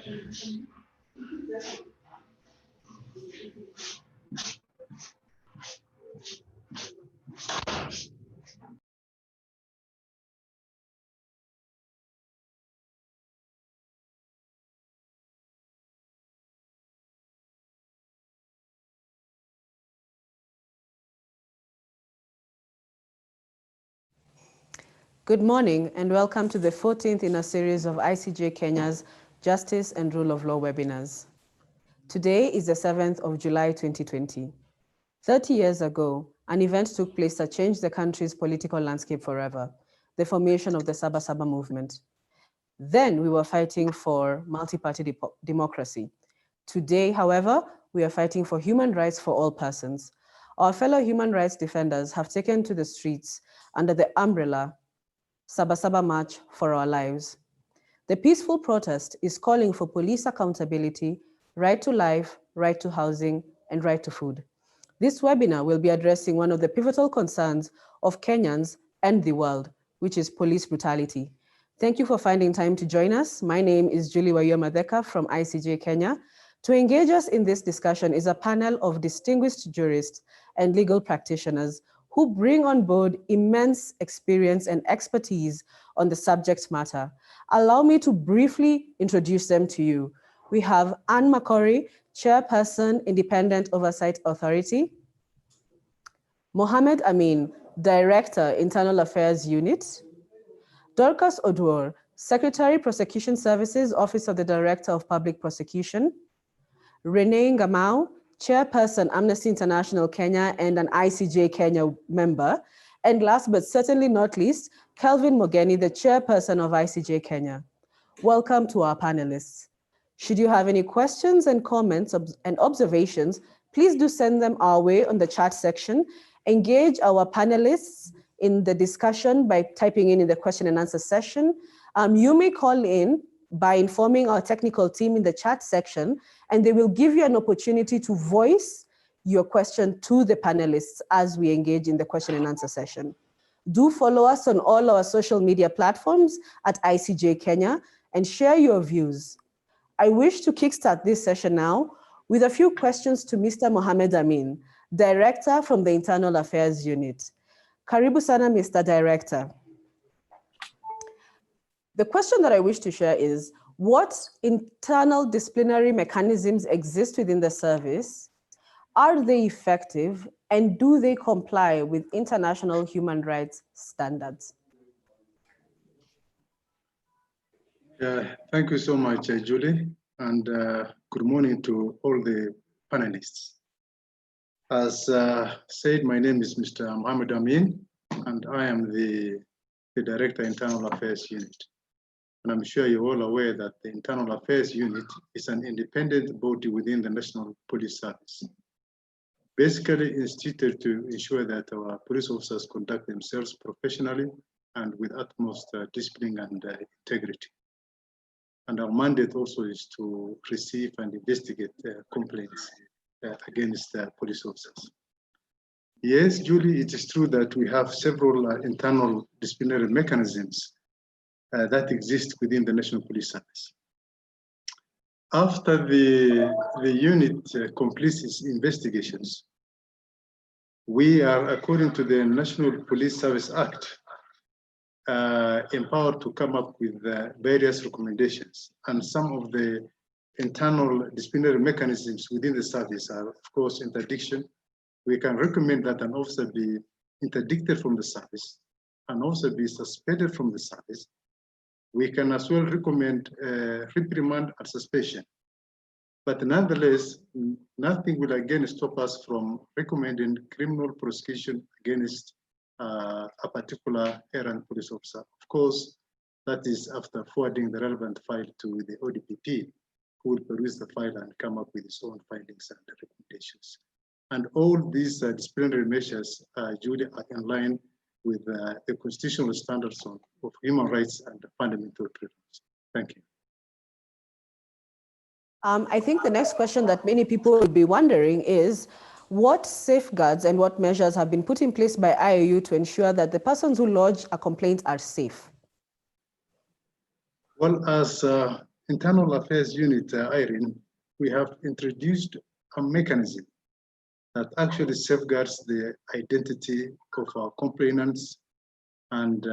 Good morning and welcome to the 14th in a series of ICJ Kenya's Justice and Rule of Law webinars. Today is the 7th of July 2020. 30 years ago, an event took place that changed the country's political landscape forever, the formation of the Saba Saba movement. Then we were fighting for multi-party democracy. Today, however, we are fighting for human rights for all persons. Our fellow human rights defenders have taken to the streets under the umbrella Saba Saba March for Our Lives. The peaceful protest is calling for police accountability, right to life, right to housing, and right to food. This webinar will be addressing one of the pivotal concerns of Kenyans and the world, which is police brutality. Thank you for finding time to join us. My name is Julie Wayo-Madheka from ICJ Kenya. To engage us in this discussion is a panel of distinguished jurists and legal practitioners who bring on board immense experience and expertise on the subject matter. Allow me to briefly introduce them to you. We have Anne Makori, Chairperson, Independent Oversight Authority; Mohammed Amin, Director, Internal Affairs Unit; Dorcas Oduor, Secretary, Prosecution Services, Office of the Director of Public Prosecution; Renee Ngamau, Chairperson, Amnesty International Kenya and an ICJ Kenya member; and last but certainly not least, Kelvin Mogeni, the Chairperson of ICJ Kenya. Welcome to our panelists. Should you have any questions and comments and observations, please do send them our way on the chat section. Engage our panelists in the discussion by typing in the question and answer session. You may call in by informing our technical team in the chat section, and they will give you an opportunity to voice your question to the panelists as we engage in the question and answer session. Do follow us on all our social media platforms at ICJ Kenya and share your views. I wish to kickstart this session now with a few questions to Mr. Mohammed Amin, Director from the Internal Affairs Unit. Karibu sana, Mr. Director. The question that I wish to share is, what internal disciplinary mechanisms exist within the service? Are they effective, and do they comply with international human rights standards? Thank you so much, Julie, and good morning to all the panelists. As said, my name is Mr. Mohammed Amin, and I am the Director, Internal Affairs Unit. And I'm sure you're all aware that the Internal Affairs Unit is an independent body within the National Police Service, basically instituted to ensure that our police officers conduct themselves professionally and with utmost discipline and integrity. And our mandate also is to receive and investigate complaints against police officers. Yes, Julie, it is true that we have several internal disciplinary mechanisms that exist within the National Police Service. After the unit completes its investigations, we are, according to the National Police Service Act, empowered to come up with various recommendations. And some of the internal disciplinary mechanisms within the service are, of course, interdiction. We can recommend that an officer be interdicted from the service, an officer be suspended from the service. We can as well recommend reprimand and suspension. But nonetheless, nothing will again stop us from recommending criminal prosecution against a particular errant police officer. Of course, that is after forwarding the relevant file to the ODPP, who will peruse the file and come up with his own findings and recommendations. And all these disciplinary measures, Julie, are in line with the constitutional standards of human rights and fundamental freedoms. Thank you. I think the next question that many people would be wondering is, what safeguards and what measures have been put in place by IAU to ensure that the persons who lodge a complaint are safe? Well, as Internal Affairs Unit, Irene, we have introduced a mechanism that actually safeguards the identity of our complainants and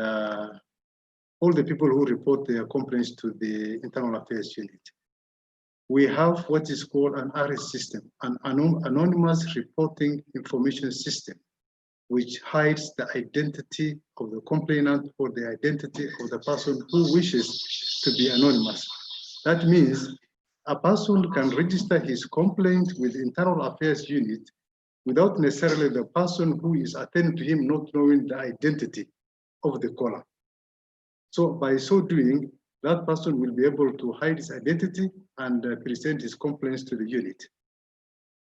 all the people who report their complaints to the Internal Affairs Unit. We have what is called an ARIS system, an anonymous reporting information system, which hides the identity of the complainant or the identity of the person who wishes to be anonymous. That means a person can register his complaint with Internal Affairs Unit without necessarily the person who is attending to him not knowing the identity of the caller. So by so doing, that person will be able to hide his identity and present his complaints to the unit.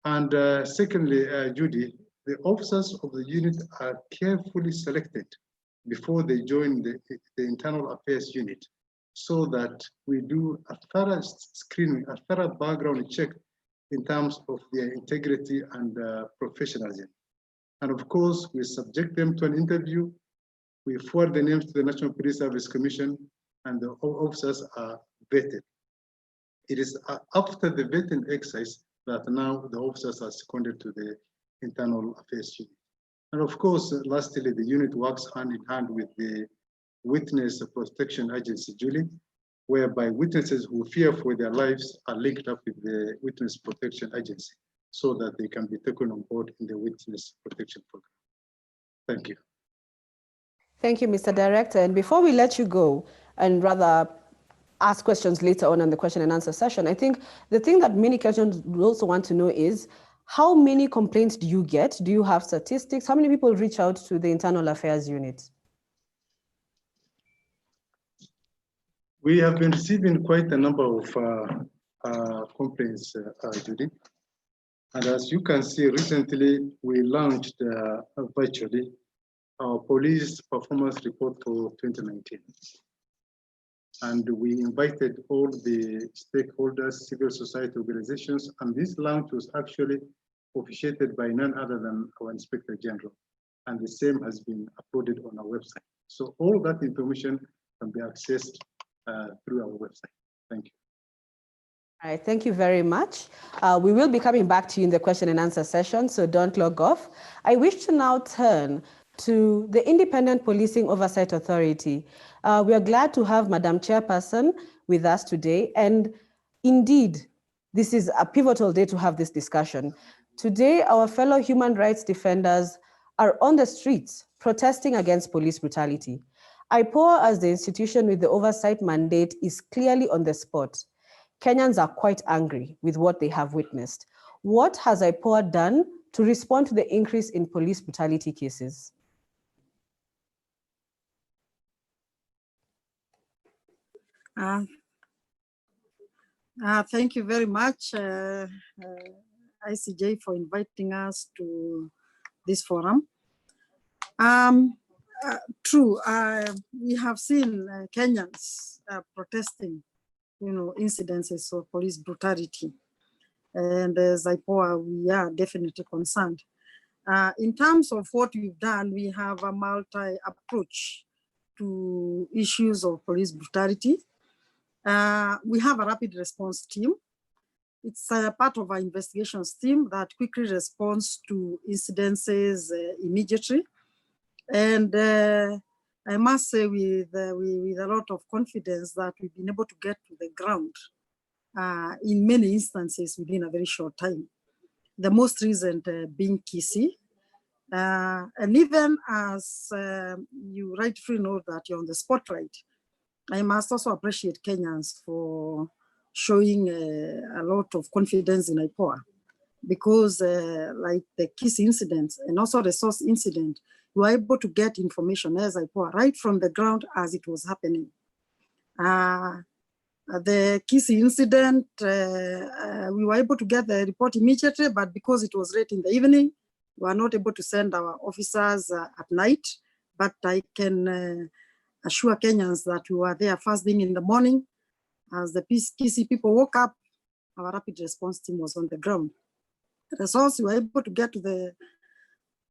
And secondly, Judy, the officers of the unit are carefully selected before they join the Internal Affairs Unit, so that we do a thorough screening, a thorough background check in terms of their integrity and professionalism. And of course, we subject them to an interview, we forward the names to the National Police Service Commission, and the officers are vetted. It is after the vetting exercise that now the officers are seconded to the Internal Affairs Unit. And of course, lastly, the unit works hand in hand with the Witness Protection Agency, Julie, whereby witnesses who fear for their lives are linked up with the Witness Protection Agency so that they can be taken on board in the Witness Protection Program. Thank you. Thank you, Mr. Director. And before we let you go, and rather ask questions later on in the question and answer session, I think the thing that many Kenyans would also want to know is, how many complaints do you get? Do you have statistics? How many people reach out to the Internal Affairs Unit? We have been receiving quite a number of complaints, Judy. And as you can see, recently we launched virtually our police performance report for 2019. And we invited all the stakeholders, civil society organizations, and this launch was actually officiated by none other than our Inspector General. And the same has been uploaded on our website. So all that information can be accessed through our website. Thank you. All right, thank you very much. We will be coming back to you in the question and answer session, so don't log off. I wish to now turn to the Independent Policing Oversight Authority. We are glad to have Madam Chairperson with us today, and indeed, this is a pivotal day to have this discussion. Today, our fellow human rights defenders are on the streets protesting against police brutality. Ipor, as the institution with the oversight mandate, is clearly on the spot. Kenyans are quite angry with what they have witnessed. What has Ipor done to respond to the increase in police brutality cases? Thank you very much, ICJ, for inviting us to this forum. True, we have seen Kenyans protesting, incidences of police brutality. And as IPOA, we are definitely concerned. In terms of what we've done, we have a multi-approach to issues of police brutality. We have a rapid response team. It's a part of our investigations team that quickly responds to incidences immediately. And I must say with a lot of confidence that we've been able to get to the ground in many instances within a very short time. The most recent being Kisii. And even as you rightfully know that you're on the spotlight, I must also appreciate Kenyans for showing a lot of confidence in IPOA, because like the Kisii incident and also the source incident, we were able to get information as IPOA right from the ground as it was happening. The Kisii incident, we were able to get the report immediately, but because it was late in the evening, we were not able to send our officers at night. But I can assure Kenyans that we were there first thing in the morning. As the Kisii people woke up, our rapid response team was on the ground. The results, we were able to get to the,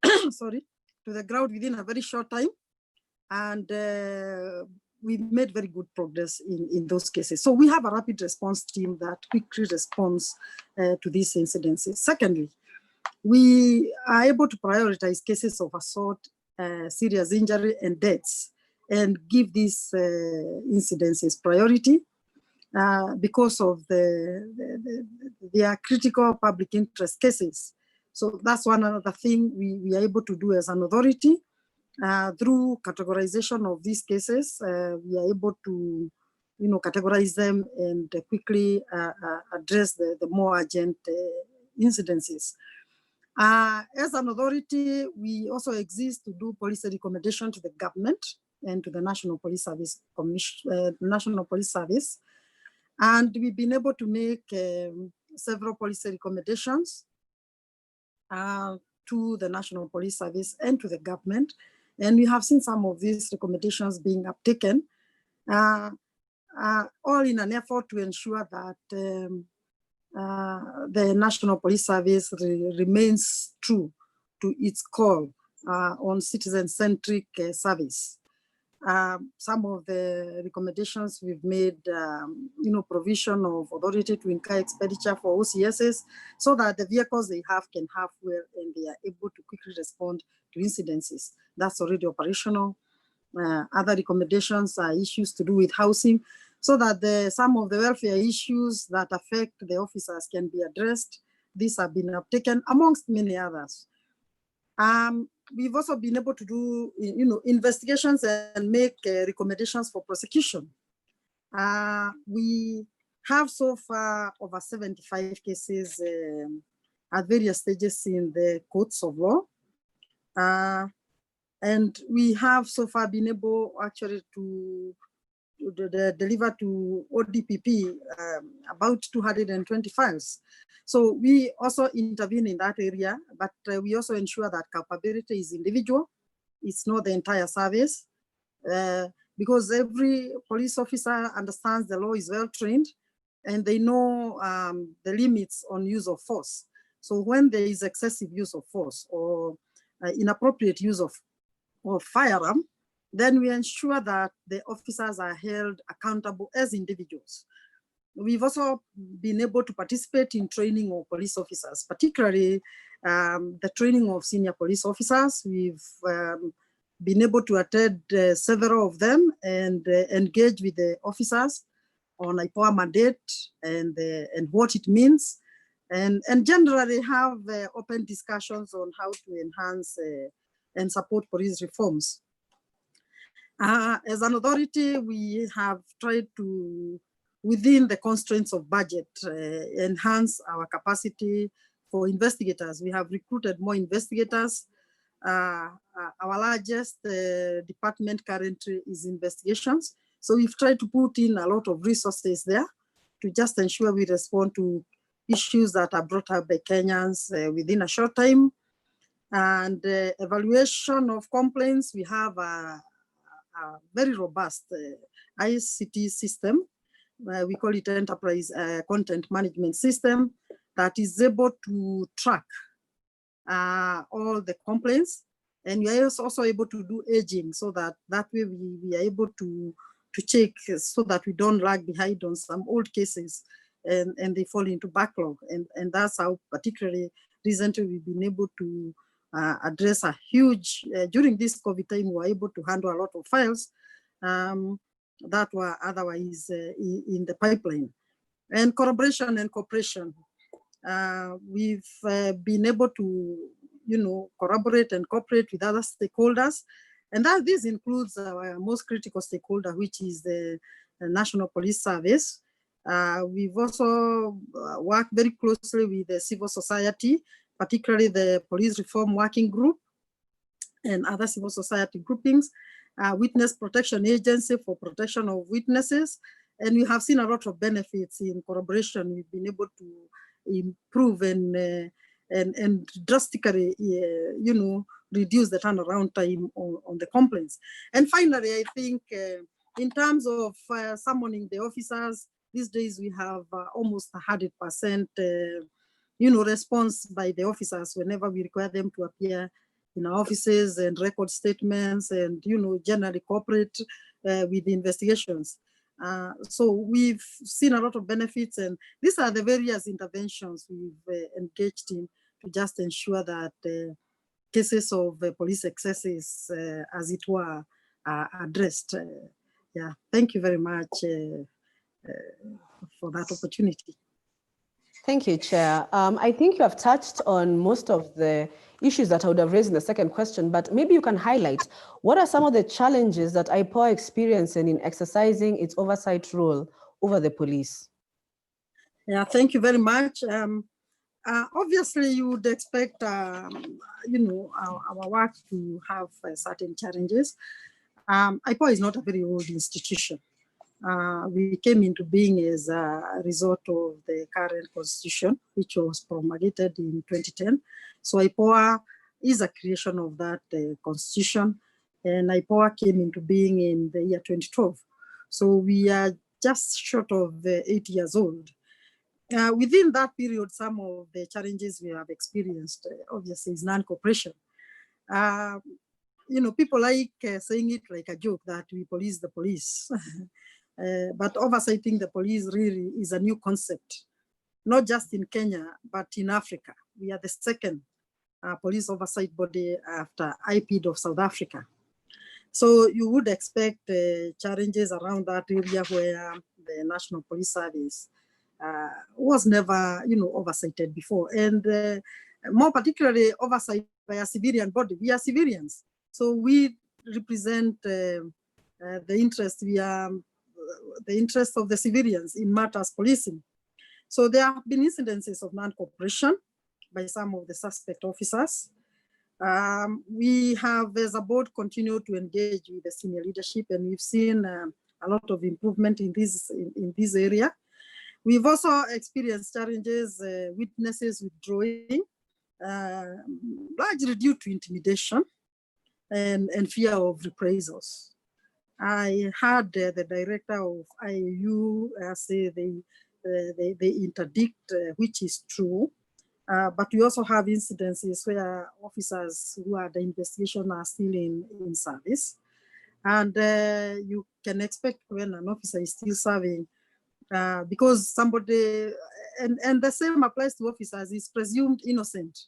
to the ground within a very short time. And we made very good progress in those cases. So we have a rapid response team that quickly responds to these incidences. Secondly, we are able to prioritize cases of assault, serious injury, and deaths, and give these incidences priority because of their critical public interest cases. So that's one other thing we are able to do as an authority. Through categorization of these cases, we are able to, categorize them and quickly address the more urgent incidences. As an authority, we also exist to do policy recommendation to the government and to the National Police Service National Police Service, and we've been able to make several policy recommendations to the National Police Service and to the government. And we have seen some of these recommendations being uptaken, all in an effort to ensure that the National Police Service remains true to its call on citizen-centric service. Some of the recommendations we've made, provision of authority to incur expenditure for OCSs so that the vehicles they have can have fuel and they are able to quickly respond to incidences. That's already operational. Other recommendations are issues to do with housing so that some of the welfare issues that affect the officers can be addressed. These have been uptaken amongst many others. We've also been able to do, investigations and make recommendations for prosecution. We have so far over 75 cases at various stages in the courts of law. And we have so far been able actually to deliver to ODPP about 220 files. So we also intervene in that area, but we also ensure that culpability is individual. It's not the entire service, because every police officer understands the law, is well trained, and they know the limits on use of force. So when there is excessive use of force or inappropriate use of firearm, then we ensure that the officers are held accountable as individuals. We've also been able to participate in training of police officers, particularly the training of senior police officers. We've been able to attend several of them and engage with the officers on Ipor mandate and what it means, and generally have open discussions on how to enhance and support police reforms. As an authority, we have tried to, within the constraints of budget, enhance our capacity for investigators. We have recruited more investigators. Our largest department currently is investigations. So we've tried to put in a lot of resources there to just ensure we respond to issues that are brought up by Kenyans within a short time. And evaluation of complaints, we have a very robust ICT system. We call it Enterprise Content Management System that is able to track all the complaints. And we are also able to do aging so that way we are able to check so that we don't lag behind on some old cases and they fall into backlog. And that's how particularly recently we've been able to address a huge, during this COVID time, we were able to handle a lot of files that were otherwise in the pipeline. And collaboration and cooperation. We've been able to, collaborate and cooperate with other stakeholders. And this includes our most critical stakeholder, which is the National Police Service. We've also worked very closely with the civil society, particularly the Police Reform Working Group and other civil society groupings, Witness Protection Agency for protection of witnesses. And we have seen a lot of benefits in collaboration. We've been able to improve and drastically, reduce the turnaround time on the complaints. And finally, I think in terms of summoning the officers, these days we have almost 100% response by the officers whenever we require them to appear in our offices and record statements and, generally cooperate with the investigations. So we've seen a lot of benefits, and these are the various interventions we've engaged in to just ensure that cases of police excesses, as it were, are addressed. Yeah, thank you very much for that opportunity. Thank you, Chair. I think you have touched on most of the issues that I would have raised in the second question, but maybe you can highlight what are some of the challenges that Ipor experiencing in exercising its oversight role over the police? Yeah, thank you very much. Obviously, you would expect, you know, our work to have certain challenges. Ipor is not a very old institution. We came into being as a result of the current constitution, which was promulgated in 2010. So Ipor is a creation of that constitution, and Ipor came into being in the year 2012. So we are just short of 8 years old. Within that period, some of the challenges we have experienced, obviously, is non-cooperation. You know, people like saying it like a joke that we police the police. But oversighting the police really is a new concept, not just in Kenya, but in Africa. We are the second police oversight body after IPID of South Africa. So you would expect challenges around that area where the National Police Service was never, you know, oversighted before. And more particularly oversight by a civilian body. We are civilians. So we represent the interest, the interest of the civilians in matters policing. So there have been incidences of non-cooperation by some of the suspect officers. We have, as a board, continued to engage with the senior leadership, and we've seen a lot of improvement in this area. We've also experienced challenges, witnesses withdrawing, largely due to intimidation and fear of reprisals. I heard the director of IAU say they interdict, which is true, but we also have incidences where officers who are the investigation are still in service. And you can expect when an officer is still serving, because somebody, and the same applies to officers, is presumed innocent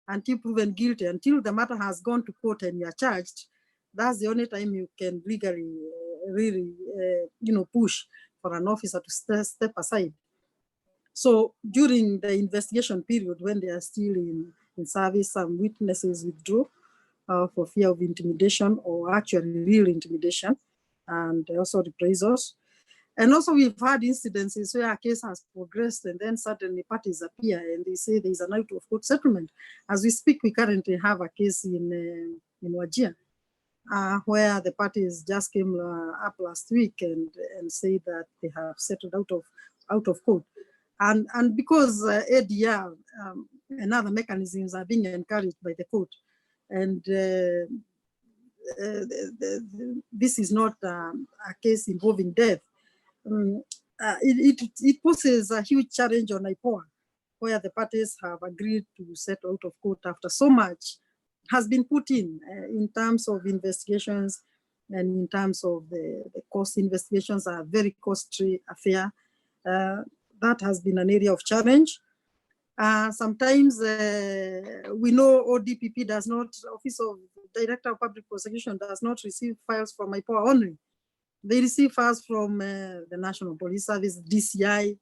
until proven guilty, until the matter has gone to court and you are charged. That's the only time you can legally really, you know, push for an officer to step aside. So during the investigation period, when they are still in service, some witnesses withdrew for fear of intimidation or actually real intimidation, and also reprisals. And also we've had incidences where a case has progressed and then suddenly parties appear and they say there's an out of court settlement. As we speak, we currently have a case in Wajir, where the parties just came up last week and say that they have settled out of court. And because ADR and other mechanisms are being encouraged by the court, and this is not a case involving death, it poses a huge challenge on Ipor, where the parties have agreed to settle out of court after so much has been put in terms of investigations and in terms of the cost. Investigations are a very costly affair. That has been an area of challenge. Sometimes we know ODPP does not, Office of Director of Public Prosecution does not receive files from Ipor only. They receive files from the National Police Service, DCI.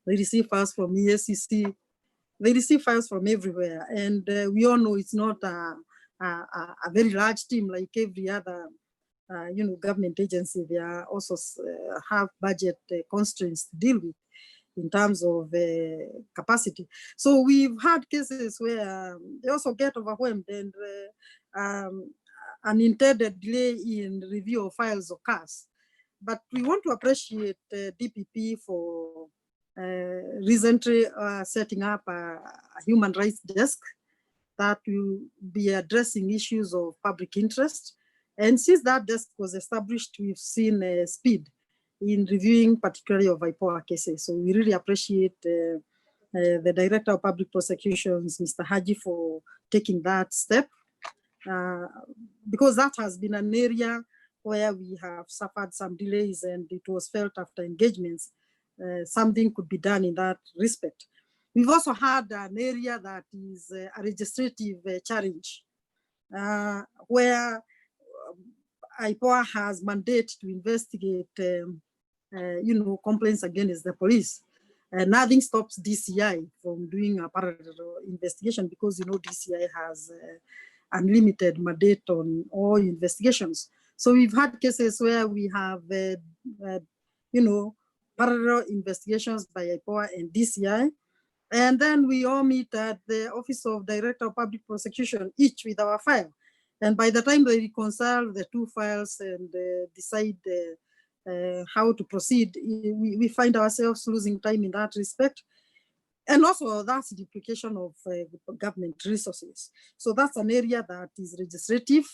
They receive files from EACC. They receive files from everywhere. And we all know it's not a very large team like every other you know, government agency. They are also have budget constraints to deal with in terms of capacity. So we've had cases where they also get overwhelmed and unintended delay in review of files occurs. But we want to appreciate DPP for recently setting up a human rights desk that will be addressing issues of public interest. And since that desk was established, we've seen speed in reviewing particularly of Ipor cases. So we really appreciate the Director of Public Prosecutions, Mr. Haji, for taking that step, because that has been an area where we have suffered some delays and it was felt after engagements, something could be done in that respect. We've also had an area that is a legislative challenge, where Ipor has mandate to investigate, complaints against the police. Nothing stops DCI from doing a parallel investigation because, DCI has unlimited mandate on all investigations. So we've had cases where we have, parallel investigations by Ipor and DCI. And then we all meet at the Office of Director of Public Prosecution, each with our file. And by the time they reconcile the two files and decide how to proceed, we find ourselves losing time in that respect. And also that's duplication of government resources. So that's an area that is legislative.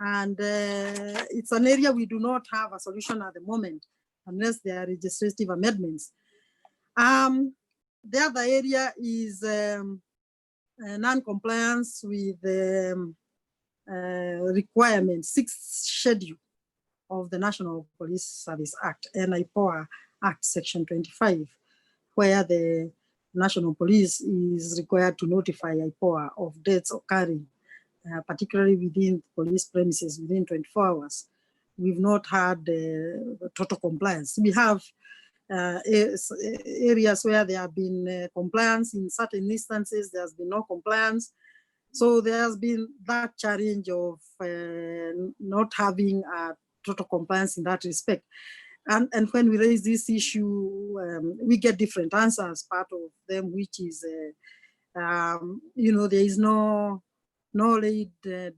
And it's an area we do not have a solution at the moment, unless there are legislative amendments. The other area is non-compliance with the requirements, 6th schedule of the National Police Service Act, NIPOA Act Section 25, where the National Police is required to notify IPOA of deaths occurring, particularly within police premises within 24 hours. We've not had total compliance. We have areas where there have been compliance. In certain instances, there's been no compliance. So there's been that challenge of not having total compliance in that respect. And when we raise this issue, we get different answers. Part of them, which is, there is no laid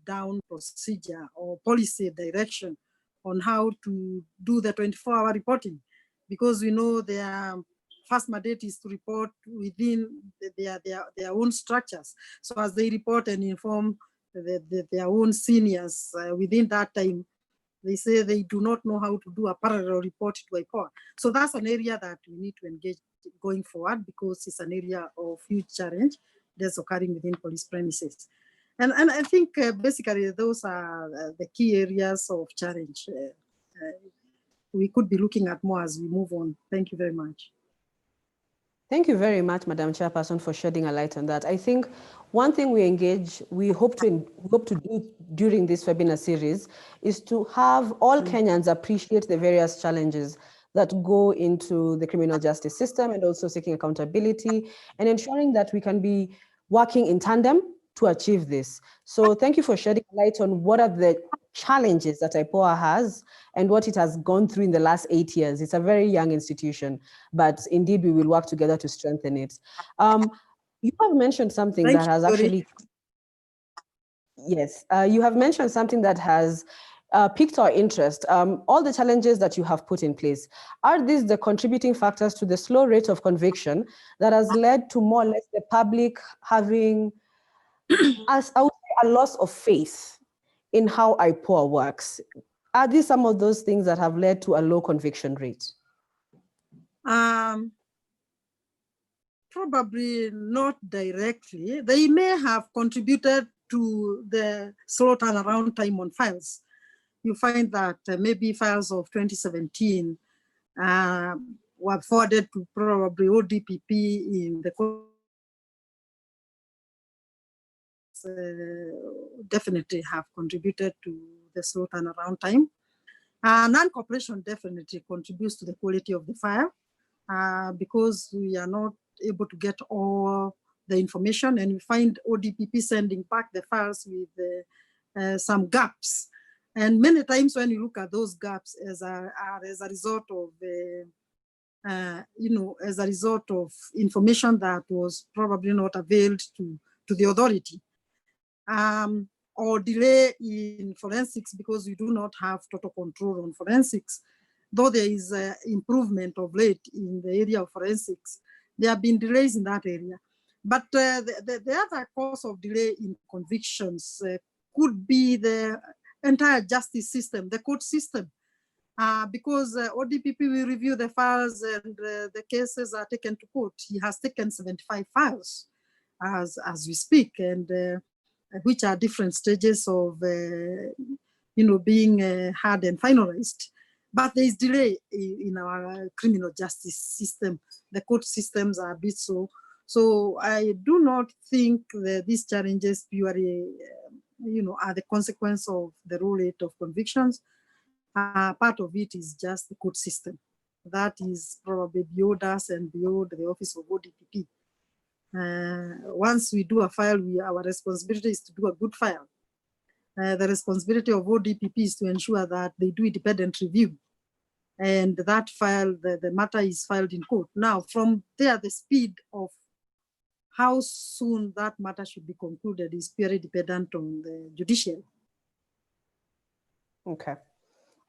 down procedure or policy direction on how to do the 24-hour reporting, because we know their first mandate is to report within their own structures. So as they report and inform their own seniors within that time, they say they do not know how to do a parallel report to IPOA. So that's an area that we need to engage going forward, because it's an area of huge challenge that's occurring within police premises. And I think basically those are the key areas of challenge. We could be looking at more as we move on. Thank you very much. Thank you very much, Madam Chairperson, for shedding a light on that. I think one thing we hope to do during this webinar series is to have all Kenyans appreciate the various challenges that go into the criminal justice system, and also seeking accountability and ensuring that we can be working in tandem to achieve this. So thank you for shedding light on what are the challenges that IPOA has and what it has gone through in the last 8 years. It's a very young institution, but indeed we will work together to strengthen it. You have mentioned something that has actually, yes, you have mentioned something that has piqued our interest. All the challenges that you have put in place, are these the contributing factors to the slow rate of conviction that has led to more or less the public having, as I would say, a loss of faith in how IPOA works? Are these some of those things that have led to a low conviction rate? Probably not directly. They may have contributed to the slow turnaround time on files. You find that maybe files of 2017 were forwarded to probably ODPP in the definitely have contributed to the slow turnaround time. Non-cooperation definitely contributes to the quality of the file, because we are not able to get all the information, and we find ODPP sending back the files with some gaps. And many times when you look at those gaps as a result of as a result of information that was probably not availed to the authority. Or delay in forensics because we do not have total control on forensics. Though there is improvement of late in the area of forensics, there have been delays in that area. But the other cause of delay in convictions could be the entire justice system, the court system, because ODPP will review the files and the cases are taken to court. He has taken 75 files as we speak, and which are different stages of, being heard and finalized. But there is delay in our criminal justice system. The court systems are a bit slow. So I do not think that these challenges purely, are the consequence of the low rate of convictions. Part of it is just the court system. That is probably beyond us and beyond the office of ODPP. Once we do a file, our responsibility is to do a good file. The responsibility of ODPP is to ensure that they do independent review. And that file, the matter is filed in court. Now, from there, the speed of how soon that matter should be concluded is purely dependent on the judiciary. Okay.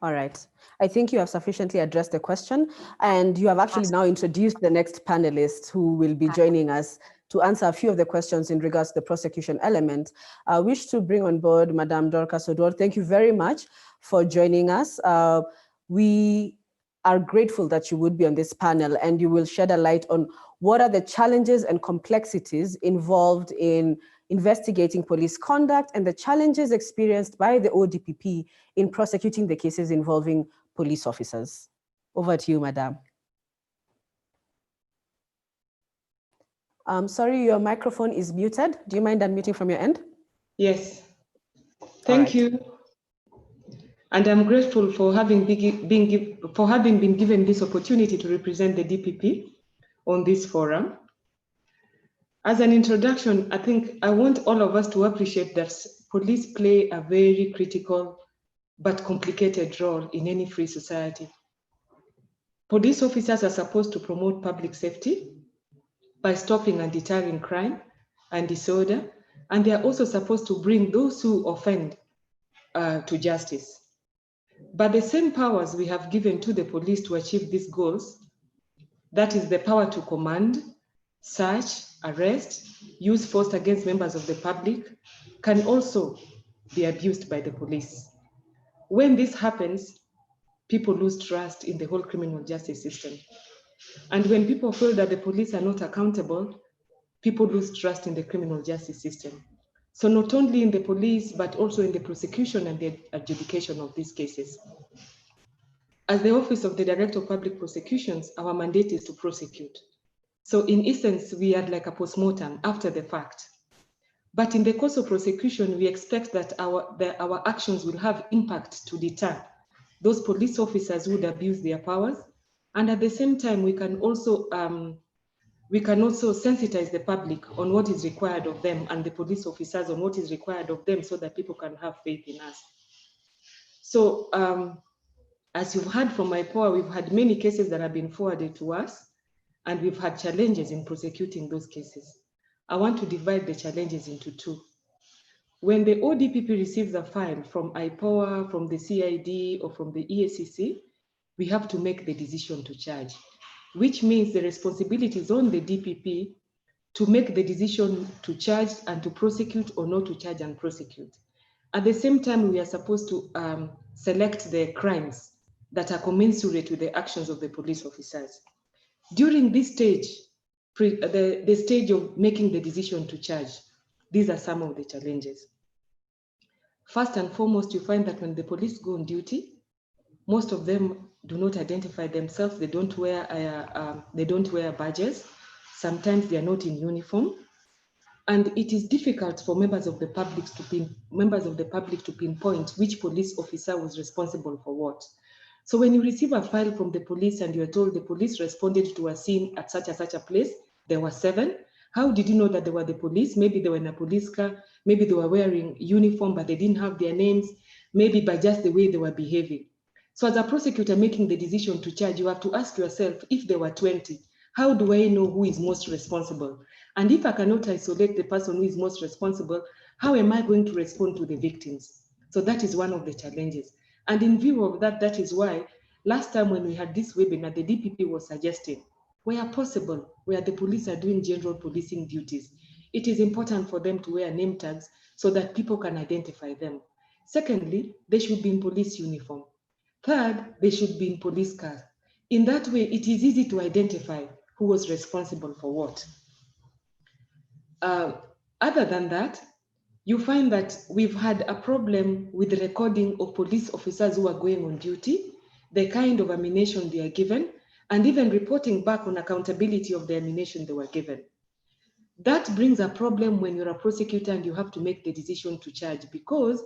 All right. I think you have sufficiently addressed the question, and you have actually now introduced the next panelist who will be joining us to answer a few of the questions in regards to the prosecution element. I wish to bring on board Madame Dorcas Odor. Thank you very much for joining us. We are grateful that you would be on this panel, and you will shed a light on what are the challenges and complexities involved in investigating police conduct and the challenges experienced by the ODPP in prosecuting the cases involving police officers. Over to you, Madam. Sorry, your microphone is muted. Do you mind unmuting from your end? Yes. Thank you. And I'm grateful for having been given this opportunity to represent the DPP on this forum. As an introduction, I think I want all of us to appreciate that police play a very critical but complicated role in any free society. Police officers are supposed to promote public safety by stopping and deterring crime and disorder, and they are also supposed to bring those who offend to justice. But the same powers we have given to the police to achieve these goals, that is the power to command, search, arrest, use force against members of the public, can also be abused by the police. When this happens, people lose trust in the whole criminal justice system. And when people feel that the police are not accountable, people lose trust in the criminal justice system. So not only in the police, but also in the prosecution and the adjudication of these cases. As the Office of the Director of Public Prosecutions, our mandate is to prosecute. So in essence, we are like a postmortem after the fact. But in the course of prosecution, we expect that our actions will have impact to deter those police officers who would abuse their powers. And at the same time, we can also sensitize the public on what is required of them and the police officers on what is required of them so that people can have faith in us. So as you've heard from Ipor, we've had many cases that have been forwarded to us, and we've had challenges in prosecuting those cases. I want to divide the challenges into two. When the ODPP receives a file from Ipor, from the CID, or from the EACC, we have to make the decision to charge, which means the responsibility is on the DPP to make the decision to charge and to prosecute or not to charge and prosecute. At the same time, we are supposed to select the crimes that are commensurate with the actions of the police officers. During this stage, the stage of making the decision to charge, these are some of the challenges. First and foremost, you find that when the police go on duty, most of them do not identify themselves. They don't wear badges. Sometimes they are not in uniform. And it is difficult for members of the public to pinpoint which police officer was responsible for what. So when you receive a file from the police and you are told the police responded to a scene at such a place, there were 7. How did you know that they were the police? Maybe they were in a police car, maybe they were wearing uniform, but they didn't have their names, maybe by just the way they were behaving. So as a prosecutor making the decision to charge, you have to ask yourself, if there were 20, how do I know who is most responsible? And if I cannot isolate the person who is most responsible, how am I going to respond to the victims? So that is one of the challenges. And in view of that, that is why last time when we had this webinar, the DPP was suggesting, where possible, where the police are doing general policing duties, it is important for them to wear name tags so that people can identify them. Secondly, they should be in police uniform. Third, they should be in police cars. In that way, it is easy to identify who was responsible for what. Other than that, you find that we've had a problem with the recording of police officers who are going on duty, the kind of ammunition they are given, and even reporting back on accountability of the ammunition they were given. That brings a problem when you're a prosecutor and you have to make the decision to charge, because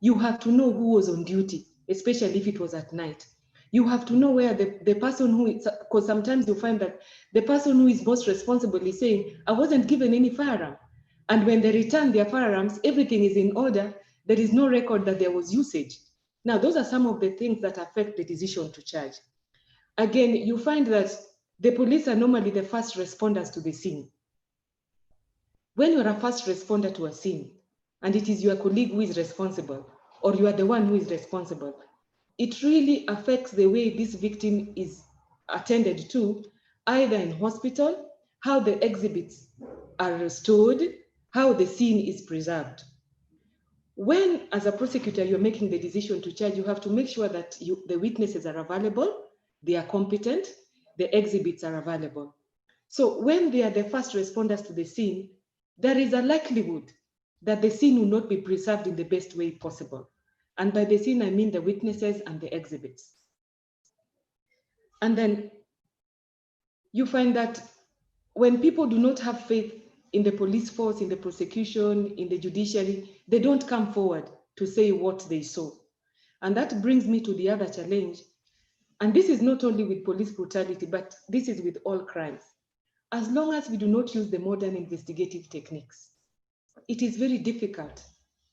you have to know who was on duty, especially if it was at night. You have to know where the person who is, because sometimes you find that the person who is most responsible is saying, I wasn't given any firearm. And when they return their firearms, everything is in order. There is no record that there was usage. Now, those are some of the things that affect the decision to charge. Again, you find that the police are normally the first responders to the scene. When you're a first responder to a scene, and it is your colleague who is responsible, or you are the one who is responsible, it really affects the way this victim is attended to, either in hospital, how the exhibits are restored, how the scene is preserved. When, as a prosecutor, you're making the decision to charge, you have to make sure that the witnesses are available, they are competent, the exhibits are available. So when they are the first responders to the scene, there is a likelihood that the scene will not be preserved in the best way possible. And by the scene, I mean the witnesses and the exhibits. And then you find that when people do not have faith in the police force, in the prosecution, in the judiciary, they don't come forward to say what they saw. And that brings me to the other challenge. And this is not only with police brutality, but this is with all crimes. As long as we do not use the modern investigative techniques, it is very difficult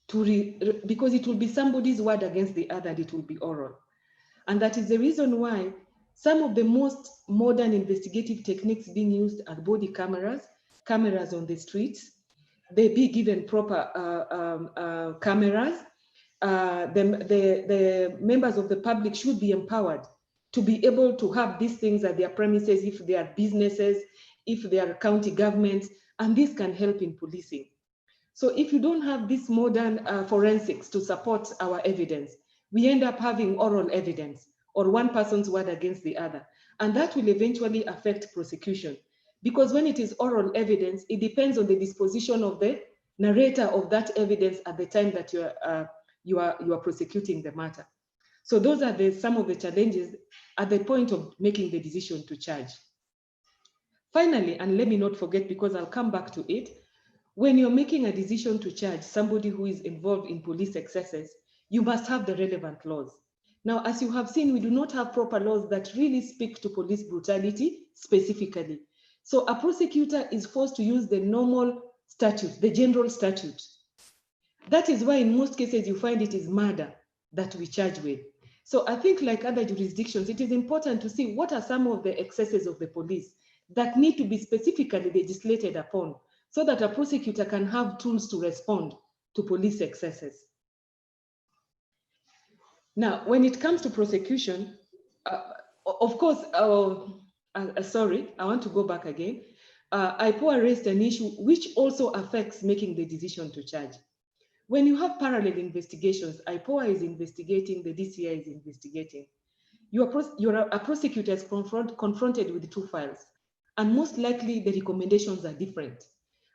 to because it will be somebody's word against the other, and it will be oral. And that is the reason why some of the most modern investigative techniques being used are body cameras, cameras on the streets. They be given proper cameras. The members of the public should be empowered to be able to have these things at their premises, if they are businesses, if they are county governments, and this can help in policing. So if you don't have this modern forensics to support our evidence, we end up having oral evidence or one person's word against the other. And that will eventually affect prosecution, because when it is oral evidence, it depends on the disposition of the narrator of that evidence at the time that you are prosecuting the matter. So those are some of the challenges at the point of making the decision to charge. Finally, and let me not forget, because I'll come back to it, when you're making a decision to charge somebody who is involved in police excesses, you must have the relevant laws. Now, as you have seen, we do not have proper laws that really speak to police brutality specifically. So a prosecutor is forced to use the normal statute, the general statute. That is why in most cases you find it is murder that we charge with. So I think, like other jurisdictions, it is important to see what are some of the excesses of the police that need to be specifically legislated upon, so that a prosecutor can have tools to respond to police excesses. Now, when it comes to prosecution, of course, sorry, I want to go back again. Ipor raised an issue which also affects making the decision to charge. When you have parallel investigations, Ipor is investigating, the DCI is investigating. A prosecutor is confronted with two files, and most likely the recommendations are different.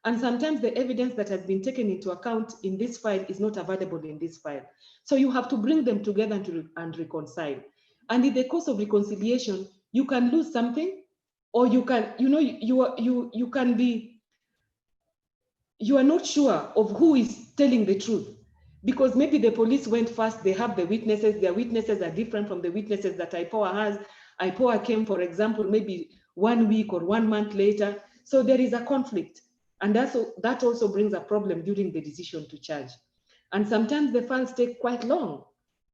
And sometimes the evidence that has been taken into account in this file is not available in this file. So you have to bring them together and reconcile. And in the course of reconciliation, you can lose something, or you can, you can be, you are not sure of who is telling the truth, because maybe the police went first, they have the witnesses, their witnesses are different from the witnesses that Ipor has. Ipor came, for example, maybe 1 week or 1 month later. So there is a conflict. And that also brings a problem during the decision to charge. And sometimes the files take quite long.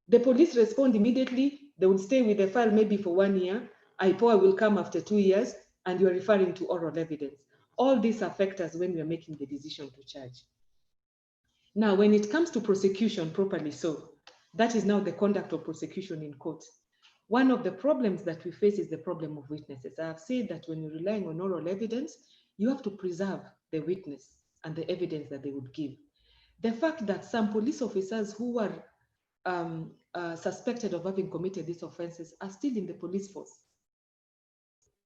The police respond immediately, they will stay with the file maybe for 1 year. Ipor will come after 2 years, and you're referring to oral evidence. All these affect us when we're making the decision to charge. Now, when it comes to prosecution properly, so that is now the conduct of prosecution in court. One of the problems that we face is the problem of witnesses. I have said that when you're relying on oral evidence, you have to preserve the witness and the evidence that they would give. The fact that some police officers who are suspected of having committed these offenses are still in the police force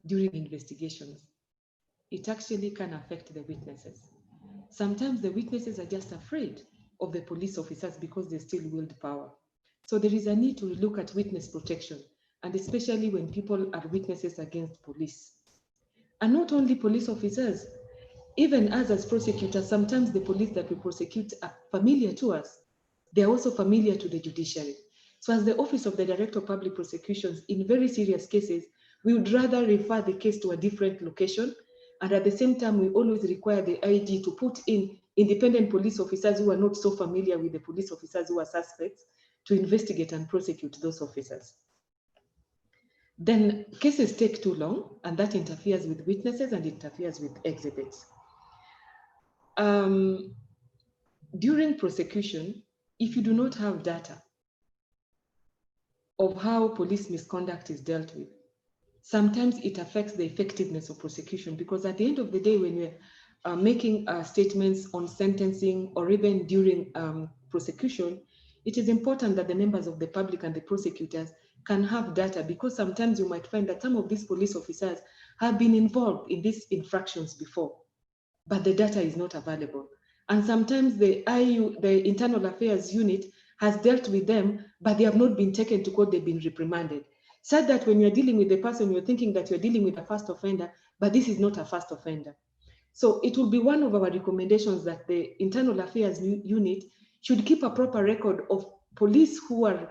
during investigations, it actually can affect the witnesses. Sometimes the witnesses are just afraid of the police officers because they still wield power. So there is a need to look at witness protection, and especially when people are witnesses against police. And not only police officers, even us as prosecutors, sometimes the police that we prosecute are familiar to us. They are also familiar to the judiciary. So as the Office of the Director of Public Prosecutions, in very serious cases, we would rather refer the case to a different location. And at the same time, we always require the IG to put in independent police officers who are not so familiar with the police officers who are suspects to investigate and prosecute those officers. Then cases take too long, and that interferes with witnesses and interferes with exhibits. During prosecution, if you do not have data of how police misconduct is dealt with, sometimes it affects the effectiveness of prosecution, because at the end of the day, when we're making statements on sentencing or even during prosecution, it is important that the members of the public and the prosecutors can have data, because sometimes you might find that some of these police officers have been involved in these infractions before, but the data is not available. And sometimes the Internal Affairs Unit has dealt with them, but they have not been taken to court, they've been reprimanded. Such that when you're dealing with the person, you're thinking that you're dealing with a first offender, but this is not a first offender. So it will be one of our recommendations that the Internal Affairs Unit should keep a proper record of police who are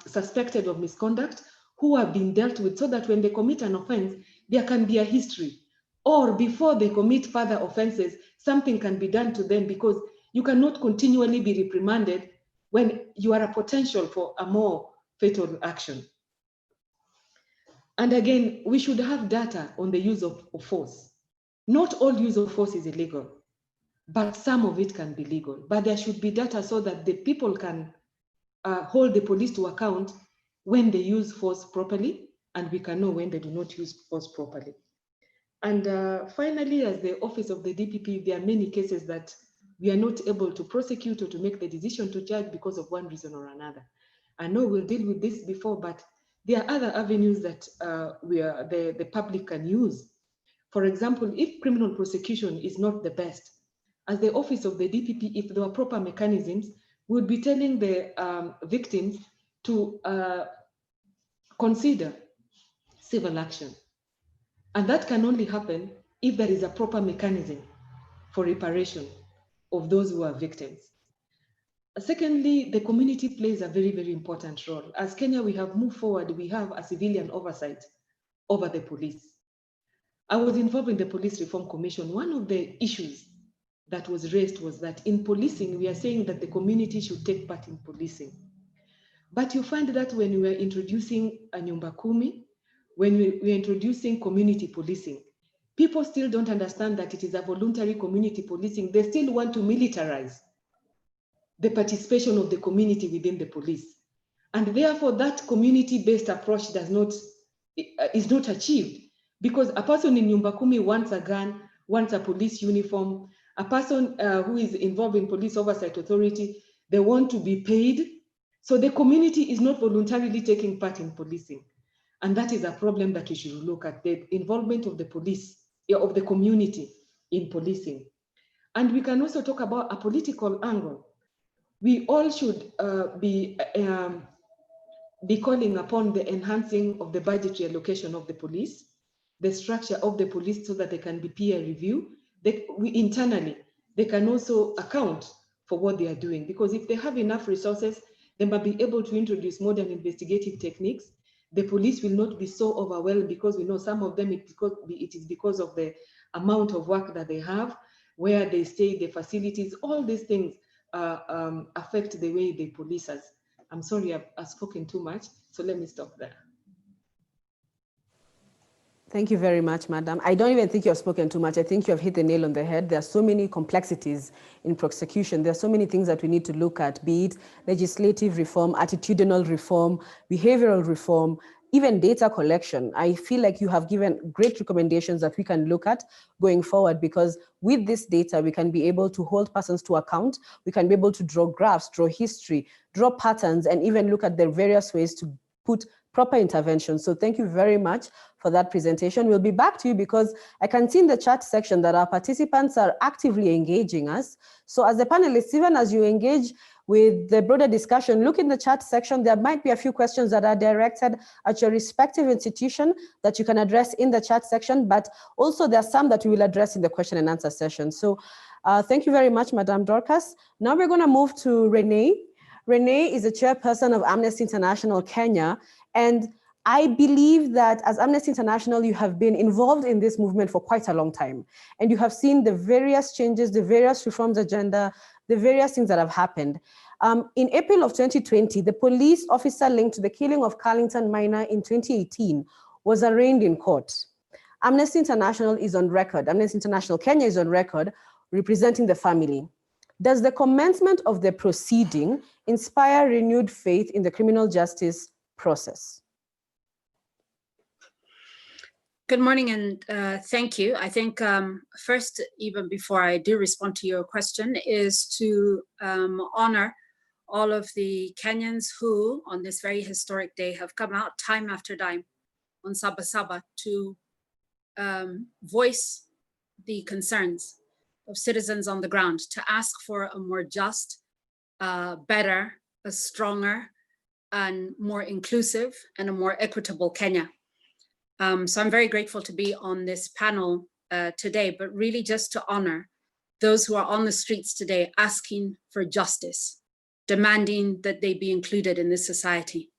suspected of misconduct, who have been dealt with, so that when they commit an offense, there can be a history. Or before they commit further offenses, something can be done to them, because you cannot continually be reprimanded when you are a potential for a more fatal action. And again, we should have data on the use of force. Not all use of force is illegal, but some of it can be legal. But there should be data so that the people can hold the police to account when they use force properly, and we can know when they do not use force properly. And finally, as the Office of the DPP, there are many cases that we are not able to prosecute or to make the decision to charge because of one reason or another. I know we'll deal with this before, but there are other avenues that the public can use. For example, if criminal prosecution is not the best, as the Office of the DPP, if there were proper mechanisms, we would be telling the victims to consider civil action. And that can only happen if there is a proper mechanism for reparation of those who are victims. Secondly, the community plays a very, very important role. As Kenya, we have moved forward, we have a civilian oversight over the police. I was involved in the Police Reform Commission. One of the issues that was raised was that in policing, we are saying that the community should take part in policing. But you find that when we are introducing a Nyumba Kumi, when we're introducing community policing, people still don't understand that it is a voluntary community policing. They still want to militarize the participation of the community within the police. And therefore that community-based approach is not achieved, because a person in Nyumba Kumi wants a gun, wants a police uniform. A person who is involved in Police Oversight Authority, they want to be paid. So the community is not voluntarily taking part in policing. And that is a problem that we should look at, the involvement of the police, of the community in policing. And we can also talk about a political angle. We all should be calling upon the enhancing of the budgetary allocation of the police, the structure of the police, so that they can be peer review. Internally, they can also account for what they are doing, because if they have enough resources, they might be able to introduce modern investigative techniques. The police will not be so overwhelmed, because we know some of them, it is because of the amount of work that they have, where they stay, the facilities, all these things affect the way they police us. I'm sorry, I've spoken too much, so let me stop there. Thank you very much, Madam. I don't even think you've spoken too much. I think you have hit the nail on the head. There are so many complexities in prosecution. There are so many things that we need to look at, be it legislative reform, attitudinal reform, behavioral reform, even data collection. I feel like you have given great recommendations that we can look at going forward, because with this data, we can be able to hold persons to account. We can be able to draw graphs, draw history, draw patterns, and even look at the various ways to put proper intervention. So thank you very much for that presentation. We'll be back to you because I can see in the chat section that our participants are actively engaging us. So as the panelists, even as you engage with the broader discussion, look in the chat section. There might be a few questions that are directed at your respective institution that you can address in the chat section, but also there are some that we will address in the question and answer session. So thank you very much, Madam Dorcas. Now we're going to move to Renee. Renee is the chairperson of Amnesty International Kenya, and I believe that as Amnesty International, you have been involved in this movement for quite a long time, and you have seen the various changes, the various reforms agenda, the various things that have happened. In April of 2020, the police officer linked to the killing of Carlington Minor in 2018 was arraigned in court. Amnesty International is on record, Amnesty International Kenya is on record representing the family. Does the commencement of the proceeding inspire renewed faith in the criminal justice process? Good morning and thank you. I think first, even before I do respond to your question, is to honor all of the Kenyans who on this very historic day have come out time after time on Sabasaba to voice the concerns of citizens on the ground, to ask for a more just, better, a stronger, and more inclusive and a more equitable Kenya. So I'm very grateful to be on this panel today, but really just to honor those who are on the streets today asking for justice, demanding that they be included in this society.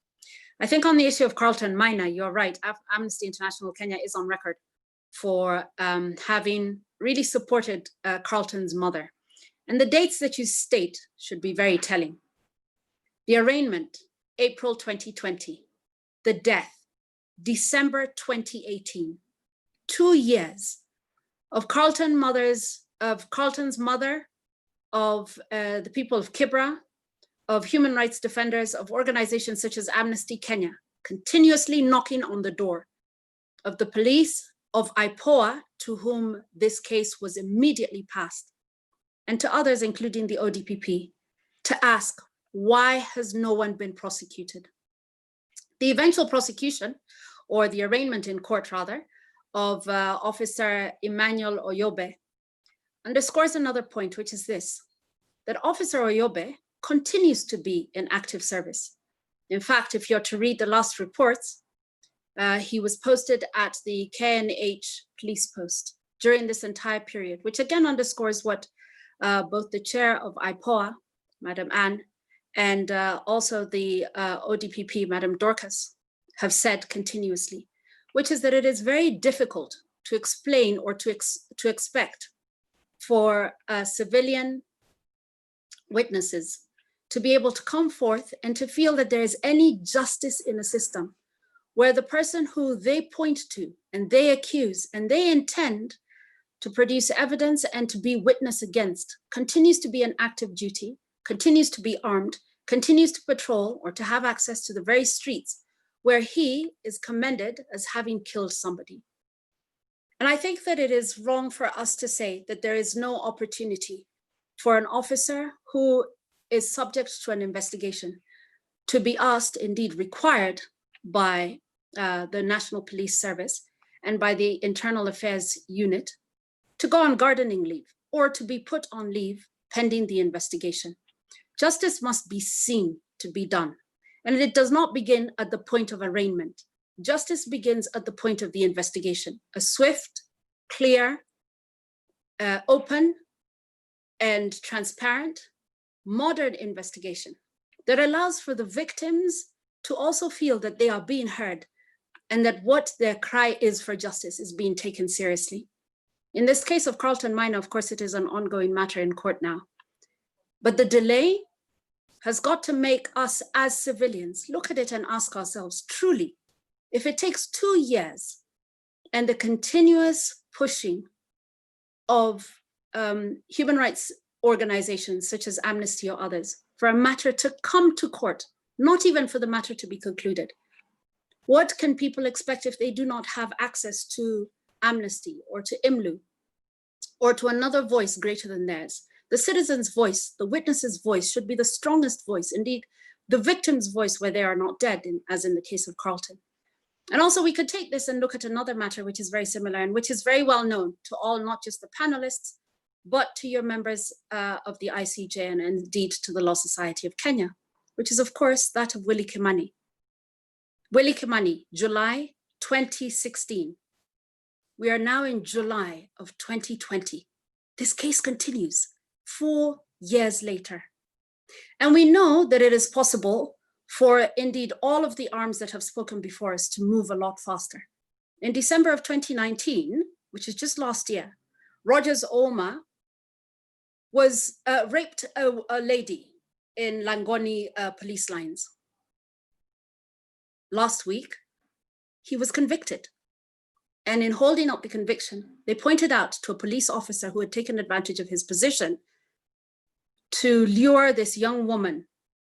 I think on the issue of Carlton Minor, you're right, Amnesty International Kenya is on record for having really supported Carlton's mother. And the dates that you state should be very telling. The arraignment, April 2020, the death, December 2018, 2 years of Carlton's mother, of the people of Kibra, of human rights defenders, of organizations such as Amnesty Kenya, continuously knocking on the door of the police, of Ipor, to whom this case was immediately passed, and to others, including the ODPP, to ask, why has no one been prosecuted? The eventual prosecution, or the arraignment in court rather, of Officer Emmanuel Oyobe underscores another point, which is this, that Officer Oyobe continues to be in active service. In fact, if you're to read the last reports, he was posted at the KNH police post during this entire period, which again underscores what both the chair of Ipor, Madam Anne, and also the ODPP, Madam Dorcas, have said continuously, which is that it is very difficult to explain or to expect for civilian witnesses to be able to come forth and to feel that there is any justice in a system where the person who they point to and they accuse and they intend to produce evidence and to be witness against continues to be an active duty, continues to be armed, continues to patrol or to have access to the very streets where he is commended as having killed somebody. And I think that it is wrong for us to say that there is no opportunity for an officer who is subject to an investigation to be asked, indeed required by the National Police Service and by the Internal Affairs Unit to go on gardening leave or to be put on leave pending the investigation. Justice must be seen to be done. And it does not begin at the point of arraignment. Justice begins at the point of the investigation. A swift, clear, open, and transparent, modern investigation that allows for the victims to also feel that they are being heard and that what their cry is for justice is being taken seriously. In this case of Carlton Minor, of course, it is an ongoing matter in court now. But the delay has got to make us as civilians look at it and ask ourselves, truly, if it takes 2 years and the continuous pushing of human rights organizations such as Amnesty or others for a matter to come to court, not even for the matter to be concluded, what can people expect if they do not have access to Amnesty or to IMLU or to another voice greater than theirs? The citizen's voice, the witness's voice should be the strongest voice, indeed, the victim's voice where they are not dead, as in the case of Carlton. And also we could take this and look at another matter which is very similar and which is very well known to all, not just the panelists, but to your members of the ICJ and indeed to the Law Society of Kenya, which is of course that of Willie Kimani. Willie Kimani, July 2016. We are now in July of 2020. This case continues 4 years later. And we know that it is possible for indeed all of the arms that have spoken before us to move a lot faster. In December of 2019, which is just last year, Rogers Oma was raped a lady in Langoni police lines. Last week, he was convicted. And in holding up the conviction, they pointed out to a police officer who had taken advantage of his position to lure this young woman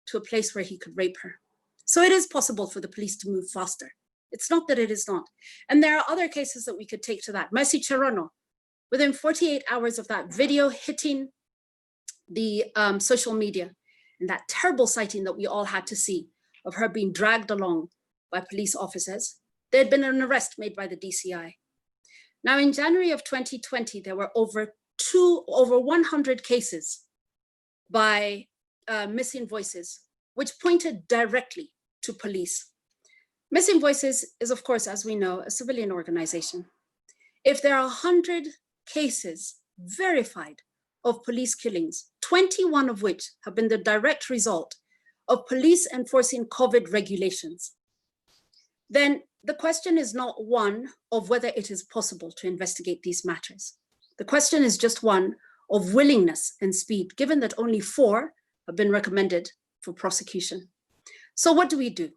to a place where he could rape her. So it is possible for the police to move faster. It's not that it is not. And there are other cases that we could take to that. Mercy Cherono, within 48 hours of that video hitting the social media and that terrible sighting that we all had to see of her being dragged along by police officers, there had been an arrest made by the DCI. Now in January of 2020, there were over 100 cases by Missing Voices, which pointed directly to police. Missing Voices is, of course, as we know, a civilian organization. If there are 100 cases verified of police killings, 21 of which have been the direct result of police enforcing COVID regulations, then the question is not one of whether it is possible to investigate these matters. The question is just one of willingness and speed, given that only 4 have been recommended for prosecution. So what do we do?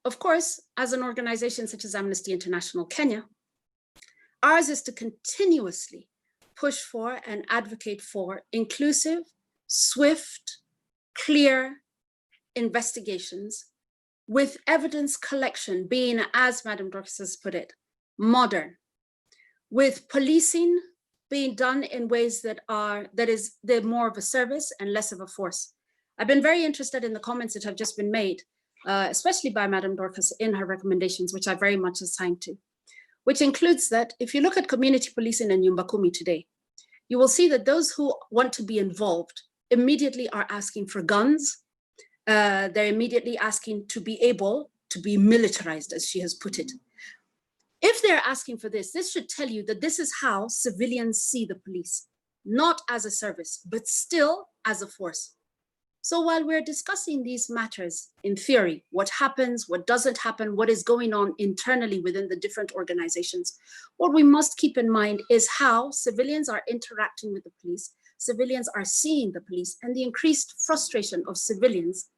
Of course, as an organization such as Amnesty International Kenya, ours is to continuously push for and advocate for inclusive, swift, clear investigations with evidence collection being, as Madam Dorcas has put it, modern, with policing being done in ways they're more of a service and less of a force. I've been very interested in the comments that have just been made, especially by Madam Dorcas in her recommendations, which I very much assigned to, which includes that if you look at community policing in Nyumba Kumi today, you will see that those who want to be involved immediately are asking for guns. They're immediately asking to be able to be militarized, as she has put it. If they're asking for this, this should tell you that this is how civilians see the police, not as a service, but still as a force. So while we're discussing these matters in theory, what happens, what doesn't happen, what is going on internally within the different organizations, what we must keep in mind is how civilians are interacting with the police, civilians are seeing the police, and the increased frustration of civilians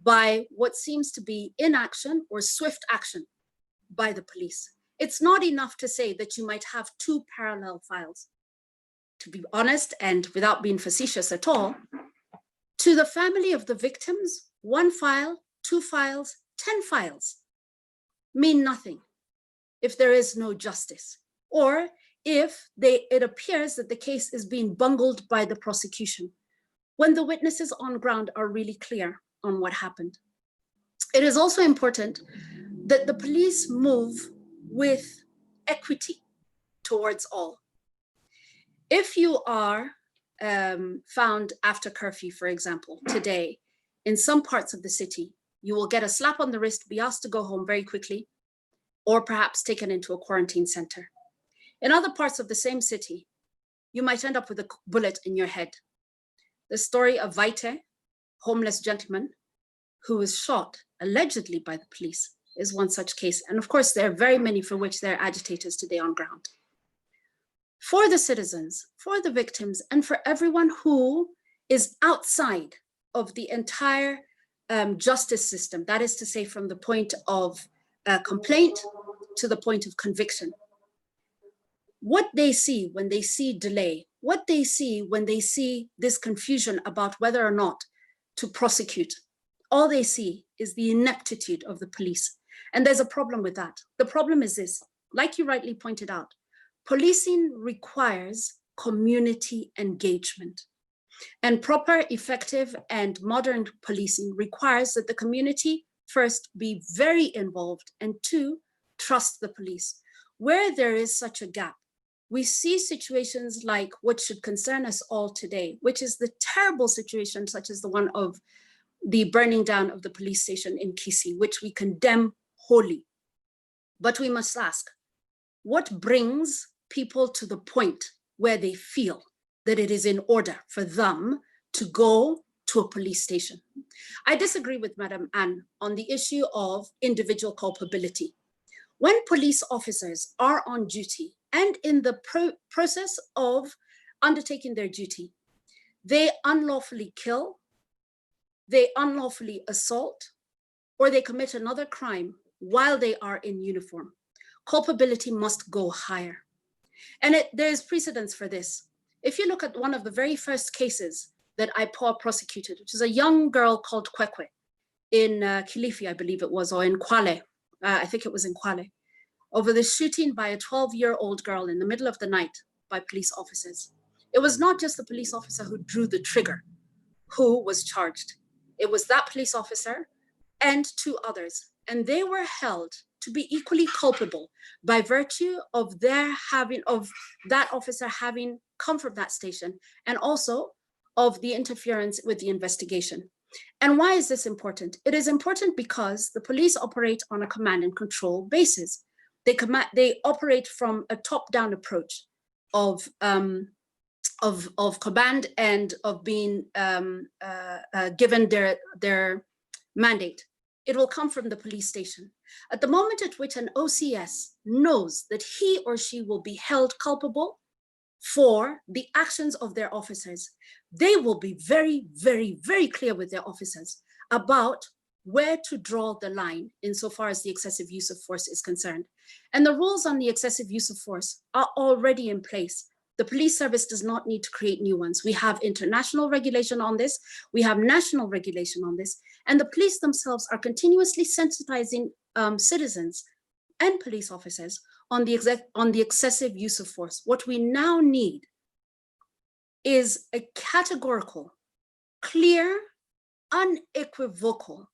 by what seems to be inaction or swift action by the police. It's not enough to say that you might have 2 parallel files. To be honest, and without being facetious at all, to the family of the victims, 1 file, 2 files, 10 files mean nothing if there is no justice, or if it appears that the case is being bungled by the prosecution, when the witnesses on ground are really clear on what happened. It is also important that the police move with equity towards all. If you are found after curfew, for example, today, in some parts of the city, you will get a slap on the wrist, be asked to go home very quickly, or perhaps taken into a quarantine center. In other parts of the same city, you might end up with a bullet in your head. The story of Vaite, homeless gentleman, who was shot allegedly by the police, is one such case. And of course, there are very many for which there are agitators today on ground. For the citizens, for the victims, and for everyone who is outside of the entire justice system, that is to say, from the point of complaint to the point of conviction, what they see when they see delay, what they see when they see this confusion about whether or not to prosecute, all they see is the ineptitude of the police. And there's a problem with that. The problem is this, like you rightly pointed out, policing requires community engagement. And proper, effective, and modern policing requires that the community first, be very involved, and two, trust the police. Where there is such a gap, we see situations like what should concern us all today, which is the terrible situation such as the one of the burning down of the police station in Kisii, which we condemn wholly. But we must ask, what brings people to the point where they feel that it is in order for them to go to a police station? I disagree with Madam Anne on the issue of individual culpability. When police officers are on duty and in the process of undertaking their duty, they unlawfully kill, they unlawfully assault, or they commit another crime while they are in uniform, culpability must go higher. And there's precedence for this. If you look at one of the very first cases that Ipor prosecuted, which is a young girl called Kwekwe in Kilifi, I believe it was, or in Kwale, I think it was in Kwale, over the shooting by a 12-year-old girl in the middle of the night by police officers. It was not just the police officer who drew the trigger who was charged. It was that police officer and two others, and they were held to be equally culpable by virtue of that officer having come from that station and also of the interference with the investigation. And why is this important? It is important because the police operate on a command and control basis. They operate from a top-down approach of command and of being given their mandate. It will come from the police station. At the moment at which an OCS knows that he or she will be held culpable for the actions of their officers, they will be very, very, very clear with their officers about where to draw the line insofar as the excessive use of force is concerned. And the rules on the excessive use of force are already in place. The police service does not need to create new ones. We have international regulation on this. We have national regulation on this. And the police themselves are continuously sensitizing citizens and police officers on the excessive use of force. What we now need is a categorical, clear, unequivocal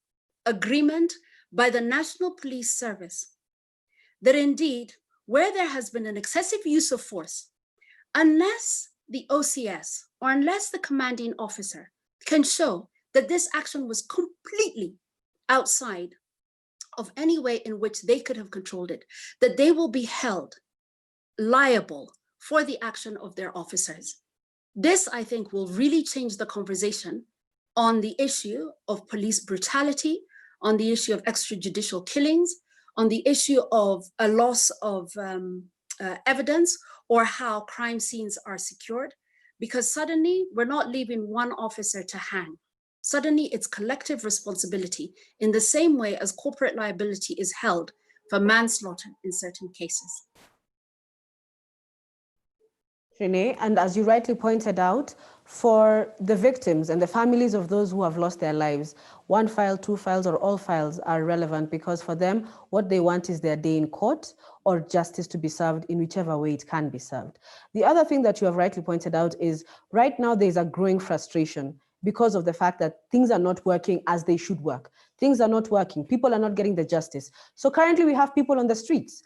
agreement by the National Police Service that indeed, where there has been an excessive use of force, unless the OCS or unless the commanding officer can show that this action was completely outside of any way in which they could have controlled it, that they will be held liable for the action of their officers. This, I think, will really change the conversation on the issue of police brutality, on the issue of extrajudicial killings, on the issue of a loss of evidence, or how crime scenes are secured, because suddenly we're not leaving one officer to hang. Suddenly it's collective responsibility in the same way as corporate liability is held for manslaughter in certain cases. Renee, and as you rightly pointed out, for the victims and the families of those who have lost their lives, one file, two files, or all files are relevant because for them, what they want is their day in court or justice to be served in whichever way it can be served. The other thing that you have rightly pointed out is right now there's a growing frustration because of the fact that things are not working as they should work. Things are not working. People are not getting the justice. So currently we have people on the streets.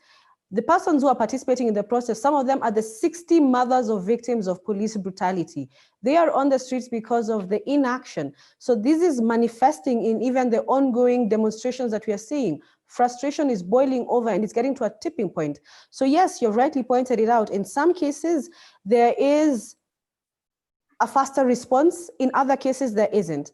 The persons who are participating in the process, some of them are the 60 mothers of victims of police brutality. They are on the streets because of the inaction. So this is manifesting in even the ongoing demonstrations that we are seeing. Frustration is boiling over and it's getting to a tipping point. So yes, you've rightly pointed it out. In some cases, there is a faster response. In other cases, there isn't.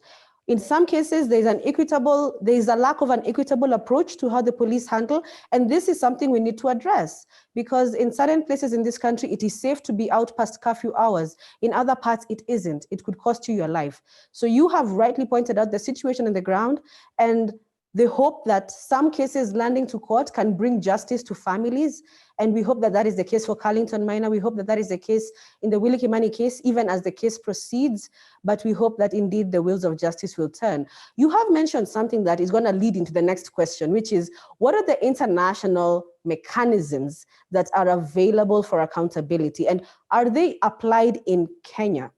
In some cases, there is a lack of an equitable approach to how the police handle. And this is something we need to address because in certain places in this country, it is safe to be out past curfew hours. In other parts, it isn't. It could cost you your life. So you have rightly pointed out the situation on the ground and the hope that some cases landing to court can bring justice to families. And we hope that that is the case for Carlington Minor. We hope that that is the case in the Willie Kimani case, even as the case proceeds. But we hope that indeed the wheels of justice will turn. You have mentioned something that is going to lead into the next question, which is what are the international mechanisms that are available for accountability? And are they applied in Kenya?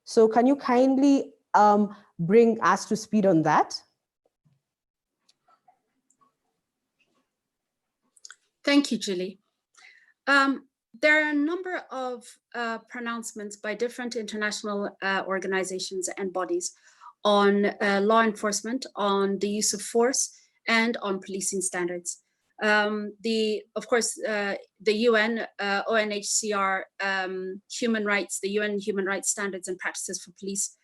So can you kindly bring us to speed on that? Thank you, Julie. There are a number of pronouncements by different international organizations and bodies on law enforcement, on the use of force, and on policing standards. Of course, the UN, ONHCR, human rights, the UN human rights standards and practices for police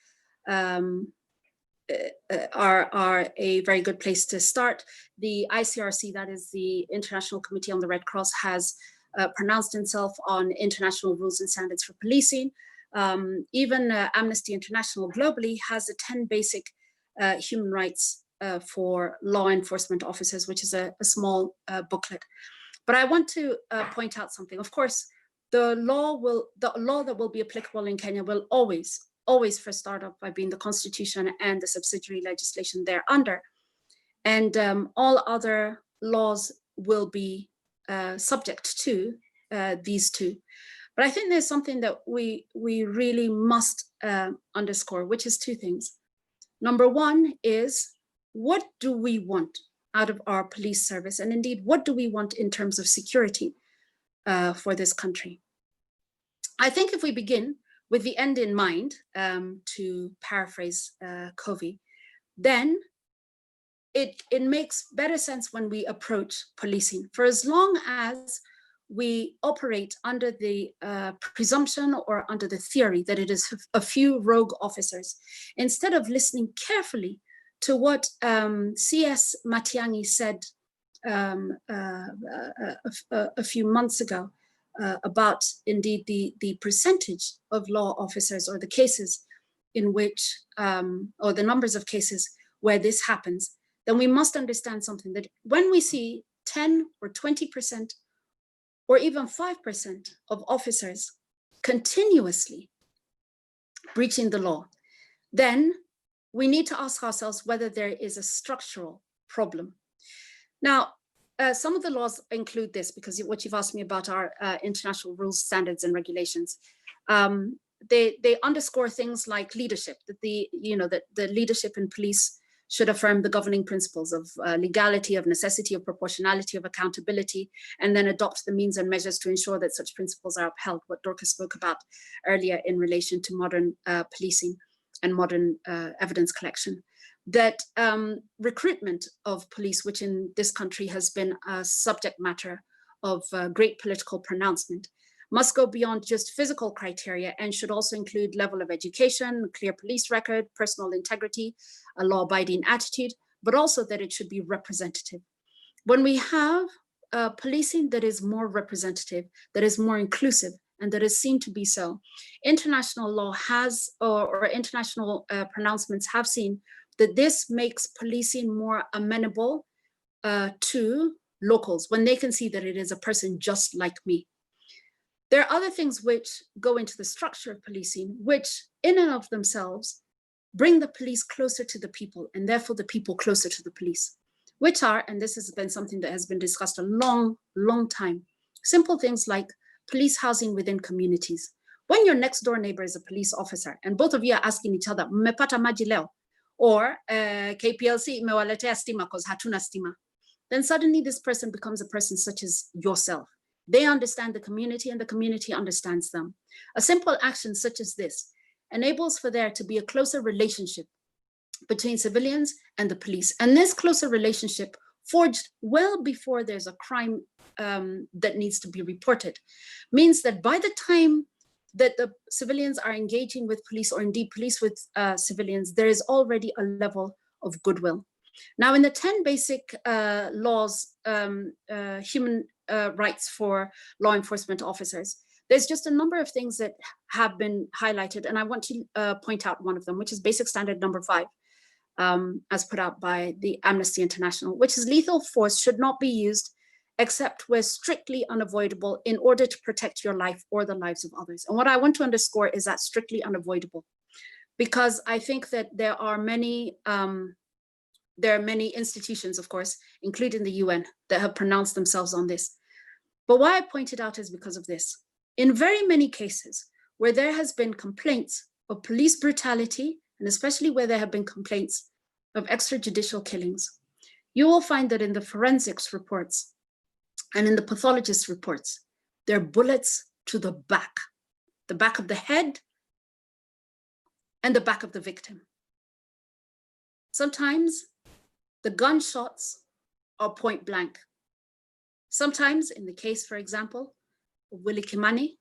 are a very good place to start. The ICRC, that is the International Committee on the Red Cross, has pronounced itself on international rules and standards for policing. Even Amnesty International globally has a 10 basic human rights for law enforcement officers, which is a small booklet. But I want to point out something. Of course, the law that will be applicable in Kenya will always first start off by being the constitution and the subsidiary legislation thereunder. And all other laws will be subject to these two. But I think there's something that we really must underscore, which is two things. Number one is, what do we want out of our police service? And indeed, what do we want in terms of security for this country? I think if we begin with the end in mind, to paraphrase Covey, then it makes better sense when we approach policing. For as long as we operate under the presumption or under the theory that it is a few rogue officers, instead of listening carefully to what C.S. Matiang'i said a few months ago about indeed the percentage of law officers or the cases in which, or the numbers of cases where this happens, then we must understand something, that when we see 10 or 20% or even 5% of officers continuously breaching the law, then we need to ask ourselves whether there is a structural problem. Now, some of the laws include this, because what you've asked me about are international rules, standards, and regulations. They underscore things like leadership, that the leadership in police should affirm the governing principles of legality, of necessity, of proportionality, of accountability, and then adopt the means and measures to ensure that such principles are upheld, what Dorcas spoke about earlier in relation to modern policing and modern evidence collection. That recruitment of police, which in this country has been a subject matter of great political pronouncement, must go beyond just physical criteria and should also include level of education, clear police record, personal integrity, a law-abiding attitude, but also that it should be representative. When we have policing that is more representative, that is more inclusive, and that is seen to be so, international law has, or international pronouncements have seen that this makes policing more amenable to locals when they can see that it is a person just like me. There are other things which go into the structure of policing, which in and of themselves bring the police closer to the people, and therefore the people closer to the police, which are, and this has been something that has been discussed a long, long time, simple things like police housing within communities. When your next door neighbor is a police officer and both of you are asking each other, mmepata maji leo? Or KPLC imewaletea stima because hatuna stima, then suddenly this person becomes a person such as yourself. They understand the community and the community understands them. A simple action such as this enables for there to be a closer relationship between civilians and the police. And this closer relationship, forged well before there's a crime that needs to be reported, means that by the time that the civilians are engaging with police, or indeed police with civilians, there is already a level of goodwill. Now, in the 10 basic laws, human rights for law enforcement officers, there's just a number of things that have been highlighted, and I want to point out one of them, which is basic standard number 5, as put out by the Amnesty International, which is lethal force should not be used except where strictly unavoidable in order to protect your life or the lives of others. And what I want to underscore is that strictly unavoidable, because I think that there are many institutions, of course, including the UN, that have pronounced themselves on this. But why I point it out is because of this. In very many cases where there has been complaints of police brutality, and especially where there have been complaints of extrajudicial killings, you will find that in the forensics reports, And in the pathologist reports, there are bullets to the back of the head and the back of the victim. Sometimes the gunshots are point blank. Sometimes, in the case, for example, of Willie Kimani,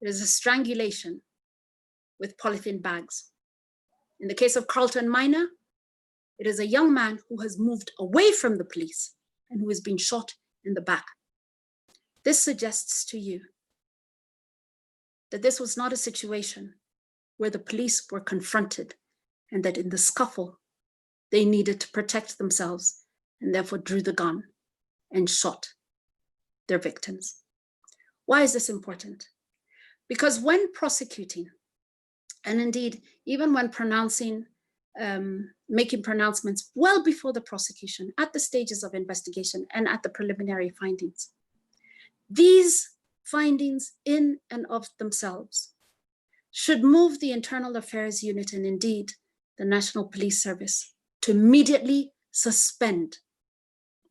it is a strangulation with polythene bags. In the case of Carlton Minor, it is a young man who has moved away from the police and who has been shot in the back. This suggests to you that this was not a situation where the police were confronted and that in the scuffle, they needed to protect themselves and therefore drew the gun and shot their victims. Why is this important? Because when prosecuting, and indeed, even when pronouncing, making pronouncements well before the prosecution, at the stages of investigation and at the preliminary findings, these findings in and of themselves should move the Internal Affairs Unit and indeed the National Police Service to immediately suspend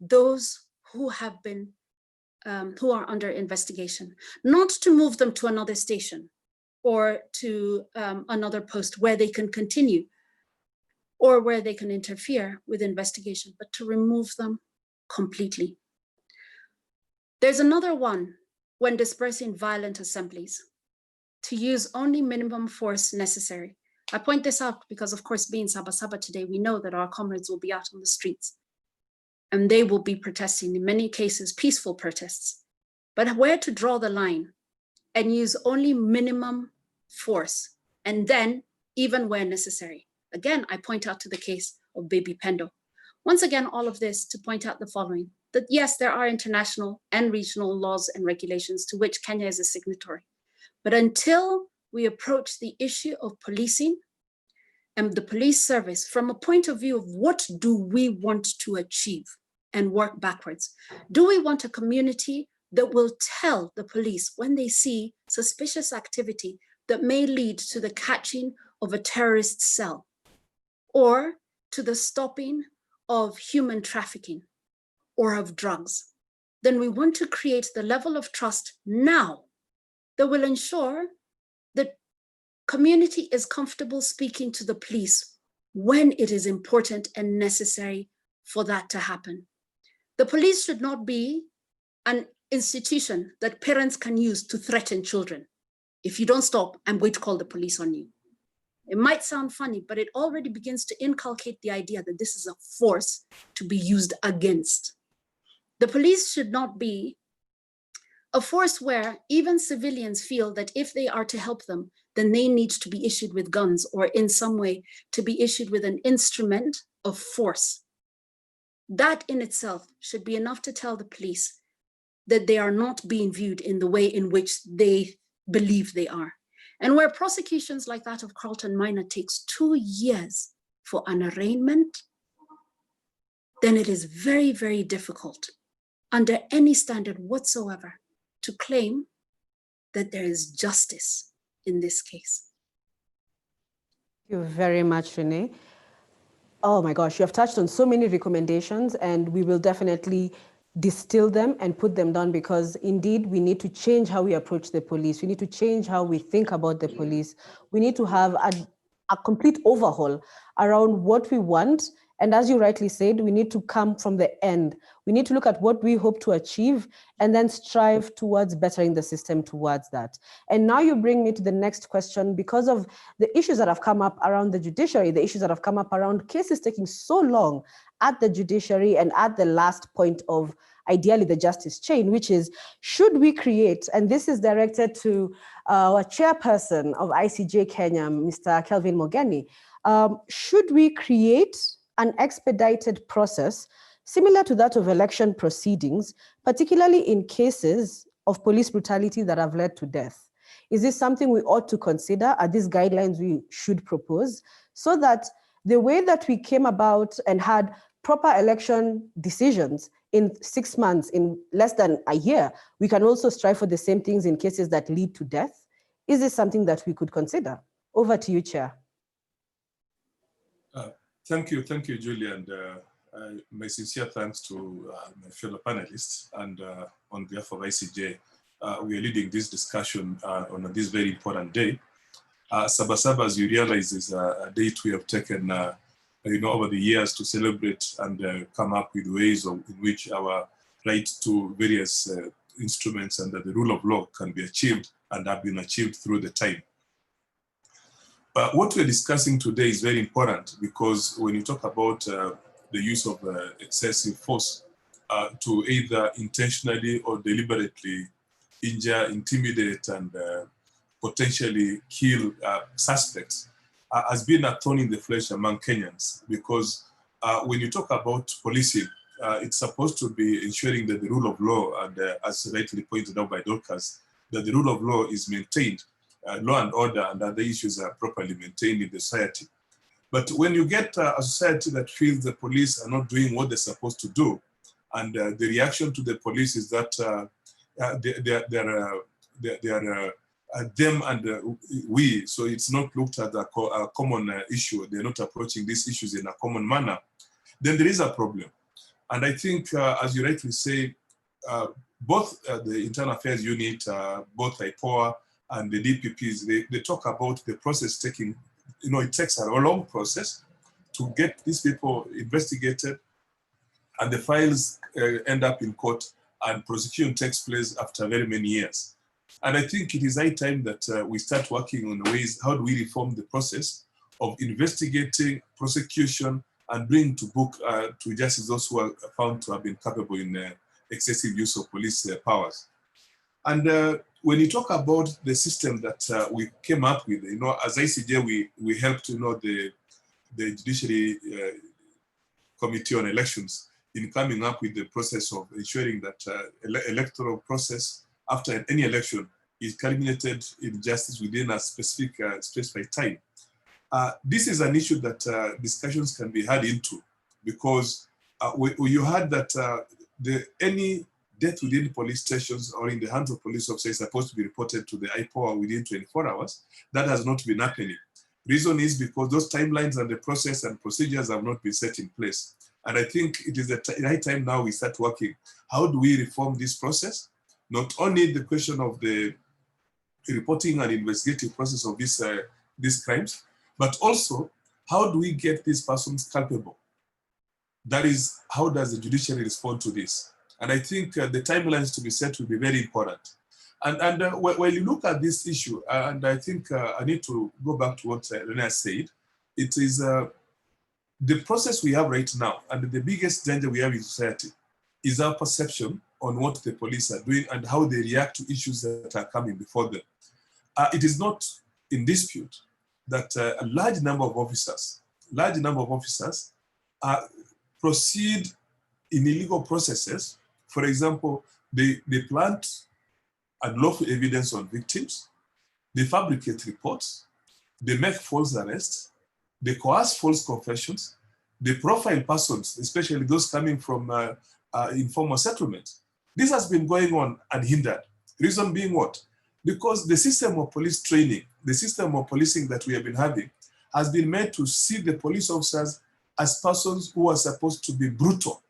those who have been, who are under investigation, not to move them to another station or to another post where they can continue or where they can interfere with investigation, but to remove them completely. There's another one when dispersing violent assemblies, to use only minimum force necessary. I point this out because, of course, being Sabasaba today, we know that our comrades will be out on the streets and they will be protesting, in many cases, peaceful protests. But where to draw the line and use only minimum force, and then even where necessary. Again, I point out to the case of Baby Pendo. Once again, all of this to point out the following, that yes, there are international and regional laws and regulations to which Kenya is a signatory. But until we approach the issue of policing and the police service from a point of view of what do we want to achieve and work backwards, do we want a community that will tell the police when they see suspicious activity that may lead to the catching of a terrorist cell or to the stopping of human trafficking or of drugs? Then we want to create the level of trust now that will ensure that community is comfortable speaking to the police when it is important and necessary for that to happen. The police should not be an institution that parents can use to threaten children. If you don't stop, I'm going to call the police on you. It might sound funny, but it already begins to inculcate the idea that this is a force to be used against. The police should not be a force where even civilians feel that if they are to help them, then they need to be issued with guns or in some way to be issued with an instrument of force. That in itself should be enough to tell the police that they are not being viewed in the way in which they believe they are. And where prosecutions like that of Carlton Minor takes 2 years for an arraignment, then it is very, very difficult under any standard whatsoever to claim that there is justice in this case. Thank you very much, Renee. Oh my gosh, you have touched on so many recommendations, and we will definitely distill them and put them down, because indeed we need to change how we approach the police. We need to change how we think about the police. We need to have a complete overhaul around what we want. And as you rightly said, we need to come from the end. We need to look at what we hope to achieve and then strive towards bettering the system towards that. And now you bring me to the next question, because of the issues that have come up around the judiciary, the issues that have come up around cases taking so long at the judiciary and at the last point of ideally the justice chain, which is, should we create, and this is directed to our chairperson of ICJ Kenya, Mr. Kelvin Mogeni, should we create an expedited process similar to that of election proceedings, particularly in cases of police brutality that have led to death? Is this something we ought to consider? Are these guidelines we should propose, so that the way that we came about and had proper election decisions in 6 months, in less than a year, we can also strive for the same things in cases that lead to death? Is this something that we could consider? Over to you, Chair. Thank you, Julie, and My sincere thanks to my fellow panelists, and on behalf of ICJ, we are leading this discussion on this very important day. Sabasaba, as you realize, is a date we have taken over the years to celebrate and come up with ways in which our right to various instruments under the rule of law can be achieved and have been achieved through the time. But what we're discussing today is very important, because when you talk about the use of excessive force to either intentionally or deliberately injure, intimidate, and potentially kill suspects, has been a thorn in the flesh among Kenyans, because when you talk about policing, it's supposed to be ensuring that the rule of law, and as rightly pointed out by Dorcas, that the rule of law is maintained, law and order and other issues are properly maintained in the society. But when you get a society that feels the police are not doing what they're supposed to do, and the reaction to the police is that they are them and we, so it's not looked at a common issue, they're not approaching these issues in a common manner, then there is a problem. And I think, as you rightly say, both the Internal Affairs Unit, both Ipor and the DPPs, they talk about the process taking, it takes a long process to get these people investigated, and the files end up in court, and prosecution takes place after very many years. And I think it is high time that we start working on ways, how do we reform the process of investigating, prosecution, and bring to book to justice those who are found to have been culpable in excessive use of police powers. And when you talk about the system that we came up with, as ICJ, we helped, the Judiciary Committee on Elections in coming up with the process of ensuring that electoral process after any election is culminated in justice within a specified time. This is an issue that discussions can be had into, because you heard that any death within police stations or in the hands of police officers is supposed to be reported to the Ipor within 24 hours. That has not been happening. Reason is because those timelines and the process and procedures have not been set in place. And I think it is the right time now we start working. How do we reform this process? Not only the question of the reporting and investigative process of these crimes, but also how do we get these persons culpable? That is, how does the judiciary respond to this? And I think the timelines to be set will be very important. And when you look at this issue, and I think I need to go back to what Renee said, it is the process we have right now, and the biggest danger we have in society is our perception on what the police are doing and how they react to issues that are coming before them. It is not in dispute that a large number of officers proceed in illegal processes. For example, they plant unlawful evidence on victims, they fabricate reports, they make false arrests, they coerce false confessions, they profile persons, especially those coming from informal settlements. This has been going on unhindered. Reason being what? Because the system of police training, the system of policing that we have been having has been made to see the police officers as persons who are supposed to be brutal.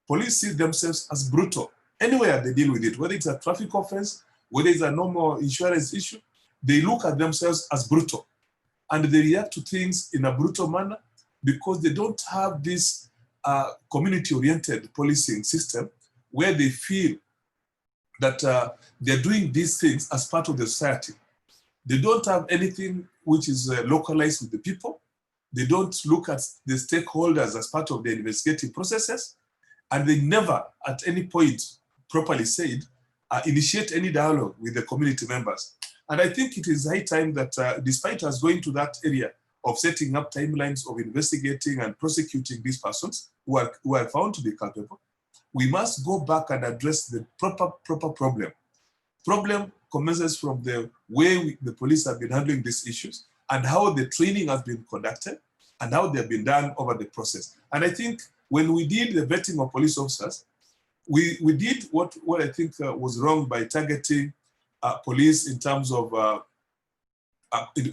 Police see themselves as brutal. Anywhere they deal with it, whether it's a traffic offense, whether it's a normal insurance issue, they look at themselves as brutal. And they react to things in a brutal manner because they don't have this community-oriented policing system where they feel that they're doing these things as part of the society. They don't have anything which is localized with the people. They don't look at the stakeholders as part of the investigative processes. And they never, at any point, properly said, initiate any dialogue with the community members. And I think it is high time that despite us going to that area of setting up timelines of investigating and prosecuting these persons who are found to be culpable, we must go back and address the proper problem. Problem commences from the way the police have been handling these issues and how the training has been conducted and how they've been done over the process. And I think when we did the vetting of police officers, we did what I think was wrong by targeting police in terms of whether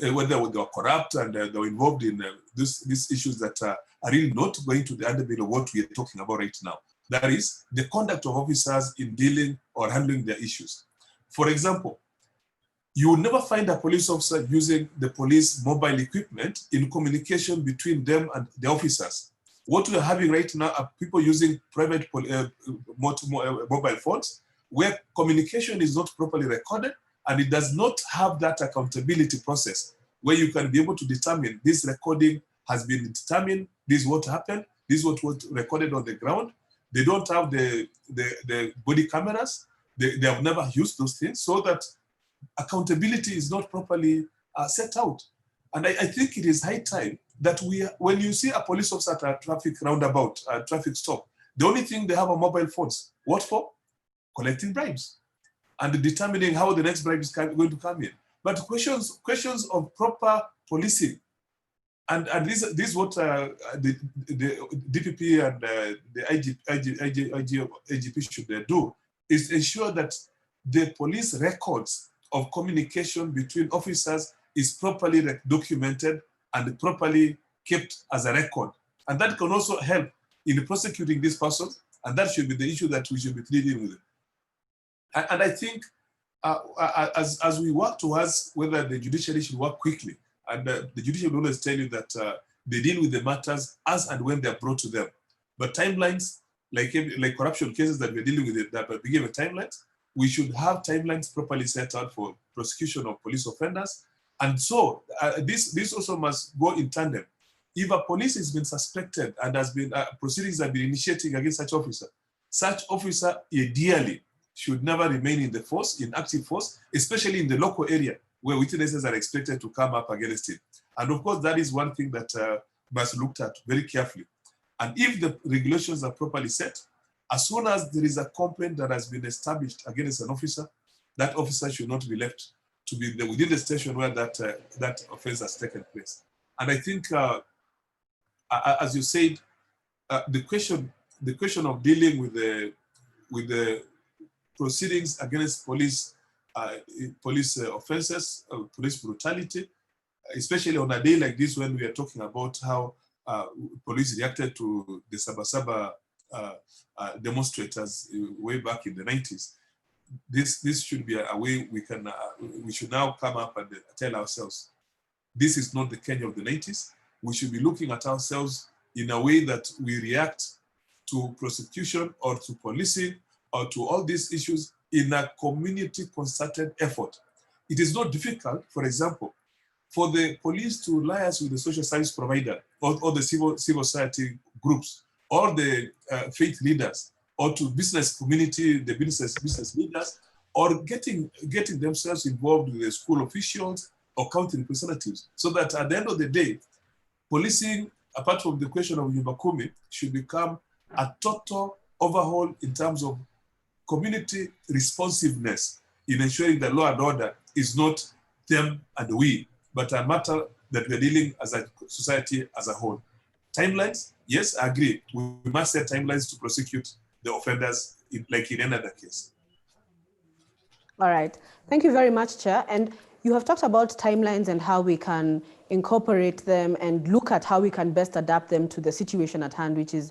they were corrupt and they were involved in these issues that are really not going to the underbelly of what we are talking about right now. That is the conduct of officers in dealing or handling their issues. For example, you will never find a police officer using the police mobile equipment in communication between them and the officers. What we're having right now are people using private mobile phones where communication is not properly recorded, and it does not have that accountability process where you can be able to determine this recording has been determined, this is what happened, this is what was recorded on the ground. They don't have the body cameras. They have never used those things, so that accountability is not properly set out. And I think it is high time that when you see a police officer at a traffic roundabout, a traffic stop, the only thing they have are mobile phones. What for? Collecting bribes and determining how the next bribe is going to come in. But questions of proper policing, and this is what the DPP and the IGP should do, is ensure that the police records of communication between officers is properly documented and properly kept as a record. And that can also help in prosecuting these persons, and that should be the issue that we should be dealing with. And I think as we work towards whether the judiciary should work quickly, and the judiciary will always tell you that they deal with the matters as and when they're brought to them. But timelines, like corruption cases that we're dealing with that we give a timeline, we should have timelines properly set out for prosecution of police offenders. And so this also must go in tandem. If a police has been suspected and has been proceedings have been initiating against such officer ideally should never remain in the force, in active force, especially in the local area where witnesses are expected to come up against it. And of course, that is one thing that must be looked at very carefully. And if the regulations are properly set, as soon as there is a complaint that has been established against an officer, that officer should not be left to be within the station where that offense has taken place. And I think, as you said, the question of dealing with the proceedings against police offenses, police brutality, especially on a day like this when we are talking about how police reacted to the Sabasaba demonstrators way back in the 90s. This should be a way we should now come up and tell ourselves, this is not the Kenya of the 90s. We should be looking at ourselves in a way that we react to prosecution or to policing or to all these issues in a community concerted effort. It is not difficult, for example, for the police to liaise with the social service provider or the civil society groups or the faith leaders or to business community, the business leaders, or getting themselves involved with the school officials or county representatives, so that at the end of the day, policing, apart from the question of Nyumba Kumi, should become a total overhaul in terms of community responsiveness in ensuring that law and order is not them and we, but a matter that we're dealing as a society as a whole. Timelines, yes, I agree. We must set timelines to prosecute the offenders like in any other case. All right. Thank you very much, Chair. And you have talked about timelines and how we can incorporate them and look at how we can best adapt them to the situation at hand, which is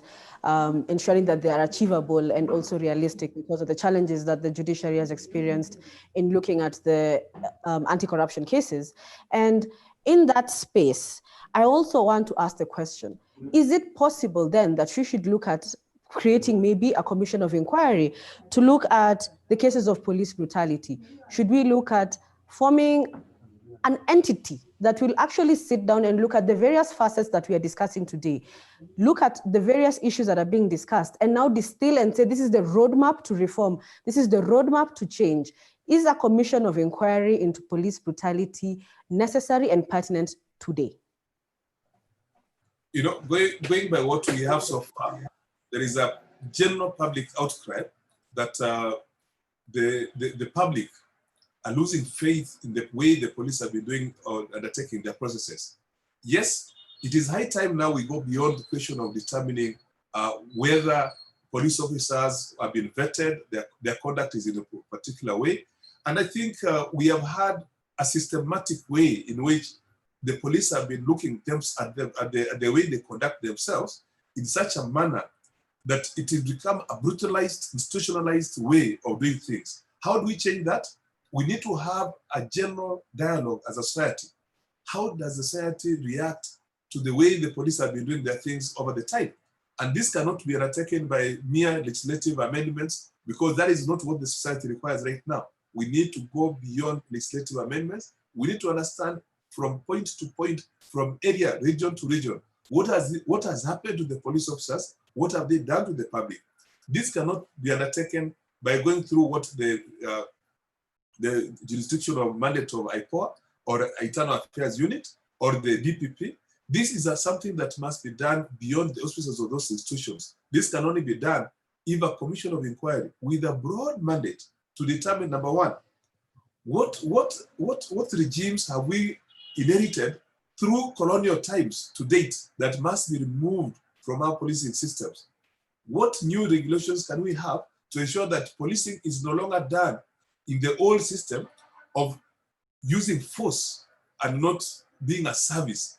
ensuring that they are achievable and also realistic because of the challenges that the judiciary has experienced in looking at the anti-corruption cases. And in that space, I also want to ask the question, is it possible then that we should look at creating maybe a commission of inquiry to look at the cases of police brutality? Should we look at forming an entity that will actually sit down and look at the various facets that we are discussing today, look at the various issues that are being discussed, and now distill and say, this is the roadmap to reform, this is the roadmap to change? Is a commission of inquiry into police brutality necessary and pertinent today? You know, going by what we have so far, there is a general public outcry that the public are losing faith in the way the police have been doing or undertaking their processes. Yes, it is high time now we go beyond the question of determining whether police officers have been vetted, their conduct is in a particular way. And I think we have had a systematic way in which the police have been looking at the way they conduct themselves in such a manner that it has become a brutalized, institutionalized way of doing things. How do we change that? We need to have a general dialogue as a society. How does the society react to the way the police have been doing their things over the time? And this cannot be undertaken by mere legislative amendments, because that is not what the society requires right now. We need to go beyond legislative amendments. We need to understand from point to point, from area, region to region, what has happened to the police officers, what have they done to the public. This cannot be undertaken by going through what the jurisdictional mandate of Ipor or Internal Affairs Unit or the DPP. This is something that must be done beyond the auspices of those institutions. This can only be done if a commission of inquiry with a broad mandate to determine, number one, what regimes have we inherited through colonial times to date that must be removed from our policing systems? What new regulations can we have to ensure that policing is no longer done in the old system of using force and not being a service?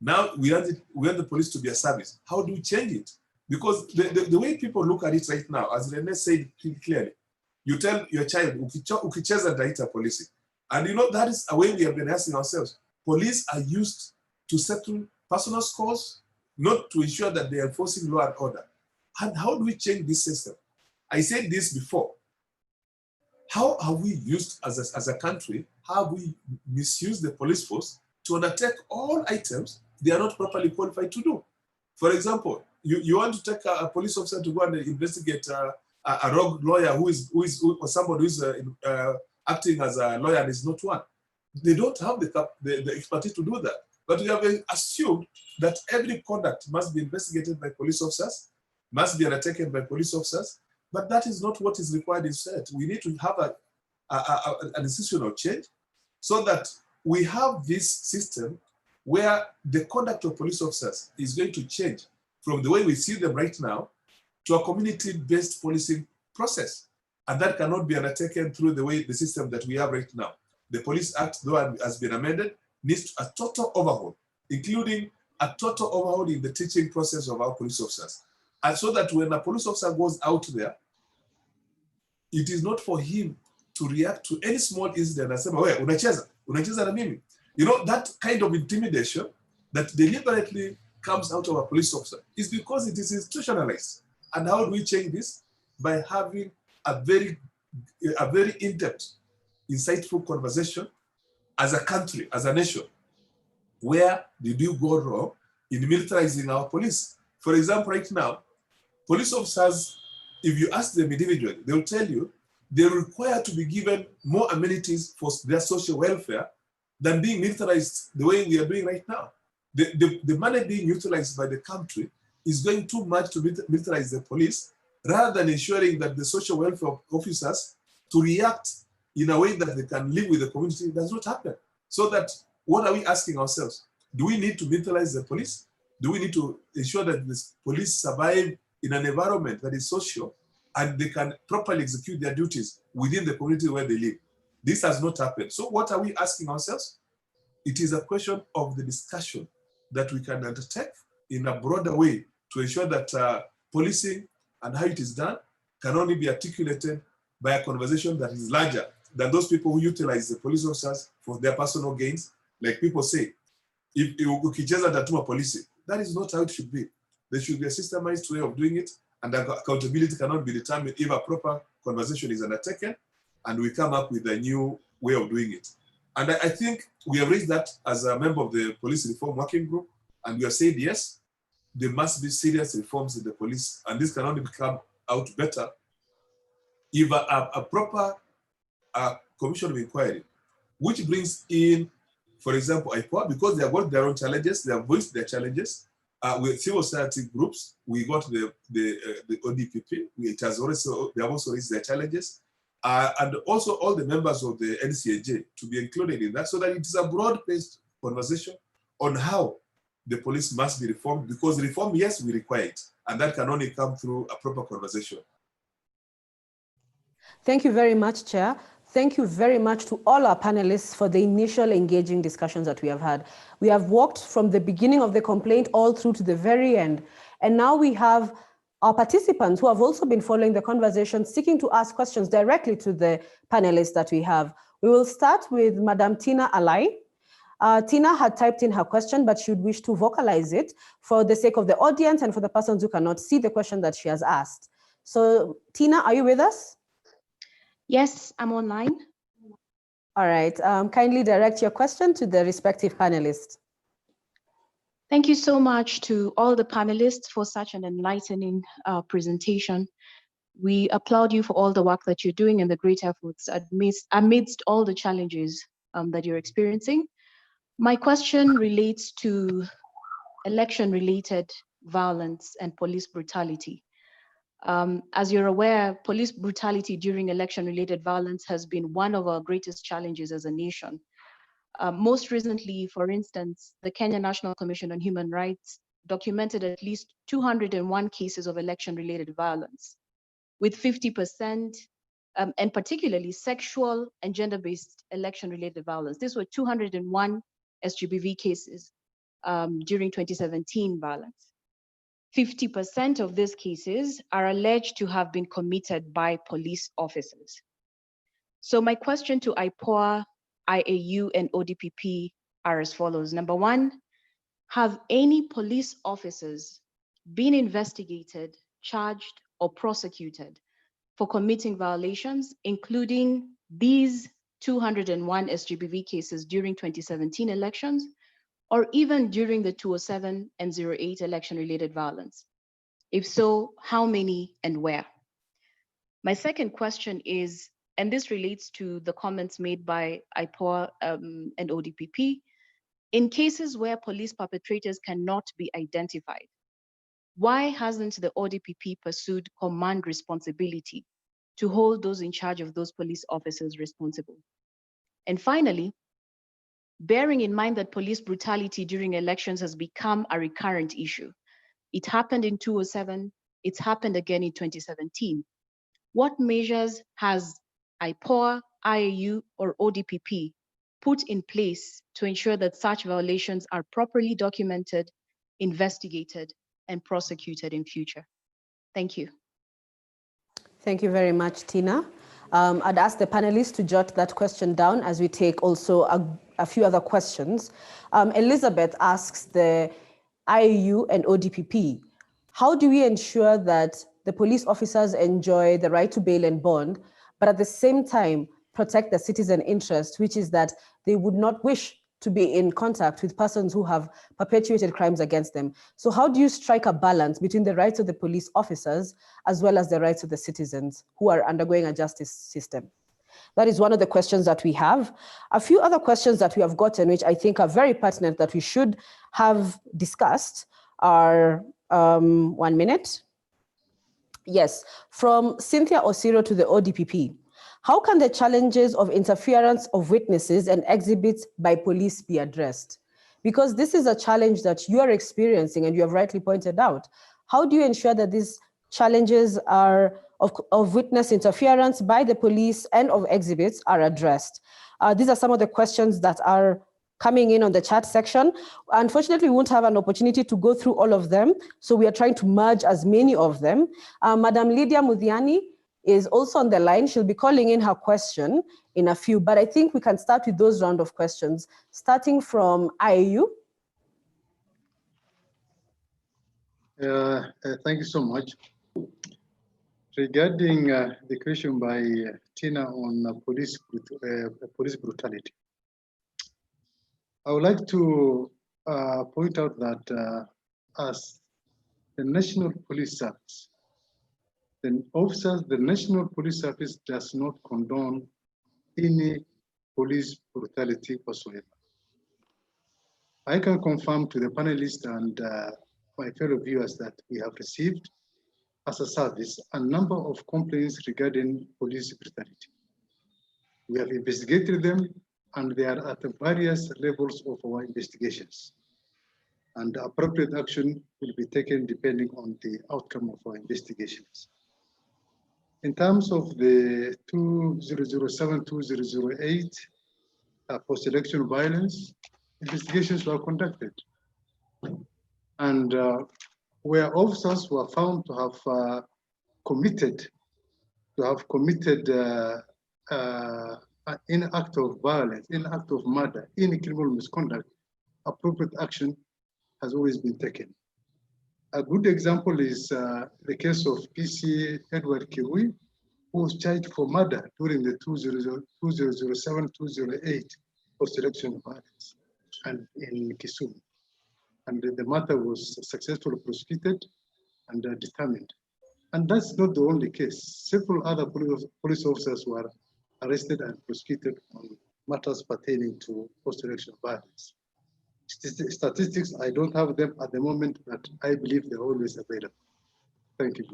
Now we want the police to be a service. How do we change it? Because the way people look at it right now, as Rene said clearly, you tell your child, ukicheza ndaita polisi. And you know, that is a way we have been asking ourselves. Police are used to settle personal scores, not to ensure that they are enforcing law and order. And how do we change this system? I said this before. How have we used as a country, how have we misused the police force to undertake all items they are not properly qualified to do? For example, you want to take a police officer to go and investigate a rogue lawyer or somebody who is acting as a lawyer and is not one. They don't have the expertise to do that. But we have assumed that every conduct must be investigated by police officers, must be undertaken by police officers, but that is not what is required instead. We need to have an institutional change so that we have this system where the conduct of police officers is going to change from the way we see them right now to a community-based policing process. And that cannot be undertaken through the system that we have right now. The Police Act, though has been amended, needs a total overhaul, including a total overhaul in the teaching process of our police officers. And so that when a police officer goes out there, it is not for him to react to any small incident and say, "Well, unacheza na mimi." You know, that kind of intimidation that deliberately comes out of a police officer is because it is institutionalized. And how do we change this? By having a very in-depth, insightful conversation as a country, as a nation. Where did you go wrong in militarizing our police? For example, right now, police officers, if you ask them individually, they'll tell you they're required to be given more amenities for their social welfare than being militarized the way we are doing right now. The money being utilized by the country is going too much to militarize the police, rather than ensuring that the social welfare officers to react in a way that they can live with the community does not happen. So that, what are we asking ourselves? Do we need to militarize the police? Do we need to ensure that the police survive in an environment that is social and they can properly execute their duties within the community where they live? This has not happened. So what are we asking ourselves? It is a question of the discussion that we can undertake in a broader way to ensure that policing and how it is done can only be articulated by a conversation that is larger than those people who utilize the police officers for their personal gains. Like people say, if ukicheza ndatuma polisi, that is not how it should be. There should be a systemized way of doing it, and accountability cannot be determined if a proper conversation is undertaken and we come up with a new way of doing it. And I think we have raised that as a member of the Police Reform Working Group, and we have said, yes, there must be serious reforms in the police, and this can only come out better if a proper commission of inquiry, which brings in, for example, Ipor, because they have got their own challenges, they have voiced their challenges. With civil society groups, we got the ODPP, they have also raised their challenges. And also all the members of the NCAJ to be included in that, so that it is a broad-based conversation on how the police must be reformed, because reform, yes, we require it, and that can only come through a proper conversation. Thank you very much, Chair. thank you very much to all our panelists for the initial engaging discussions that we have had. We have walked from the beginning of the complaint all through to the very end. And now we have our participants who have also been following the conversation, seeking to ask questions directly to the panelists that we have. We will start with Madam Tina Alai. Tina had typed in her question, but she would wish to vocalize it for the sake of the audience and for the persons who cannot see the question that she has asked. So Tina, are you with us? Yes, I'm online. All right, kindly direct your question to the respective panelists. Thank you so much to all the panelists for such an enlightening presentation. We applaud you for all the work that you're doing and the great efforts amidst all the challenges that you're experiencing. My question relates to election-related violence and police brutality. As you're aware, police brutality during election-related violence has been one of our greatest challenges as a nation. Most recently, for instance, the Kenya National Commission on Human Rights documented at least 201 cases of election-related violence, with 50%, and particularly sexual and gender-based election-related violence. These were 201 SGBV cases during 2017 violence. 50% of these cases are alleged to have been committed by police officers. So my question to Ipor, IAU, and ODPP are as follows. Number one, have any police officers been investigated, charged, or prosecuted for committing violations, including these 201 SGBV cases during 2017 elections, or even during the 2007 and 08 election-related violence? If so, how many and where? My second question is, and this relates to the comments made by Ipor and ODPP, in cases where police perpetrators cannot be identified, why hasn't the ODPP pursued command responsibility to hold those in charge of those police officers responsible? And finally, bearing in mind that police brutality during elections has become a recurrent issue, it happened in 2007, it's happened again in 2017. What measures has Ipor, IAU, or ODPP put in place to ensure that such violations are properly documented, investigated, and prosecuted in future? Thank you. Thank you very much, Tina. I'd ask the panelists to jot that question down as we take also a few other questions. Elizabeth asks the IAU and ODPP, how do we ensure that the police officers enjoy the right to bail and bond, but at the same time protect the citizen interest, which is that they would not wish to be in contact with persons who have perpetuated crimes against them? So how do you strike a balance between the rights of the police officers as well as the rights of the citizens who are undergoing a justice system? That is one of the questions that we have. A few other questions that we have gotten, which I think are very pertinent that we should have discussed, are 1 minute. Yes, from Cynthia Osiro to the ODPP. How can the challenges of interference of witnesses and exhibits by police be addressed? Because this is a challenge that you are experiencing and you have rightly pointed out. How do you ensure that these challenges are of witness interference by the police and of exhibits are addressed? These are some of the questions that are coming in on the chat section. Unfortunately, we won't have an opportunity to go through all of them, so we are trying to merge as many of them. Madam Lydia Mudhiani is also on the line. She'll be calling in her question in a few, but I think we can start with those round of questions, starting from IAU. Thank you so much. Regarding the question by Tina on police brutality, I would like to point out that as the National Police Service, the National Police Service does not condone any police brutality whatsoever. I can confirm to the panelists and my fellow viewers that we have received as a service a number of complaints regarding police brutality. We have investigated them and they are at the various levels of our investigations. And appropriate action will be taken depending on the outcome of our investigations. In terms of the 2007-2008 post-election violence, investigations were conducted. And where officers were found to have committed in act of violence, in act of murder, in criminal misconduct, appropriate action has always been taken. A good example is the case of PC Edward Kiwi, who was charged for murder during the 2007-2008 post-election violence and in Kisumu. And the matter was successfully prosecuted and determined. And that's not the only case. Several other police officers were arrested and prosecuted on matters pertaining to post-election violence. Statistics, I don't have them at the moment, but I believe they're always available. Thank you.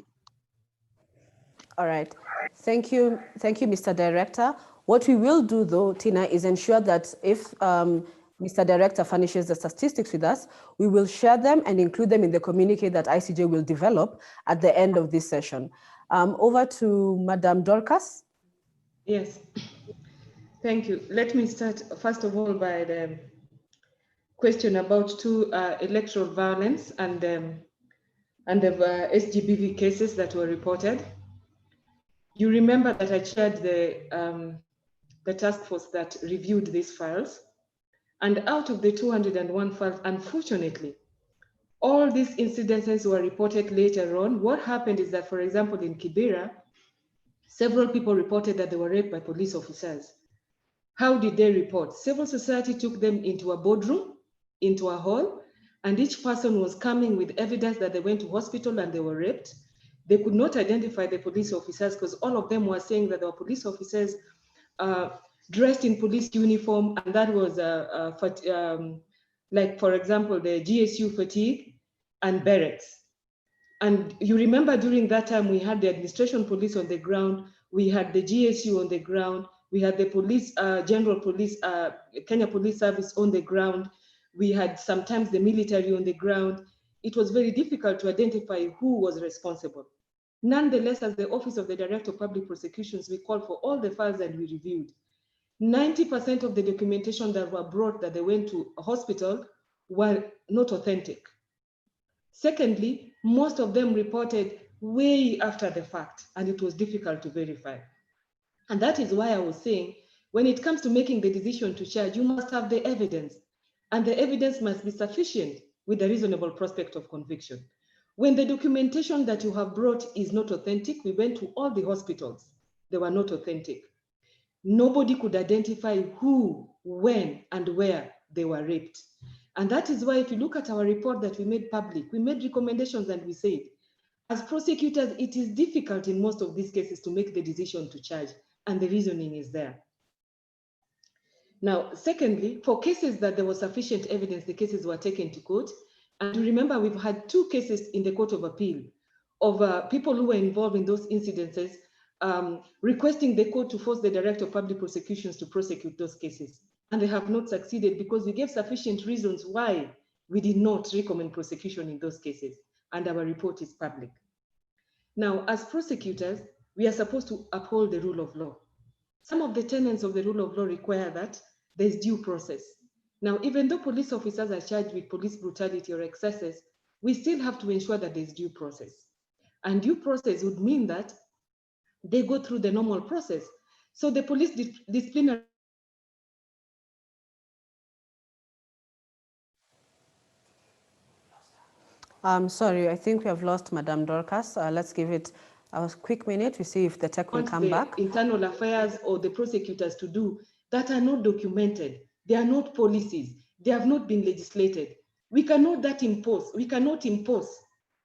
All right. Thank you, Mr. Director. What we will do, though, Tina, is ensure that if Mr. Director furnishes the statistics with us, we will share them and include them in the communique that ICJ will develop at the end of this session. Over to Madam Dorcas. Yes, thank you. Let me start, first of all, by the question about electoral violence and the SGBV cases that were reported. You remember that I chaired the task force that reviewed these files. And out of the 201 files, unfortunately, all these incidences were reported later on. What happened is that, for example, in Kibera, several people reported that they were raped by police officers. How did they report? Civil society took them into a boardroom, into a hall, and each person was coming with evidence that they went to hospital and they were raped. They could not identify the police officers because all of them were saying that they were police officers dressed in police uniform, and that was like, for example, the GSU fatigue and barracks. And you remember during that time, we had the administration police on the ground, we had the GSU on the ground, we had the police, general police, Kenya Police Service on the ground, we had sometimes the military on the ground. It was very difficult to identify who was responsible. Nonetheless, as the Office of the Director of Public Prosecutions, we called for all the files that we reviewed. 90% of the documentation that were brought that they went to a hospital were not authentic. Secondly, most of them reported way after the fact, and it was difficult to verify. And that is why I was saying, when it comes to making the decision to charge, you must have the evidence, and the evidence must be sufficient with a reasonable prospect of conviction. When the documentation that you have brought is not authentic, we went to all the hospitals, they were not authentic. Nobody could identify who, when, and where they were raped. And that is why if you look at our report that we made public, we made recommendations and we said, as prosecutors, it is difficult in most of these cases to make the decision to charge, and the reasoning is there. Now, secondly, for cases that there was sufficient evidence, the cases were taken to court. And remember, we've had 2 cases in the Court of Appeal of people who were involved in those incidences requesting the court to force the Director of Public Prosecutions to prosecute those cases. And they have not succeeded because we gave sufficient reasons why we did not recommend prosecution in those cases. And our report is public. Now, as prosecutors, we are supposed to uphold the rule of law. Some of the tenets of the rule of law require that there's due process. Now, even though police officers are charged with police brutality or excesses, we still have to ensure that there's due process. And due process would mean that they go through the normal process. So the police disciplinary. Sorry, I think we have lost Madam Dorcas. Let's give it a quick minute to see if the tech will come back. Internal affairs or the prosecutors to do that are not documented. They are not policies. They have not been legislated. We cannot impose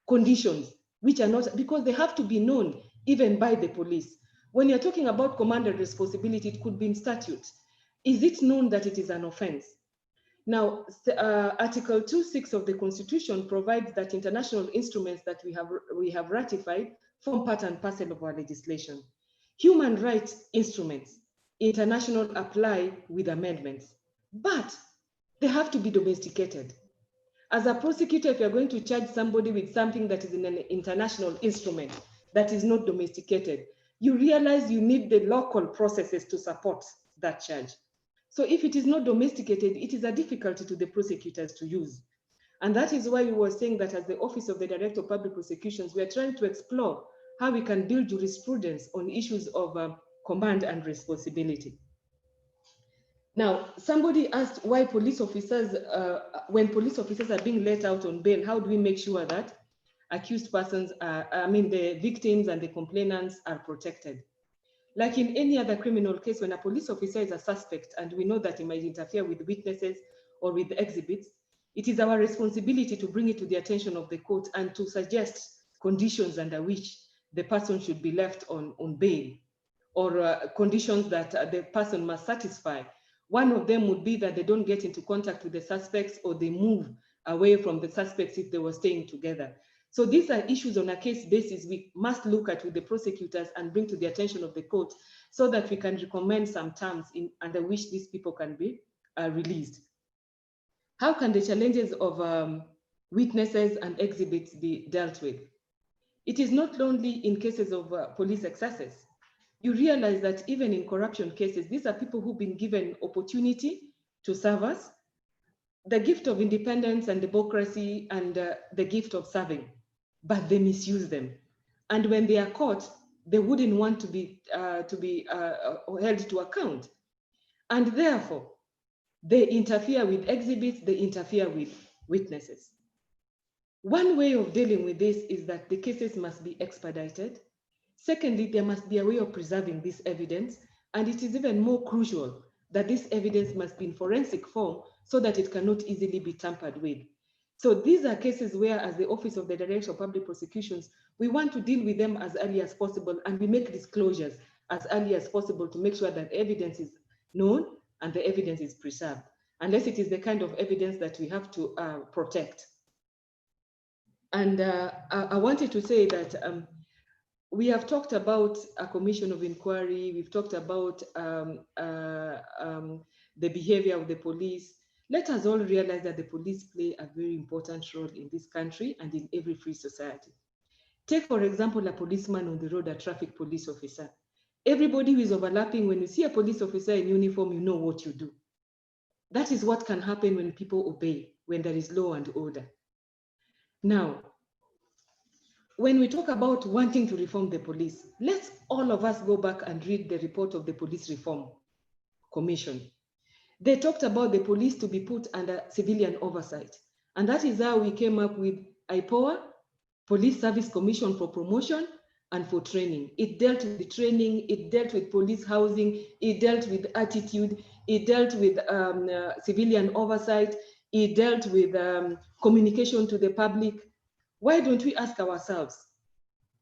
conditions which are not, because they have to be known even by the police. When you're talking about command and responsibility, it could be in statute. Is it known that it is an offense? Now, Article 2.6 of the Constitution provides that international instruments that we have ratified form part and parcel of our legislation. Human rights instruments, international, apply with amendments, but they have to be domesticated. As a prosecutor, if you're going to charge somebody with something that is in an international instrument that is not domesticated, you realize you need the local processes to support that charge. So if it is not domesticated, it is a difficulty to the prosecutors to use. And that is why we were saying that as the Office of the Director of Public Prosecutions, we are trying to explore how we can build jurisprudence on issues of command and responsibility. Now, somebody asked why police officers, when police officers are being let out on bail, how do we make sure that accused persons are, the victims and the complainants are protected? Like in any other criminal case, when a police officer is a suspect and we know that he might interfere with witnesses or with exhibits, it is our responsibility to bring it to the attention of the court and to suggest conditions under which the person should be left on bail, or conditions that the person must satisfy. One of them would be that they don't get into contact with the suspects, or they move away from the suspects if they were staying together. So these are issues on a case basis we must look at with the prosecutors and bring to the attention of the court, so that we can recommend some terms under which these people can be released. How can the challenges of witnesses and exhibits be dealt with? It is not only in cases of police excesses. You realize that even in corruption cases, these are people who've been given opportunity to serve us, the gift of independence and democracy, and the gift of serving, but they misuse them. And when they are caught, they wouldn't want to be held to account. And therefore, they interfere with exhibits, they interfere with witnesses. One way of dealing with this is that the cases must be expedited. Secondly, there must be a way of preserving this evidence, and it is even more crucial that this evidence must be in forensic form so that it cannot easily be tampered with. So these are cases where, as the Office of the Director of Public Prosecutions, we want to deal with them as early as possible, and we make disclosures as early as possible to make sure that evidence is known and the evidence is preserved, unless it is the kind of evidence that we have to protect. And I wanted to say that we have talked about a commission of inquiry. We've talked about the behavior of the police. Let us all realize that the police play a very important role in this country and in every free society. Take, for example, a policeman on the road, a traffic police officer. Everybody who is overlapping, when you see a police officer in uniform, you know what you do. That is what can happen when people obey, when there is law and order. Now, when we talk about wanting to reform the police, let's all of us go back and read the report of the Police Reform Commission. They talked about the police to be put under civilian oversight. And that is how we came up with Ipor, Police Service Commission for Promotion and for Training. It dealt with the training, it dealt with police housing, it dealt with attitude, it dealt with civilian oversight, it dealt with communication to the public. Why don't we ask ourselves,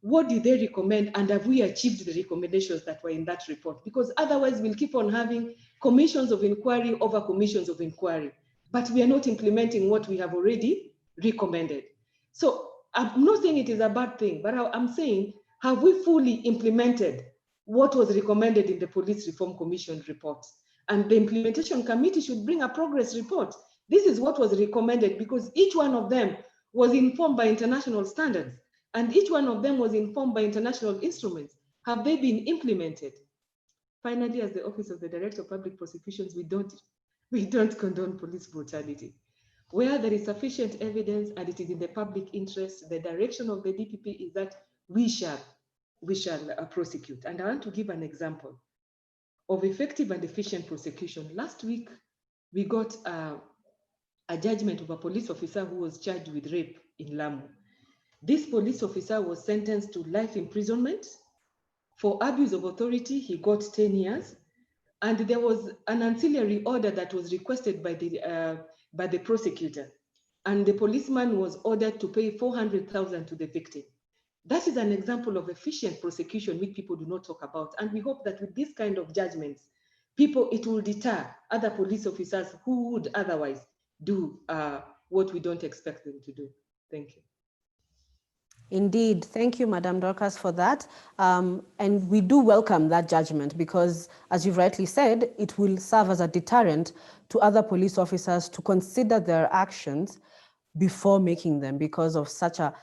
what did they recommend, and have we achieved the recommendations that were in that report? Because otherwise we'll keep on having commissions of inquiry over commissions of inquiry, but we are not implementing what we have already recommended. So I'm not saying it is a bad thing, but I'm saying, have we fully implemented what was recommended in the Police Reform Commission report? And the implementation committee should bring a progress report. This is what was recommended, because each one of them was informed by international standards, and each one of them was informed by international instruments. Have they been implemented? Finally, as the Office of the Director of Public Prosecutions, we don't condone police brutality. Where there is sufficient evidence and it is in the public interest, the direction of the DPP is that we shall prosecute. And I want to give an example of effective and efficient prosecution. Last week, we got a judgment of a police officer who was charged with rape in Lamu. This police officer was sentenced to life imprisonment. For abuse of authority, he got 10 years. And there was an ancillary order that was requested by the prosecutor. And the policeman was ordered to pay 400,000 to the victim. That is an example of efficient prosecution which people do not talk about. And we hope that with this kind of judgments, it will deter other police officers who would otherwise do what we don't expect them to do. Thank you. Indeed. Thank you, Madam Dorcas, for that. And we do welcome that judgment because, as you've rightly said, it will serve as a deterrent to other police officers to consider their actions before making them because of such a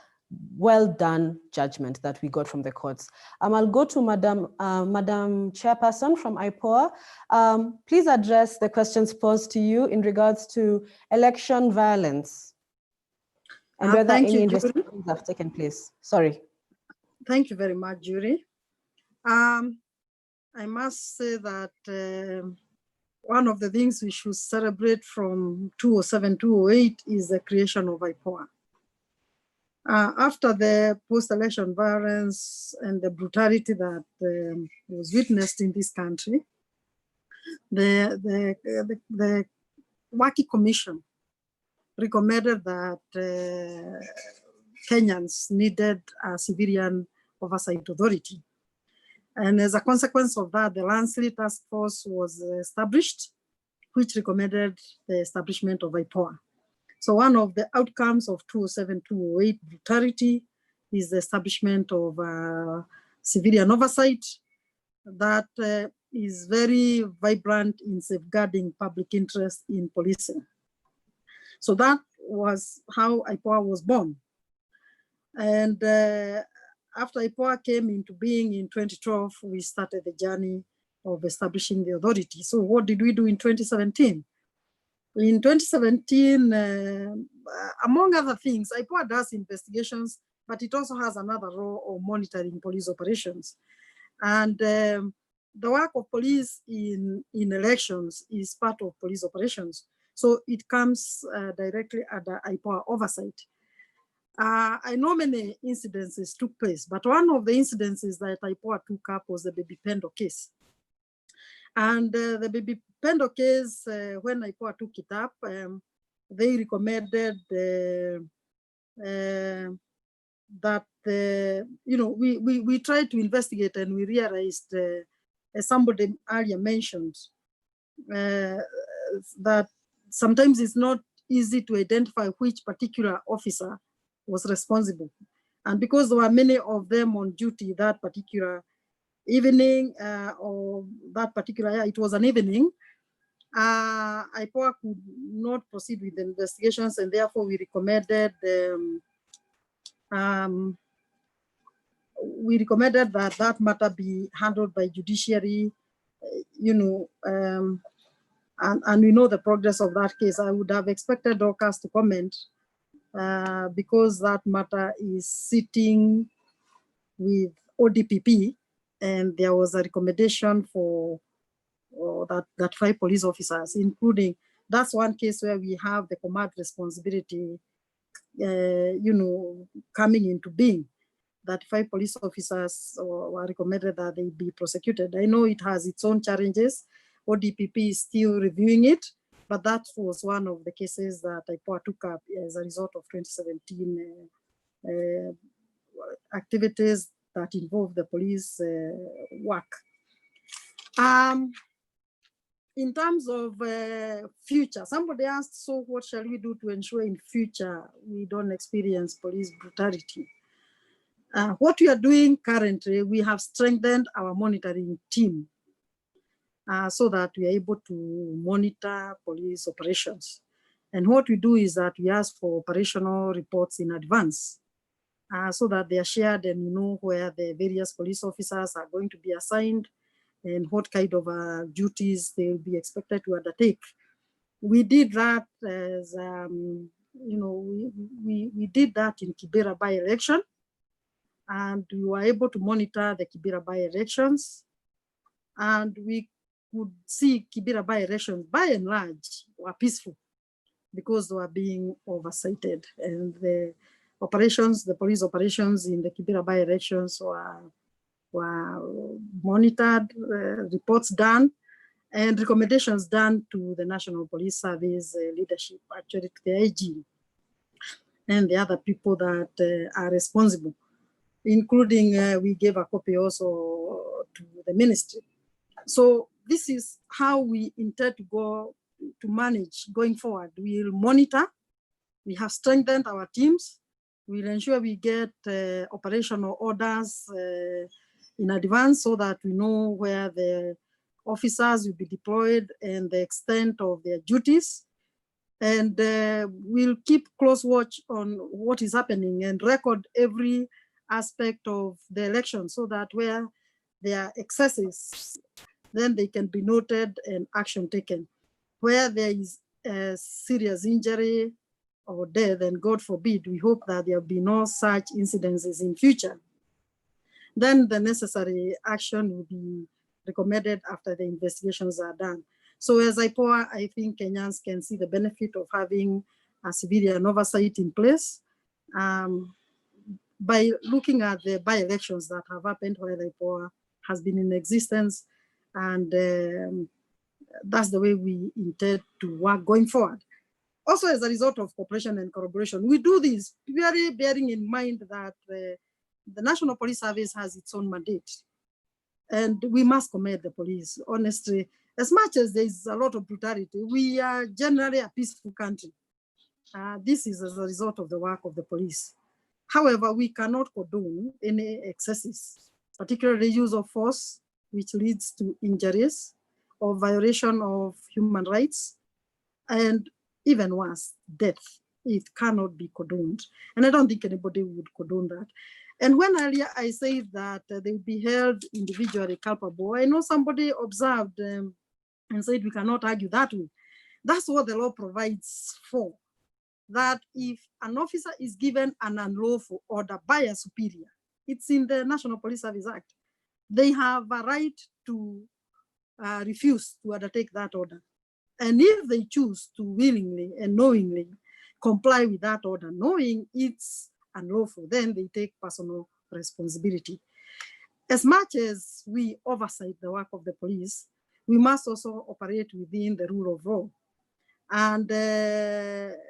well done judgment that we got from the courts. I'll go to Madam Chairperson from Ipor. Please address the questions posed to you in regards to election violence and whether any investigations have taken place. Sorry. Thank you very much, Jury. I must say that one of the things we should celebrate from 2007-2008 is the creation of Ipor. After the post-election violence and the brutality that was witnessed in this country, the Waki Commission recommended that Kenyans needed a civilian oversight authority. And as a consequence of that, the Lansley Task Force was established, which recommended the establishment of Ipor. So one of the outcomes of 2007-2008 brutality is the establishment of civilian oversight that is very vibrant in safeguarding public interest in policing. So that was how Ipor was born. And after Ipor came into being in 2012, we started the journey of establishing the authority. So what did we do in 2017? In 2017, among other things, Ipor does investigations, but it also has another role of monitoring police operations. And the work of police in elections is part of police operations. So it comes directly under Ipor oversight. I know many incidences took place, but one of the incidences that Ipor took up was the Baby Pendo case. And the Baby Pendo case, when Ipor took it up, they recommended that, we tried to investigate and we realized, as somebody earlier mentioned, that sometimes it's not easy to identify which particular officer was responsible. And because there were many of them on duty that particular evening or that particular, it was an evening, Ipor could not proceed with the investigations, and therefore we recommended that that matter be handled by judiciary, and we know the progress of that case. I would have expected Dorcas to comment because that matter is sitting with ODPP, and there was a recommendation for that 5 police officers, including, that's one case where we have the command responsibility, coming into being, that 5 police officers were recommended that they be prosecuted. I know it has its own challenges. ODPP is still reviewing it, but that was one of the cases that Ipor took up as a result of 2017 activities that involve the police work. In terms of future, somebody asked, so what shall we do to ensure in future we don't experience police brutality? What we are doing currently, we have strengthened our monitoring team so that we are able to monitor police operations. And what we do is that we ask for operational reports in advance so that they are shared and we know where the various police officers are going to be assigned and what kind of duties they will be expected to undertake. We did that as, we did that in Kibera by-election, and we were able to monitor the Kibera by-elections, and we could see Kibera by-elections by and large were peaceful because they were being oversighted, and the operations, the police operations in the Kibera by-elections were monitored, reports done, and recommendations done to the National Police Service leadership, actually to the IG and the other people that are responsible, including we gave a copy also to the ministry. So this is how we intend to go to manage going forward. We will monitor, we have strengthened our teams, we'll ensure we get operational orders in advance so that we know where the officers will be deployed and the extent of their duties. And we'll keep close watch on what is happening and record every aspect of the election so that where there are excesses, then they can be noted and action taken. Where there is a serious injury or death, and God forbid, we hope that there will be no such incidences in future, then the necessary action will be recommended after the investigations are done. So as Ipor, I think Kenyans can see the benefit of having a civilian oversight in place by looking at the by-elections that have happened while Ipor has been in existence. And that's the way we intend to work going forward. Also, as a result of cooperation and collaboration, we do this very bearing in mind that the National Police Service has its own mandate. And we must commend the police, honestly. As much as there is a lot of brutality, we are generally a peaceful country. This is as a result of the work of the police. However, we cannot condone any excesses, particularly use of force, which leads to injuries or violation of human rights, and even worse, death. It cannot be condoned. And I don't think anybody would condone that. And when earlier I said that they will be held individually culpable, I know somebody observed and said we cannot argue that way. That's what the law provides for. That if an officer is given an unlawful order by a superior, it's in the National Police Service Act, they have a right to refuse to undertake that order. And if they choose to willingly and knowingly comply with that order, knowing it's unlawful, then they take personal responsibility. As much as we oversight the work of the police, we must also operate within the rule of law. And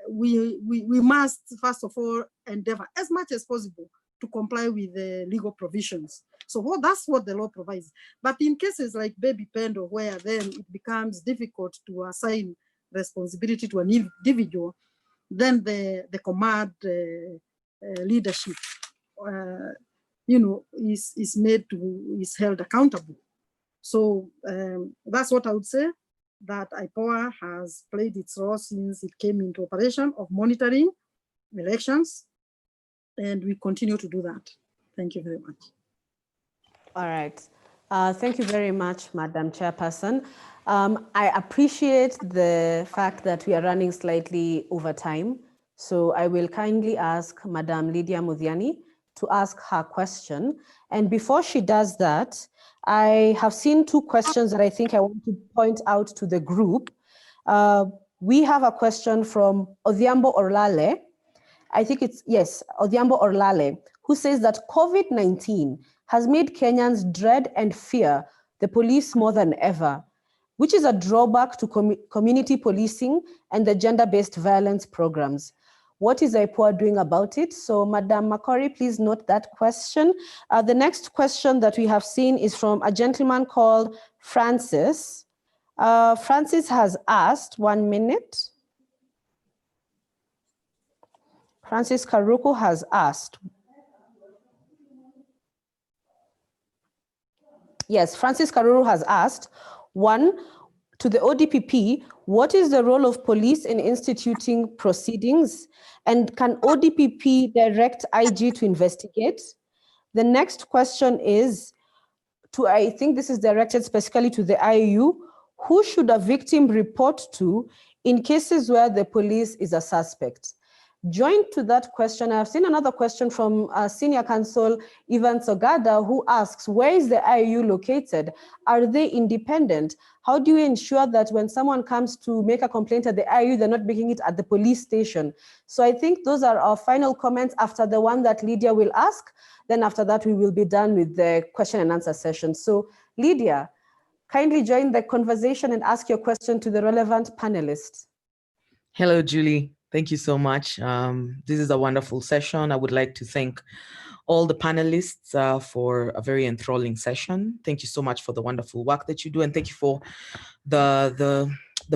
we must, first of all, endeavor as much as possible to comply with the legal provisions. So that's what the law provides. But in cases like Baby Pendo, where then it becomes difficult to assign responsibility to an individual, then the command leadership, is held accountable. So that's what I would say, that Ipor has played its role since it came into operation of monitoring elections, and we continue to do that. Thank you very much. All right. Thank you very much, Madam Chairperson. I appreciate the fact that we are running slightly over time. So I will kindly ask Madam Lydia Muthiani to ask her question. And before she does that, I have seen two questions that I think I want to point out to the group. We have a question from Odhiambo Orlale. I think it's, yes, Odhiambo Orlale, who says that COVID-19 has made Kenyans dread and fear the police more than ever, which is a drawback to community policing and the gender-based violence programs. What is Ipor doing about it? So Madam Makori, please note that question. The next question that we have seen is from a gentleman called Francis. Francis has asked, 1 minute. Francis Karuku has asked. Yes, Francis Karuru has asked, 1, to the ODPP, what is the role of police in instituting proceedings? And can ODPP direct IG to investigate? The next question is, I think this is directed specifically to the IAU, who should a victim report to in cases where the police is a suspect? Joined to that question, I've seen another question from Senior Counsel Ivan Sogada, who asks, where is the IAU located? Are they independent? How do you ensure that when someone comes to make a complaint at the IAU, they're not making it at the police station? So I think those are our final comments after the one that Lydia will ask. Then after that, we will be done with the question and answer session. So Lydia, kindly join the conversation and ask your question to the relevant panelists. Hello, Julie. Thank you so much. This is a wonderful session. I would like to thank all the panelists for a very enthralling session. Thank you so much for the wonderful work that you do, and thank you for the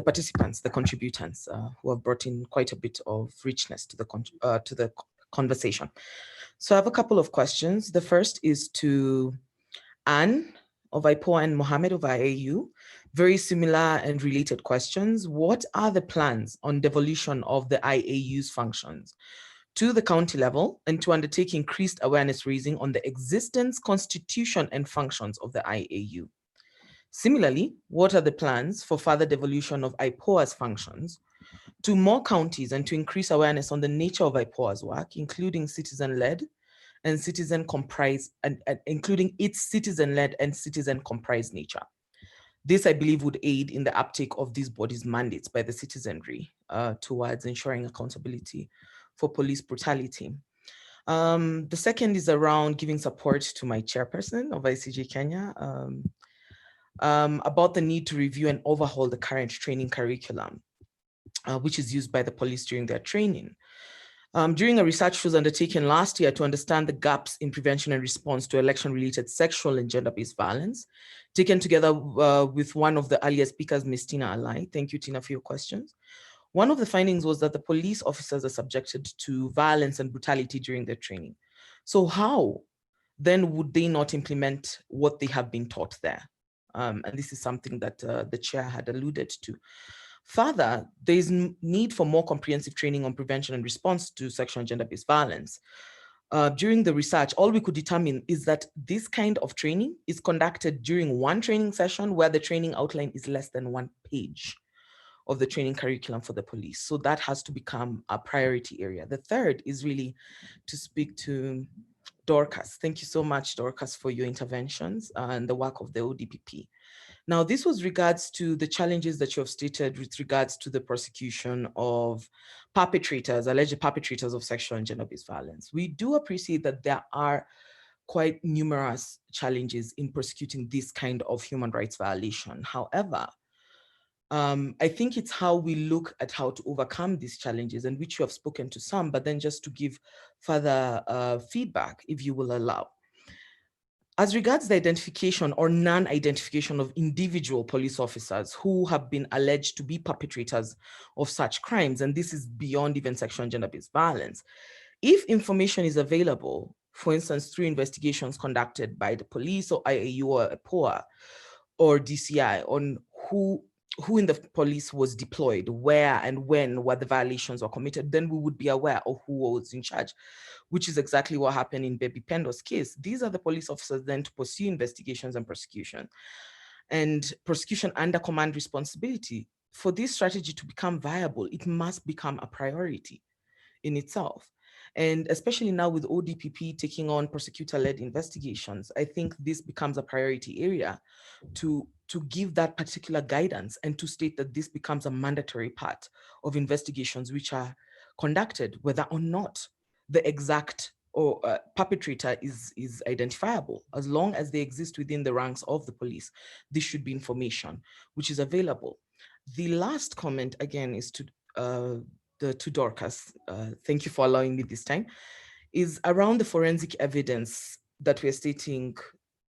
participants, the contributants who have brought in quite a bit of richness to the conversation. So I have a couple of questions. The first is to Anne of Ipor and Mohammed of IAU, very similar and related questions. What are the plans on devolution of the IAU's functions to the county level and to undertake increased awareness raising on the existence, constitution, and functions of the IAU? Similarly, what are the plans for further devolution of IPOA's functions to more counties and to increase awareness on the nature of IPOA's work, including citizen-led and citizen comprised, and including its citizen-led and citizen comprised nature? This, I believe, would aid in the uptake of these bodies' mandates by the citizenry towards ensuring accountability for police brutality. The second is around giving support to my chairperson of ICJ Kenya about the need to review and overhaul the current training curriculum, which is used by the police during their training. During a research was undertaken last year to understand the gaps in prevention and response to election-related sexual and gender-based violence, taken together with one of the earlier speakers, Ms. Tina Alai. Thank you, Tina, for your questions. One of the findings was that the police officers are subjected to violence and brutality during their training. So how then would they not implement what they have been taught there? And this is something that the chair had alluded to. Further, there is need for more comprehensive training on prevention and response to sexual and gender-based violence. During the research, all we could determine is that this kind of training is conducted during one training session where the training outline is less than 1 page of the training curriculum for the police. So that has to become a priority area. The third is really to speak to Dorcas. Thank you so much, Dorcas, for your interventions and the work of the ODPP. Now, this was regards to the challenges that you have stated with regards to the prosecution of perpetrators, alleged perpetrators of sexual and gender-based violence. We do appreciate that there are quite numerous challenges in prosecuting this kind of human rights violation. However, I think it's how we look at how to overcome these challenges, and which you have spoken to some, but then just to give further feedback, if you will allow. As regards the identification or non-identification of individual police officers who have been alleged to be perpetrators of such crimes, and this is beyond even sexual and gender-based violence, if information is available, for instance, through investigations conducted by the police or IAU or Ipor or DCI on who in the police was deployed, where and when were the violations were committed, then we would be aware of who was in charge, which is exactly what happened in Baby Pendo's case. These are the police officers then to pursue investigations and prosecution. And prosecution under command responsibility. For this strategy to become viable, it must become a priority in itself. And especially now with ODPP taking on prosecutor-led investigations, I think this becomes a priority area to give that particular guidance and to state that this becomes a mandatory part of investigations which are conducted, whether or not the exact or perpetrator is identifiable. As long as they exist within the ranks of the police, this should be information which is available. The last comment, again, is to Dorcas, thank you for allowing me this time, is around the forensic evidence that we're stating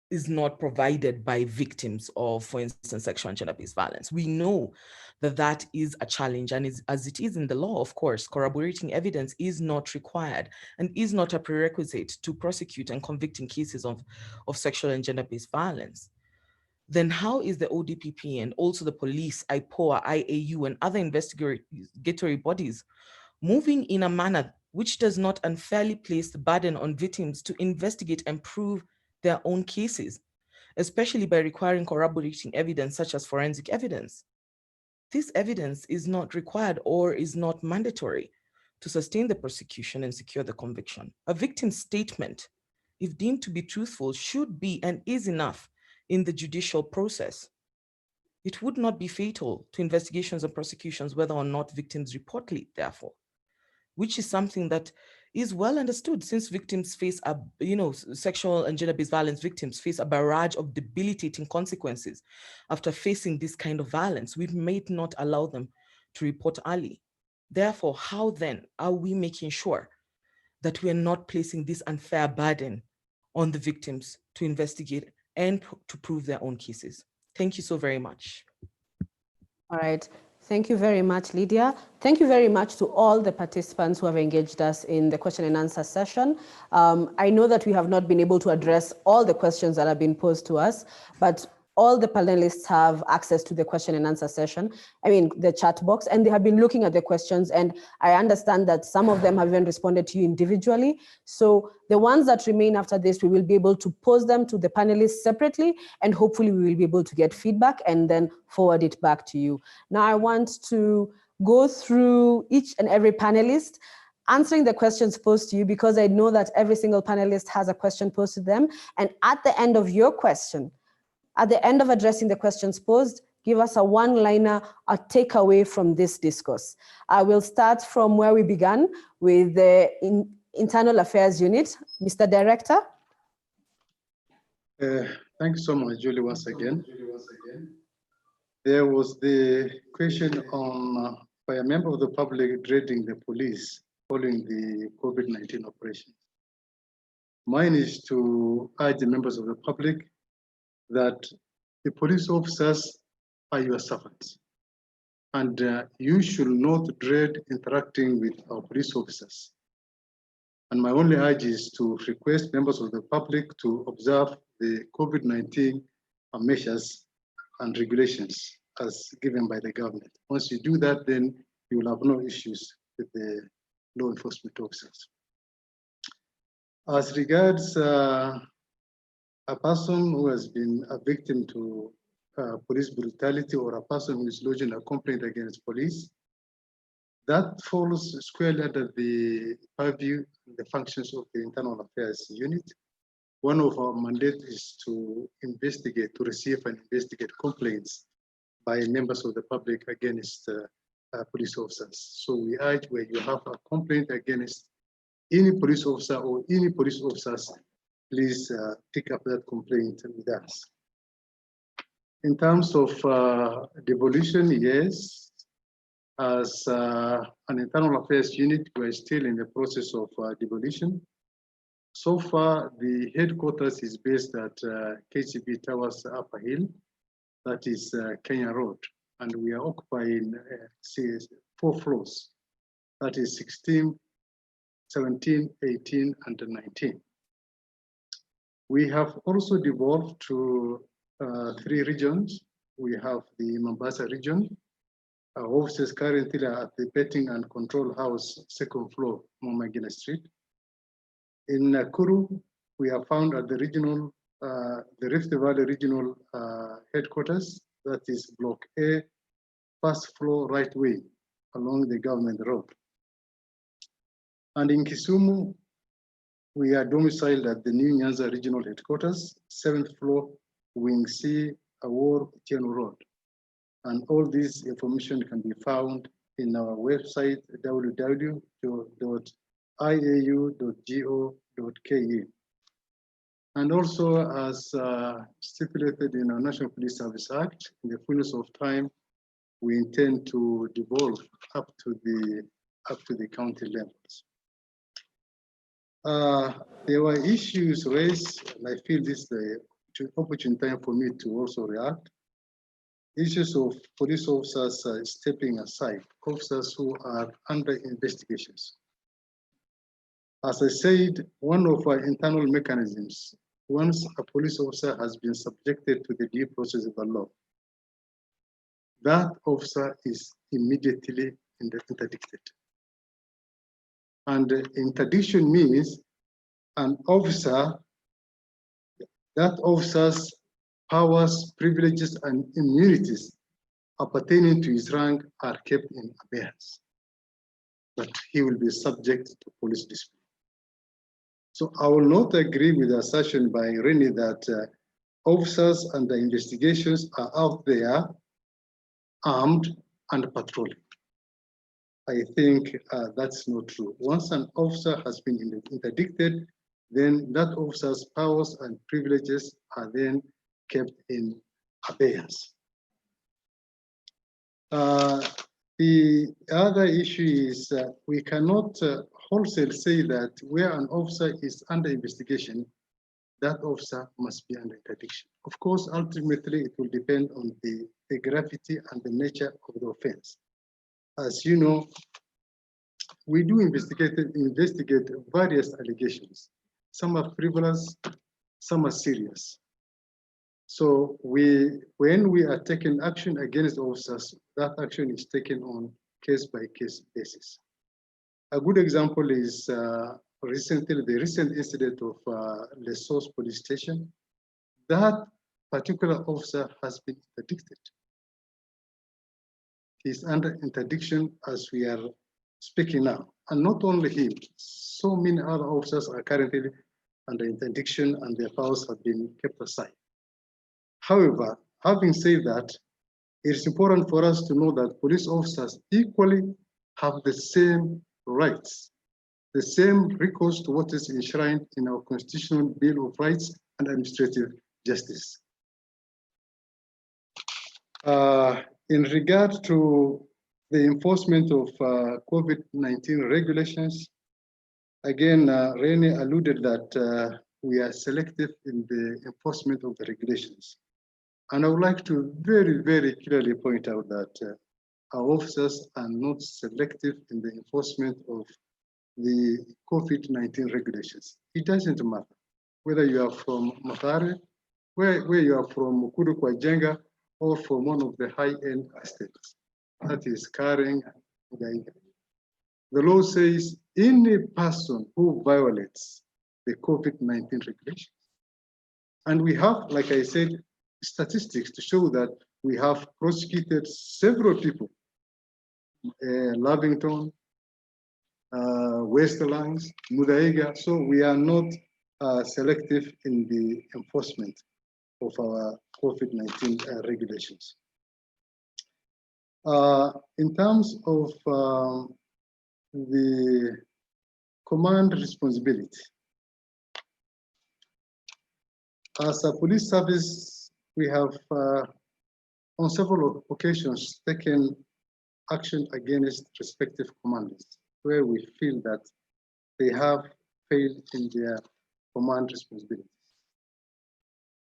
is not provided by victims of, for instance, sexual and gender-based violence. We know that that is a challenge, and as it is in the law, of course, corroborating evidence is not required and is not a prerequisite to prosecute and convict in cases of sexual and gender-based violence. Then how is the ODPP and also the police, IPOA, IAU, and other investigatory bodies moving in a manner which does not unfairly place the burden on victims to investigate and prove their own cases, especially by requiring corroborating evidence such as forensic evidence? This evidence is not required or is not mandatory to sustain the prosecution and secure the conviction. A victim's statement, if deemed to be truthful, should be and is enough in the judicial process. It would not be fatal to investigations and prosecutions whether or not victims report late, therefore, which is something that is well understood since victims face sexual and gender-based violence victims face a barrage of debilitating consequences after facing this kind of violence. We may not allow them to report early. Therefore, how then are we making sure that we are not placing this unfair burden on the victims to investigate and to prove their own cases? Thank you so very much. All right. Thank you very much, Lydia. Thank you very much to all the participants who have engaged us in the question and answer session. I know that we have not been able to address all the questions that have been posed to us, but all the panelists have access to the question and answer session, the chat box, and they have been looking at the questions, and I understand that some of them have even responded to you individually. So the ones that remain after this, we will be able to pose them to the panelists separately, and hopefully we will be able to get feedback and then forward it back to you. Now I want to go through each and every panelist, answering the questions posed to you, because I know that every single panelist has a question posed to them. And at the end of your question, at the end of addressing the questions posed, give us a one-liner, a takeaway from this discourse. I will start from where we began with the Internal Affairs Unit. Mr. Director. Thank you so much, Julie, once again. There was the question on by a member of the public dreading the police following the COVID-19 operation. Mine is to urge the members of the public that the police officers are your servants, and you should not dread interacting with our police officers. And my only urge is to request members of the public to observe the COVID-19 measures and regulations as given by the government. Once you do that, then you will have no issues with the law enforcement officers. As regards a person who has been a victim to police brutality, or a person who is lodging a complaint against police, that falls squarely under the purview and the functions of the Internal Affairs Unit. One of our mandates is to investigate, to receive and investigate complaints by members of the public against police officers. So we urge, where you have a complaint against any police officer or any police officers, please pick up that complaint with us. In terms of devolution, yes, as an Internal Affairs Unit, we're still in the process of devolution. So far, the headquarters is based at KCB Towers Upper Hill, that is Kenya Road, and we are occupying 4 floors, that is 16, 17, 18, and 19. We have also devolved to 3 regions. We have the Mombasa region. Our offices currently are at the Betting and Control House, 2nd floor, Momagina Street. In Nakuru, we are found at the regional, the Rift Valley Regional Headquarters, that is Block A, 1st floor, right way, along the Government Road. And in Kisumu, we are domiciled at the New Nyanza Regional Headquarters, 7th floor, Wing C, Awor, Tieno Road. And all this information can be found in our website, www.iau.go.ke. And also, as stipulated in our National Police Service Act, in the fullness of time, we intend to devolve up to the county levels. There were issues raised, and I feel this is the opportune time for me to also react. Issues of police officers stepping aside, officers who are under investigations. As I said, one of our internal mechanisms, once a police officer has been subjected to the due process of the law, that officer is immediately interdicted. And interdiction means an officer, that officer's powers, privileges, and immunities appertaining to his rank are kept in abeyance, but he will be subject to police discipline. So I will not agree with the assertion by Rennie that officers under investigations are out there armed and patrolling. I think that's not true. Once an officer has been interdicted, then that officer's powers and privileges are then kept in abeyance. The other issue is we cannot wholesale say that where an officer is under investigation, that officer must be under interdiction. Of course, ultimately, it will depend on the gravity and the nature of the offense. As you know, we do investigate various allegations. Some are frivolous, some are serious. So when we are taking action against officers, that action is taken on case-by-case basis. A good example is the recent incident of Lesos police station. That particular officer has been interdicted. He's under interdiction as we are speaking now. And not only him, so many other officers are currently under interdiction and their files have been kept aside. However, having said that, it is important for us to know that police officers equally have the same rights, the same recourse to what is enshrined in our Constitutional Bill of Rights and Administrative Justice. In regard to the enforcement of COVID-19 regulations, again, Rene alluded that we are selective in the enforcement of the regulations. And I would like to very, very clearly point out that our officers are not selective in the enforcement of the COVID-19 regulations. It doesn't matter whether you are from Mathare, where you are from Mukuru Kwajenga, or from one of the high-end estates, that is Karen and Gaiga. The law says any person who violates the COVID-19 regulations, and we have, like I said, statistics to show that we have prosecuted several people, Lavington, Westerlands, Mudaiga, so we are not selective in the enforcement of our COVID-19 regulations. In terms of the command responsibility, as a police service, we have on several occasions taken action against respective commanders where we feel that they have failed in their command responsibilities.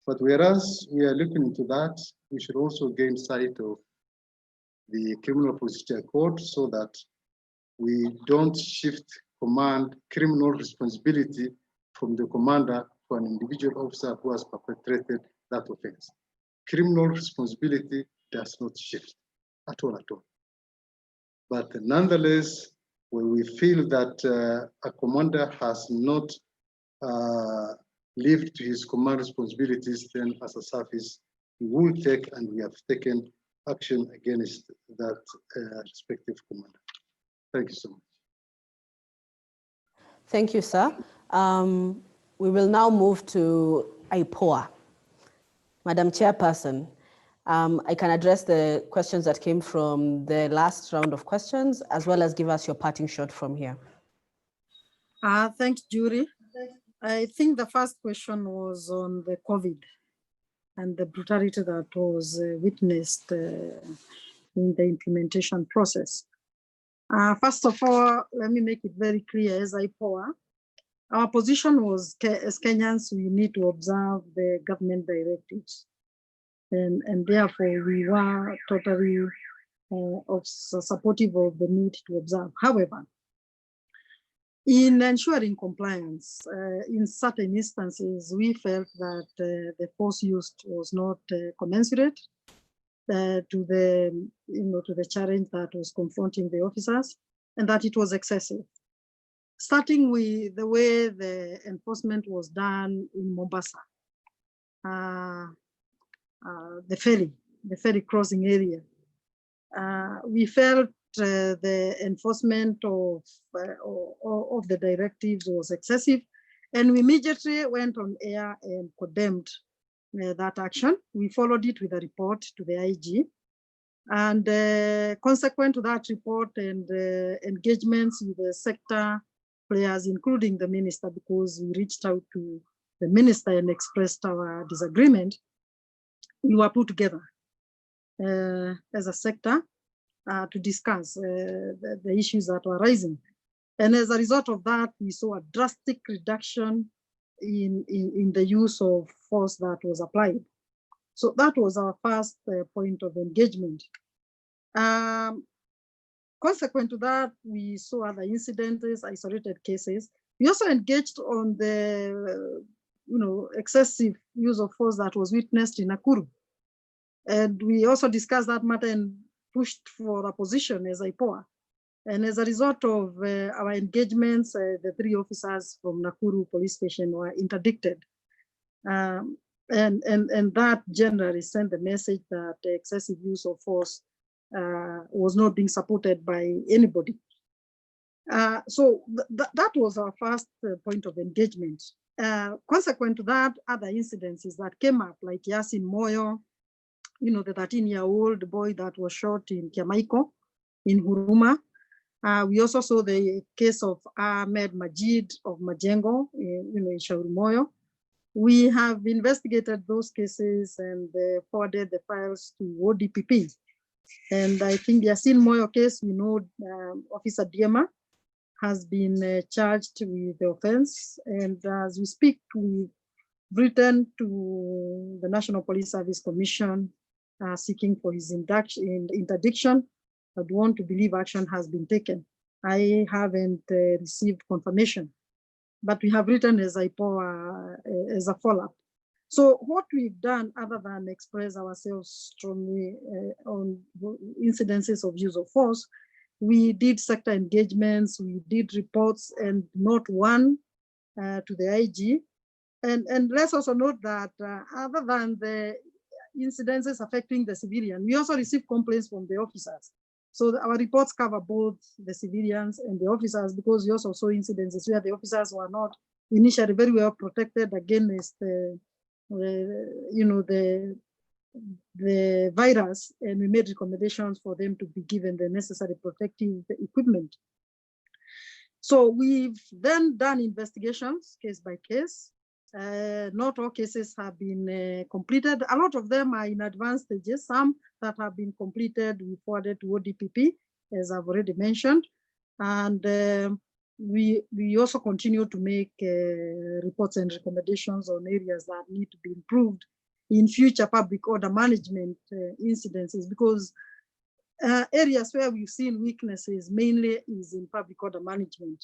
But whereas we are looking into that, we should also gain sight of the Criminal Procedure Code so that we don't shift criminal responsibility from the commander to an individual officer who has perpetrated that offense. Criminal responsibility does not shift at all. But nonetheless, when we feel that a commander has not lived to his command responsibilities, then as a service, we will take and we have taken action against that respective commander. Thank you so much. Thank you, sir. We will now move to Ipor. Madam Chairperson, I can address the questions that came from the last round of questions, as well as give us your parting shot from here. Thanks, Jury. I think the first question was on the COVID and the brutality that was witnessed in the implementation process. First of all, let me make it very clear as Ipor, our position was as Kenyans, we need to observe the government directives. And therefore, we were totally supportive of the need to observe. However, in ensuring compliance, in certain instances, we felt that the force used was not commensurate to the challenge that was confronting the officers, and that it was excessive. Starting with the way the enforcement was done in Mombasa, the ferry crossing area. We felt the enforcement of the directives was excessive, and we immediately went on air and condemned that action. We followed it with a report to the IG, and consequent to that report and engagements with the sector players, including the minister, because we reached out to the minister and expressed our disagreement, we were put together as a sector to discuss the issues that were rising. And as a result of that, we saw a drastic reduction in the use of force that was applied. So that was our first point of engagement. Consequent to that, we saw other incidents, isolated cases. We also engaged on the excessive use of force that was witnessed in Nakuru. And we also discussed that matter and pushed for a position as Ipor. And as a result of our engagements, the 3 officers from Nakuru police station were interdicted. And that generally sent the message that the excessive use of force was not being supported by anybody. So that was our first point of engagement. Consequent to that, other incidences that came up, like Yasin Moyo, the 13-year-old boy that was shot in Kiamaiko, in Huruma. We also saw the case of Ahmed Majid of Majengo, in Shauri Moyo. We have investigated those cases and forwarded the files to ODPP. And I think the Yasin Moyo case, we know Officer Diema has been charged with the offense. And as we speak, we've written to the National Police Service Commission seeking for his interdiction. I want to believe action has been taken. I haven't received confirmation, but we have written as Ipor as a follow-up. So what we've done, other than express ourselves strongly on incidences of use of force, we did sector engagements, we did reports, and not one to the IG. And let's also note that other than the incidences affecting the civilian, we also received complaints from the officers. So our reports cover both the civilians and the officers, because we also saw incidences where the officers were not initially very well protected against the virus, and we made recommendations for them to be given the necessary protective equipment. So we've then done investigations case by case. Not all cases have been completed. A lot of them are in advanced stages. Some that have been completed, we forwarded to ODPP, as I've already mentioned. And we also continue to make reports and recommendations on areas that need to be improved in future public order management incidences, because areas where we've seen weaknesses mainly is in public order management.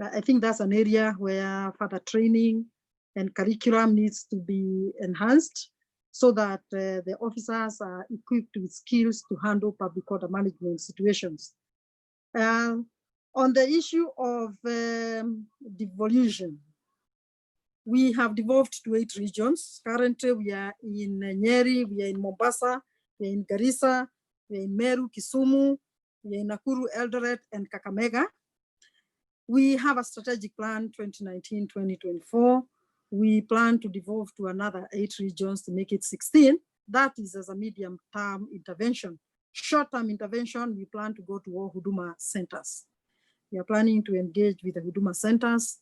I think that's an area where further training and curriculum needs to be enhanced so that the officers are equipped with skills to handle public order management situations. On the issue of devolution, we have devolved to 8 regions. Currently, we are in Nyeri, we are in Mombasa, we are in Garissa, we are in Meru, Kisumu, we are in Nakuru, Eldoret, and Kakamega. We have a strategic plan 2019-2024. We plan to devolve to another 8 regions to make it 16. That is as a medium-term intervention. Short-term intervention, we plan to go to all Huduma centers. We are planning to engage with the Huduma centers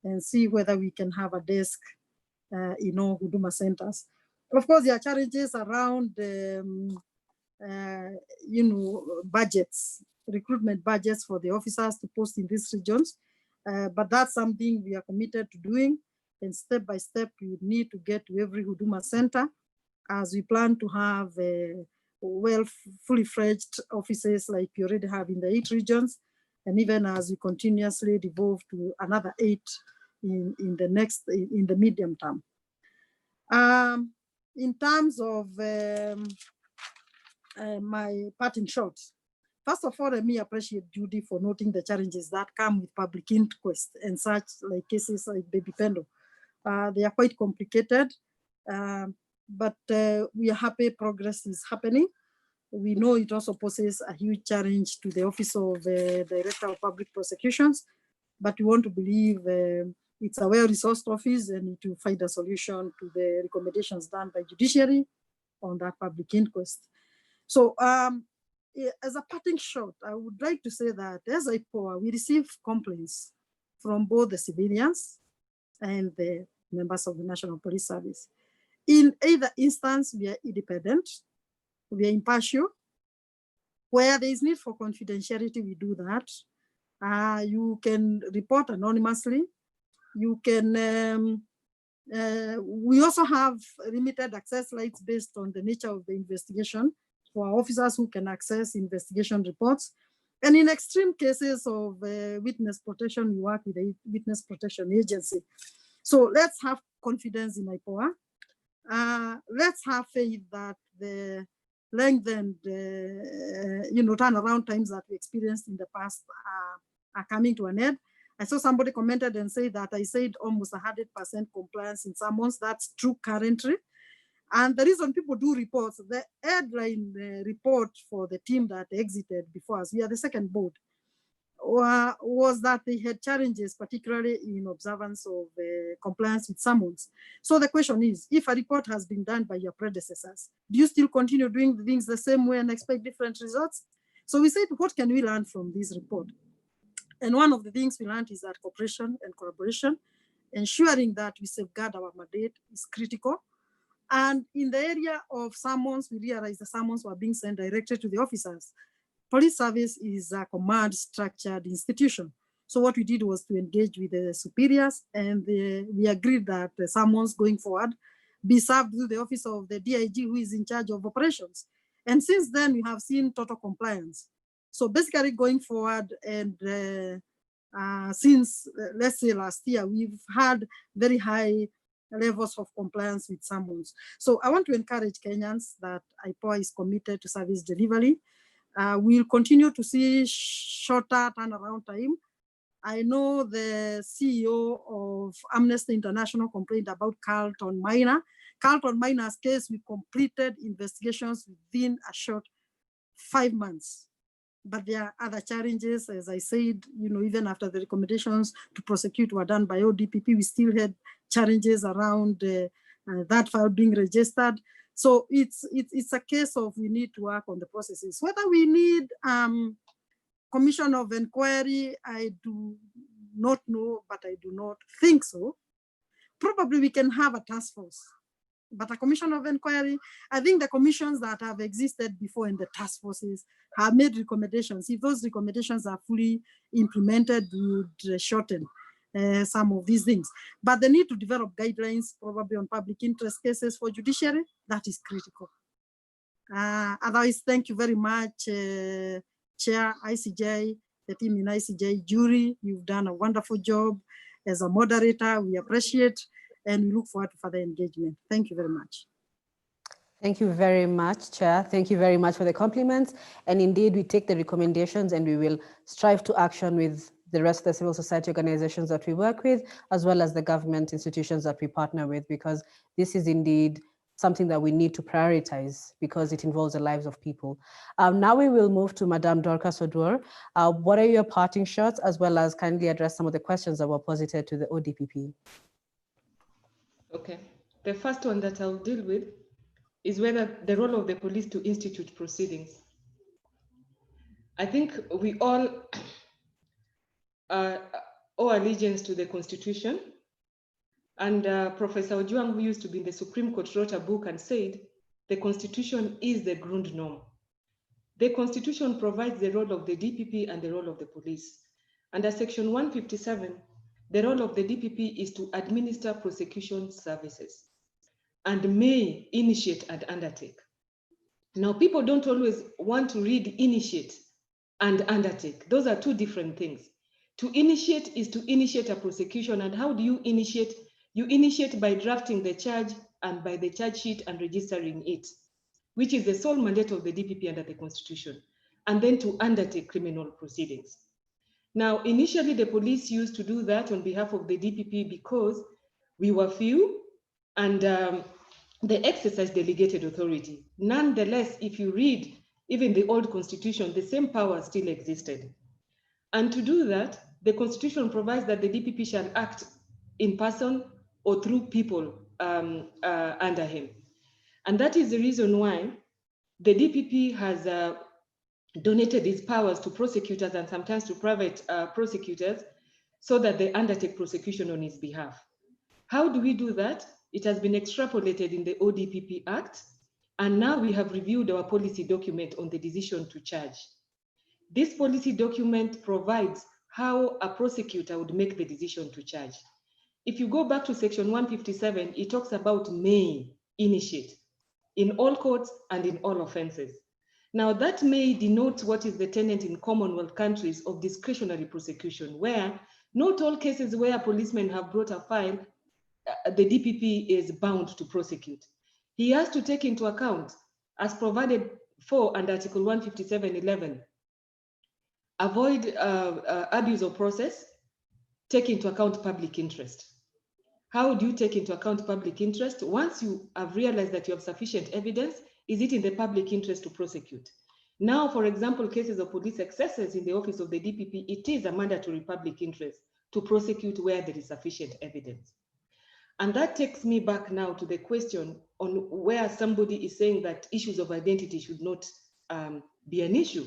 and see whether we can have a desk in all Huduma centers. Of course, there are challenges around, budgets, recruitment budgets for the officers to post in these regions. But that's something we are committed to doing. And step by step, we need to get to every Huduma center, as we plan to have fully fledged offices like we already have in the 8 regions. And even as we continuously devolve to another 8 in the medium term. In terms of my parting shots, first of all, let me appreciate Judy for noting the challenges that come with public inquest and such like cases like Baby Pendo. They are quite complicated, but we are happy progress is happening. We know it also poses a huge challenge to the Office of Director of Public Prosecutions, but we want to believe it's a well-resourced office and it will find a solution to the recommendations done by judiciary on that public inquest. So as a parting shot, I would like to say that as Ipor, we receive complaints from both the civilians and the members of the National Police Service. In either instance, we are independent, we are impartial. Where there is need for confidentiality, we do that. You can report anonymously. You can, we also have limited access rights based on the nature of the investigation for officers who can access investigation reports. And in extreme cases of witness protection, we work with a witness protection agency. So let's have confidence in IPOA. Let's have faith that the lengthened, turnaround times that we experienced in the past are coming to an end. I saw somebody commented and say that I said almost 100% compliance in summons. That's true currently. And the reason people do reports, the headline report for the team that exited before us, we are the second board, was that they had challenges, particularly in observance of compliance with summons. So the question is, if a report has been done by your predecessors, do you still continue doing things the same way and expect different results? So we said, what can we learn from this report? And one of the things we learned is that cooperation and collaboration, ensuring that we safeguard our mandate is critical. And in the area of summons, we realized the summons were being sent directly to the officers. Police service is a command structured institution. So what we did was to engage with the superiors, and we agreed that the summons going forward be served through the office of the DIG, who is in charge of operations. And since then, we have seen total compliance. So basically going forward, and since, let's say last year, we've had very high levels of compliance with summons. So I want to encourage Kenyans that IPOA is committed to service delivery. We'll continue to see shorter turnaround time. I know the CEO of Amnesty International complained about Carlton Minor. Carlton Minor's case, we completed investigations within a short 5 months. But there are other challenges, as I said, even after the recommendations to prosecute were done by ODPP, we still had challenges around that file being registered. So it's a case of we need to work on the processes. Whether we need commission of inquiry, I do not know, but I do not think so. Probably we can have a task force, but a commission of inquiry, I think the commissions that have existed before in the task forces have made recommendations. If those recommendations are fully implemented, we would shorten some of these things. But the need to develop guidelines, probably on public interest cases for judiciary, that is critical. Otherwise, thank you very much, Chair, ICJ, the team in ICJ, jury, you've done a wonderful job. As a moderator, we appreciate, and we look forward to further engagement. Thank you very much. Thank you very much, Chair. Thank you very much for the compliments. And indeed, we take the recommendations and we will strive to action with the rest of the civil society organizations that we work with, as well as the government institutions that we partner with, because this is indeed something that we need to prioritize because it involves the lives of people. Now we will move to Madame Dorcas Odur. What are your parting shots, as well as kindly address some of the questions that were posited to the ODPP? Okay, the first one that I'll deal with is whether the role of the police to institute proceedings. I think we all owe allegiance to the Constitution. And Professor Ojuang, who used to be in the Supreme Court, wrote a book and said, the Constitution is the Grundnorm. The Constitution provides the role of the DPP and the role of the police. Under Section 157, the role of the DPP is to administer prosecution services and may initiate and undertake. Now, people don't always want to read initiate and undertake. Those are two different things. To initiate is to initiate a prosecution. And how do you initiate? You initiate by drafting the charge and by the charge sheet and registering it, which is the sole mandate of the DPP under the Constitution, and then to undertake criminal proceedings. Now, initially, the police used to do that on behalf of the DPP because we were few and they exercised delegated authority. Nonetheless, if you read even the old Constitution, the same power still existed. And to do that, the Constitution provides that the DPP shall act in person or through people under him. And that is the reason why the DPP has donated its powers to prosecutors and sometimes to private prosecutors so that they undertake prosecution on his behalf. How do we do that? It has been extrapolated in the ODPP Act, and now we have reviewed our policy document on the decision to charge. This policy document provides how a prosecutor would make the decision to charge. if you go back to section 157, it talks about may initiate in all courts and in all offenses. Now that may denotes what is the tenet in Commonwealth countries of discretionary prosecution, where not all cases where policemen have brought a file, the DPP is bound to prosecute. He has to take into account, as provided for under Article 157.11, avoid abuse of process, take into account public interest. How do you take into account public interest? Once you have realized that you have sufficient evidence, is it in the public interest to prosecute? Now, for example, cases of police excesses in the office of the DPP, it is a mandatory public interest to prosecute where there is sufficient evidence. And that takes me back now to the question on where somebody is saying that issues of identity should not be an issue.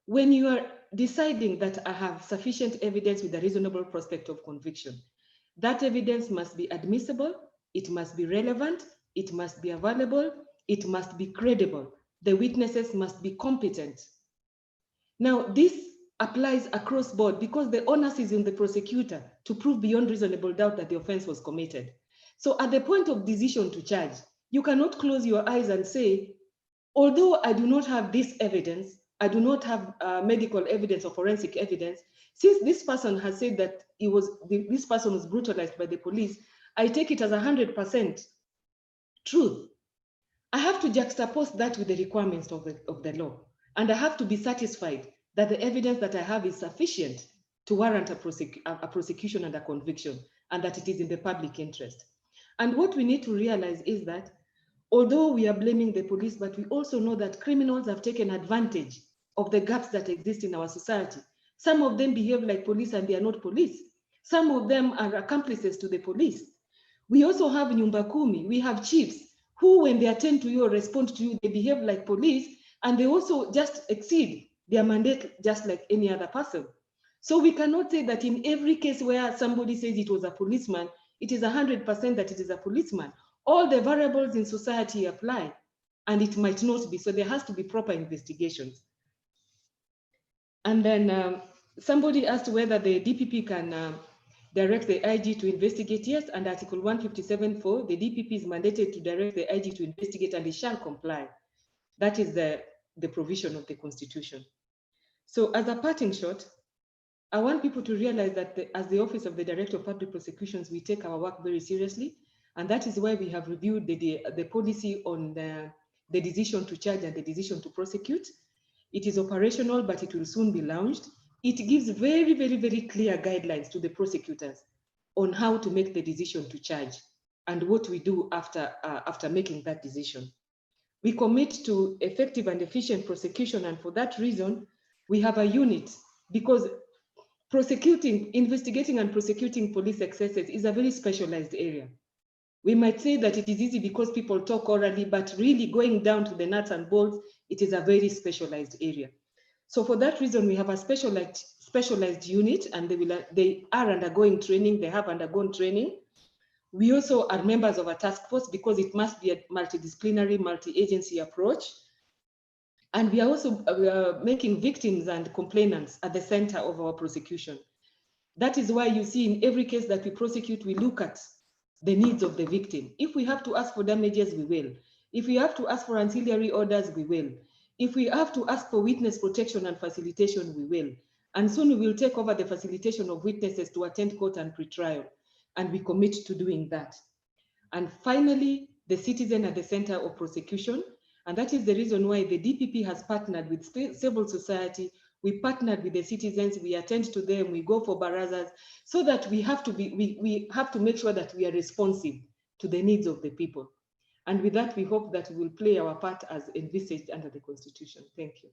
When you are deciding that I have sufficient evidence with a reasonable prospect of conviction, that evidence must be admissible, it must be relevant, it must be available, it must be credible. The witnesses must be competent. Now, this applies across board because the onus is in the prosecutor to prove beyond reasonable doubt that the offense was committed. So at the point of decision to charge, you cannot close your eyes and say, although I do not have this evidence, I do not have medical evidence or forensic evidence, since this person has said that this person was brutalized by the police, I take it as 100% truth. I have to juxtapose that with the requirements of the law. And I have to be satisfied that the evidence that I have is sufficient to warrant a prosecution and a conviction, and that it is in the public interest. And what we need to realize is that although we are blaming the police, but we also know that criminals have taken advantage of the gaps that exist in our society. Some of them behave like police and they are not police. Some of them are accomplices to the police. We also have Nyumba Kumi. We have chiefs who, when they attend to you or respond to you, they behave like police, and they also just exceed their mandate just like any other person. So we cannot say that in every case where somebody says it was a policeman, it is 100% that it is a policeman. All the variables in society apply, and it might not be. So there has to be proper investigations. And then somebody asked whether the DPP can direct the IG to investigate. Yes, under Article 157.4, the DPP is mandated to direct the IG to investigate, and they shall comply. That is the provision of the Constitution. So as a parting shot, I want people to realize that as the Office of the Director of Public Prosecutions, we take our work very seriously. And that is why we have reviewed the policy on the decision to charge and the decision to prosecute. It is operational, but it will soon be launched. It gives very, very, very clear guidelines to the prosecutors on how to make the decision to charge and what we do after making that decision. We commit to effective and efficient prosecution, and for that reason, we have a unit, because investigating and prosecuting police excesses is a very specialized area. We might say that it is easy because people talk orally, but really going down to the nuts and bolts, it is a very specialized area. So for that reason, we have a specialized unit, and they are undergoing training, they have undergone training. We also are members of a task force because it must be a multidisciplinary, multi-agency approach. And we are also making victims and complainants at the center of our prosecution. That is why you see in every case that we prosecute, we look at the needs of the victim. If we have to ask for damages, we will. If we have to ask for ancillary orders, we will. If we have to ask for witness protection and facilitation, we will. And soon we will take over the facilitation of witnesses to attend court and pretrial. And we commit to doing that. And finally, the citizen at the center of prosecution. And that is the reason why the DPP has partnered with civil society. We partnered with the citizens, we attend to them, we go for barazas, so that we have to make sure that we are responsive to the needs of the people. And with that, we hope that we will play our part as envisaged under the Constitution. Thank you.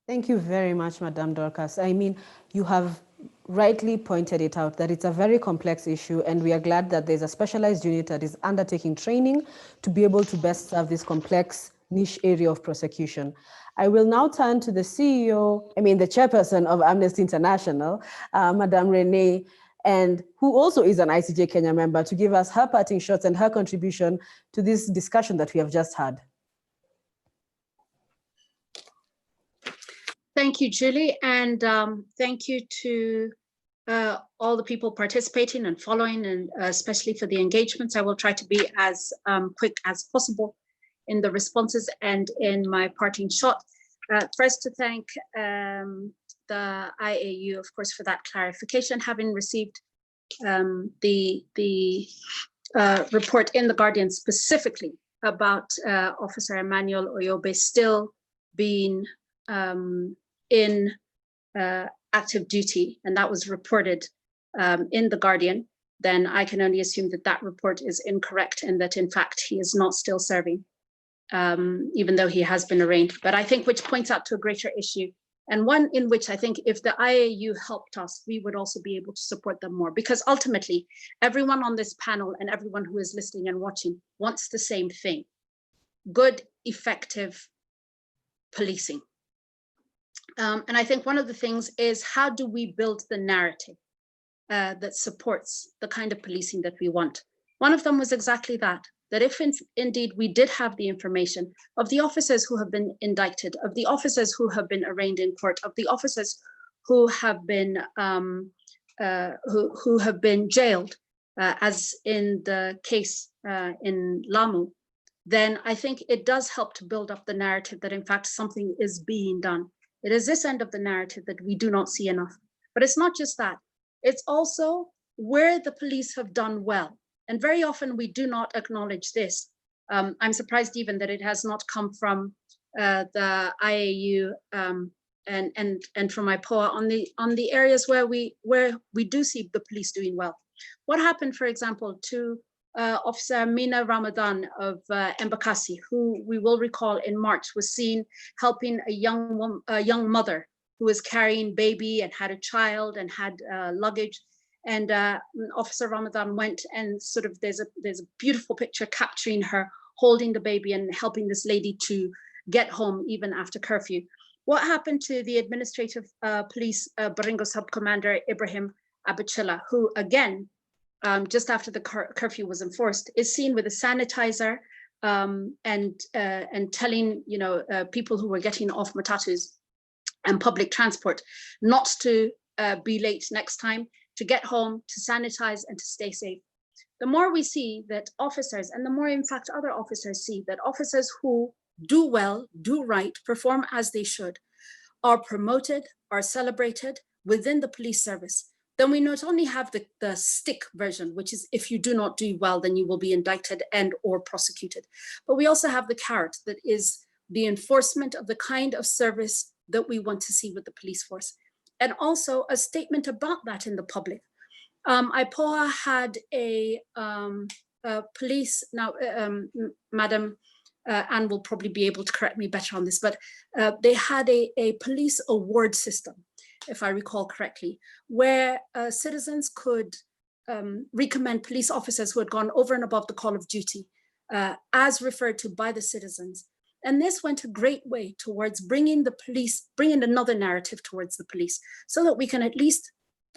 Thank you very much, Madam Dorcas. I mean, you have rightly pointed it out that it's a very complex issue, and we are glad that there's a specialized unit that is undertaking training to be able to best serve this complex niche area of prosecution. I will now turn to the the chairperson of Amnesty International, Madam Renee, and who also is an ICJ Kenya member, to give us her parting shots and her contribution to this discussion that we have just had. Thank you, Julie, and thank you to all the people participating and following, and especially for the engagements. I will try to be as quick as possible in the responses and in my parting shot. First, to thank the IAU, of course, for that clarification, having received the report in The Guardian specifically about Officer Emmanuel Oyobe still being in active duty, and that was reported in The Guardian, then I can only assume that that report is incorrect and that in fact he is not still serving, even though he has been arraigned. But I think which points out to a greater issue, and one in which I think if the IAU helped us, we would also be able to support them more, because ultimately everyone on this panel and everyone who is listening and watching wants the same thing: good, effective policing. And I think one of the things is, how do we build the narrative that supports the kind of policing that we want? One of them was exactly that if indeed we did have the information of the officers who have been indicted, of the officers who have been arraigned in court, of the officers who have been jailed, as in the case in Lamu, then I think it does help to build up the narrative that in fact something is being done. It is this end of the narrative that we do not see enough. But it's not just that, it's also where the police have done well. And very often we do not acknowledge this. I'm surprised even that it has not come from the IAU and from IPOA on the areas where we do see the police doing well. What happened, for example, to Officer Mina Ramadan of Embakasi, who we will recall in March was seen helping a young mother who was carrying baby and had a child and had luggage. And Officer Ramadan went and sort of, there's a beautiful picture capturing her holding the baby and helping this lady to get home even after curfew. What happened to the administrative police Baringo sub-commander Ibrahim Abachilla, who again, just after the curfew was enforced, is seen with a sanitizer and telling people who were getting off matatus and public transport not to be late next time, to get home, to sanitize and to stay safe. The more we see that officers, and the more in fact other officers see that officers who do well, do right, perform as they should, are promoted, are celebrated within the police service, then we not only have the stick version, which is if you do not do well, then you will be indicted and or prosecuted. But we also have the carrot, that is the enforcement of the kind of service that we want to see with the police force. And also a statement about that in the public. IPOA had a police, now Madam Anne will probably be able to correct me better on this, but they had a police award system, if I recall correctly, where citizens could recommend police officers who had gone over and above the call of duty as referred to by the citizens. And this went a great way towards bringing another narrative towards the police, so that we can at least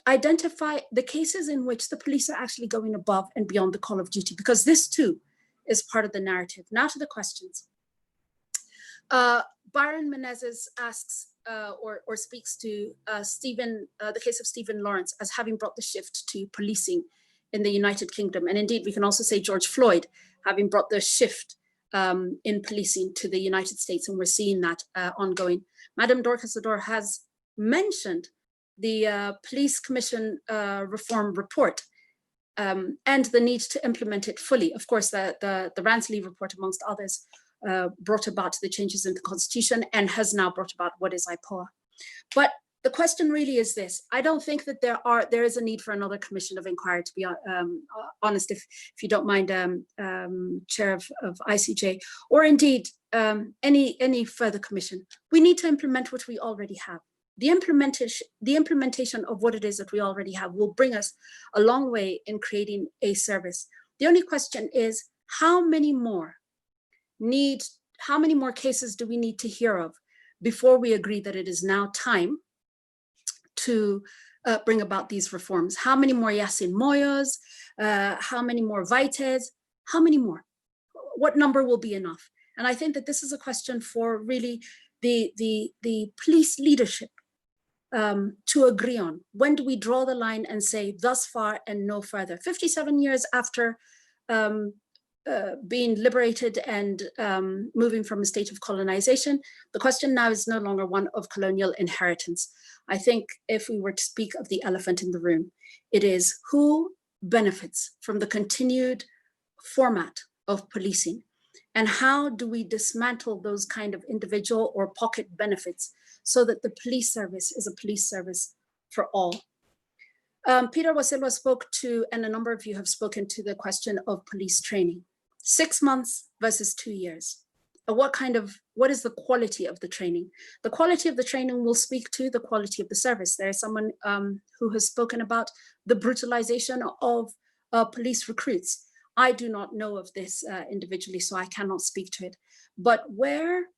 identify the cases in which the police are actually going above and beyond the call of duty, because this too is part of the narrative. Now to the questions. Byron Menezes asks or speaks to the case of Stephen Lawrence as having brought the shift to policing in the United Kingdom. And indeed, we can also say George Floyd having brought the shift in policing to the United States, and we're seeing that ongoing. Madam Dorcas Ador has mentioned the Police Commission reform report and the need to implement it fully. Of course, the Ransley report, amongst others, brought about the changes in the Constitution and has now brought about what is IPOA. But the question really is this: I don't think that there is a need for another commission of inquiry, to be honest, if you don't mind, Chair of ICJ, or indeed any further commission. We need to implement what we already have. The implementation of what it is that we already have will bring us a long way in creating a service. The only question is, how many more cases do we need to hear of before we agree that it is now time to bring about these reforms? How many more Yasin Moyos? How many more Vaites? How many more? What number will be enough? And I think that this is a question for really the police leadership to agree on? When do we draw the line and say thus far and no further? 57 years after being liberated and moving from a state of colonization, the question now is no longer one of colonial inheritance. I think if we were to speak of the elephant in the room, it is who benefits from the continued format of policing, and how do we dismantle those kind of individual or pocket benefits so that the police service is a police service for all. Peter Wasilwa spoke to, and a number of you have spoken to, the question of police training. 6 months versus 2 years. What is the quality of the training? The quality of the training will speak to the quality of the service. There is someone who has spoken about the brutalization of police recruits. I do not know of this individually, so I cannot speak to it. But where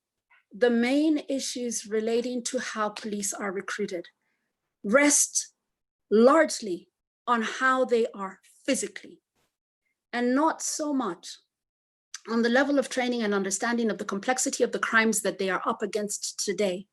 the main issues relating to how police are recruited rest largely on how they are physically, and not so much on the level of training and understanding of the complexity of the crimes that they are up against today,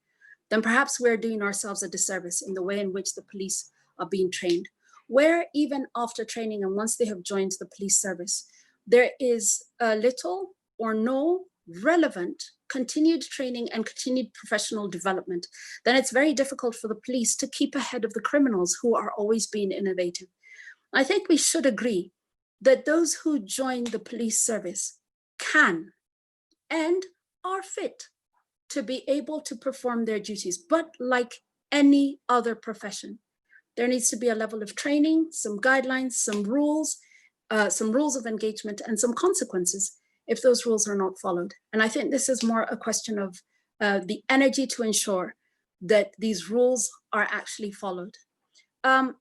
then perhaps we're doing ourselves a disservice in the way in which the police are being trained. Where even after training and once they have joined the police service, there is little or no relevant continued training and continued professional development, then it's very difficult for the police to keep ahead of the criminals who are always being innovative. I think we should agree that those who join the police service can and are fit to be able to perform their duties, but like any other profession, there needs to be a level of training, some guidelines, some rules of engagement, and some consequences if those rules are not followed. And I think this is more a question of the energy to ensure that these rules are actually followed.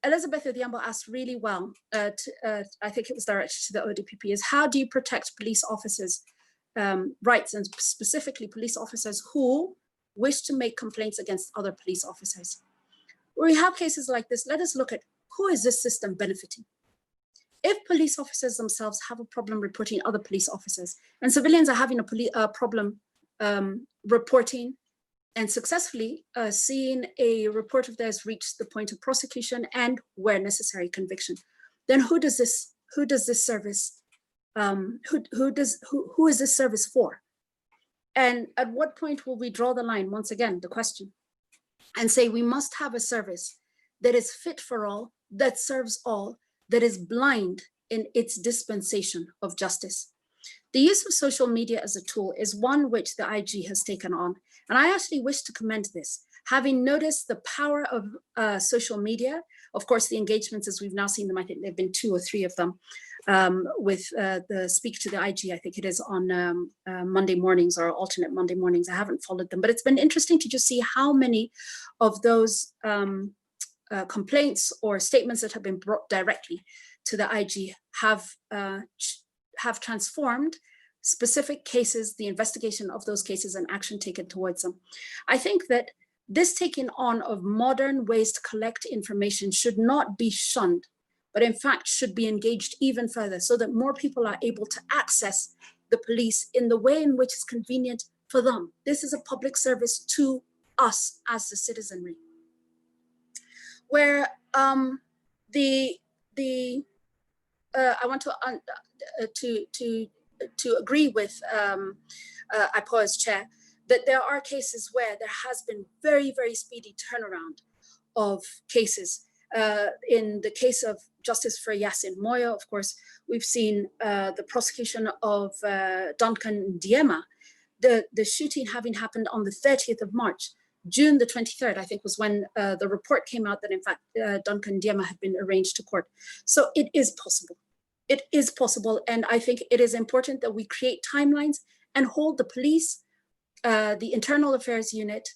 Elizabeth Odhiambo asked really well, I think it was directed to the ODPP, is how do you protect police officers' rights, and specifically police officers who wish to make complaints against other police officers? Where we have cases like this, let us look at who is this system benefiting? If police officers themselves have a problem reporting other police officers, and civilians are having a problem reporting and successfully seeing a report of theirs reach the point of prosecution and, where necessary, conviction, then who is this service for? And at what point will we draw the line, once again, the question, and say we must have a service that is fit for all, that serves all, that is blind in its dispensation of justice? The use of social media as a tool is one which the IG has taken on. And I actually wish to commend this, having noticed the power of social media. Of course, the engagements, as we've now seen them, I think there have been 2 or 3 of them with the Speak to the IG, I think it is on Monday mornings or alternate Monday mornings. I haven't followed them, but it's been interesting to just see how many of those complaints or statements that have been brought directly to the IG have transformed specific cases, the investigation of those cases, and action taken towards them. I think that this taking on of modern ways to collect information should not be shunned, but in fact should be engaged even further so that more people are able to access the police in the way in which is convenient for them. This is a public service to us as the citizenry. Where I want to agree with Ipor's chair that there are cases where there has been very, very speedy turnaround of cases. In the case of justice for Yasin Moyo, of course, we've seen the prosecution of Duncan Ndiema, the shooting having happened on the 30th of March. June the 23rd, I think, was when the report came out that, in fact, Duncan Ndiema had been arraigned to court. So it is possible. It is possible. And I think it is important that we create timelines and hold the police, the Internal Affairs Unit,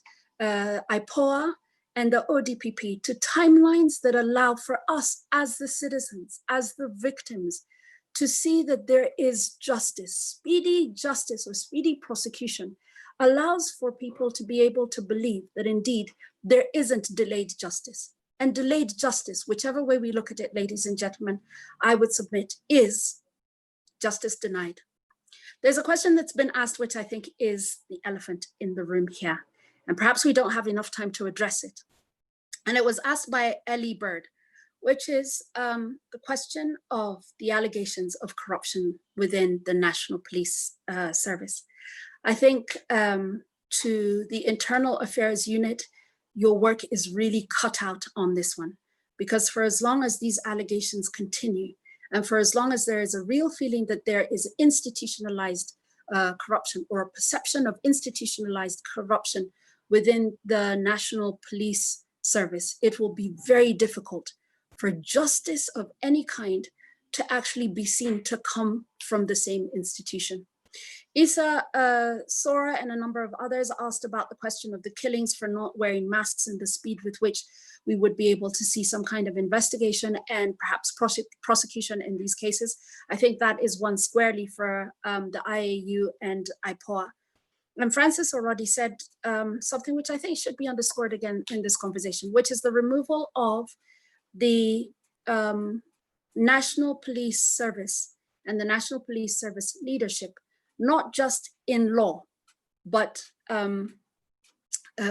IPOA, and the ODPP to timelines that allow for us as the citizens, as the victims, to see that there is justice. Speedy justice or speedy prosecution allows for people to be able to believe that indeed there isn't delayed justice. And delayed justice, whichever way we look at it, ladies and gentlemen, I would submit is justice denied. There's a question that's been asked, which I think is the elephant in the room here. And perhaps we don't have enough time to address it. And it was asked by Ellie Bird, which is the question of the allegations of corruption within the National Police Service. I think to the Internal Affairs Unit, your work is really cut out on this one, because for as long as these allegations continue, and for as long as there is a real feeling that there is institutionalized corruption or a perception of institutionalized corruption within the National Police Service, it will be very difficult for justice of any kind to actually be seen to come from the same institution. Isa, Sora, and a number of others asked about the question of the killings for not wearing masks and the speed with which we would be able to see some kind of investigation and perhaps prosecution in these cases. I think that is one squarely for the IAU and IPOA. And Francis already said something which I think should be underscored again in this conversation, which is the removal of the National Police Service and the National Police Service leadership, not just in law, but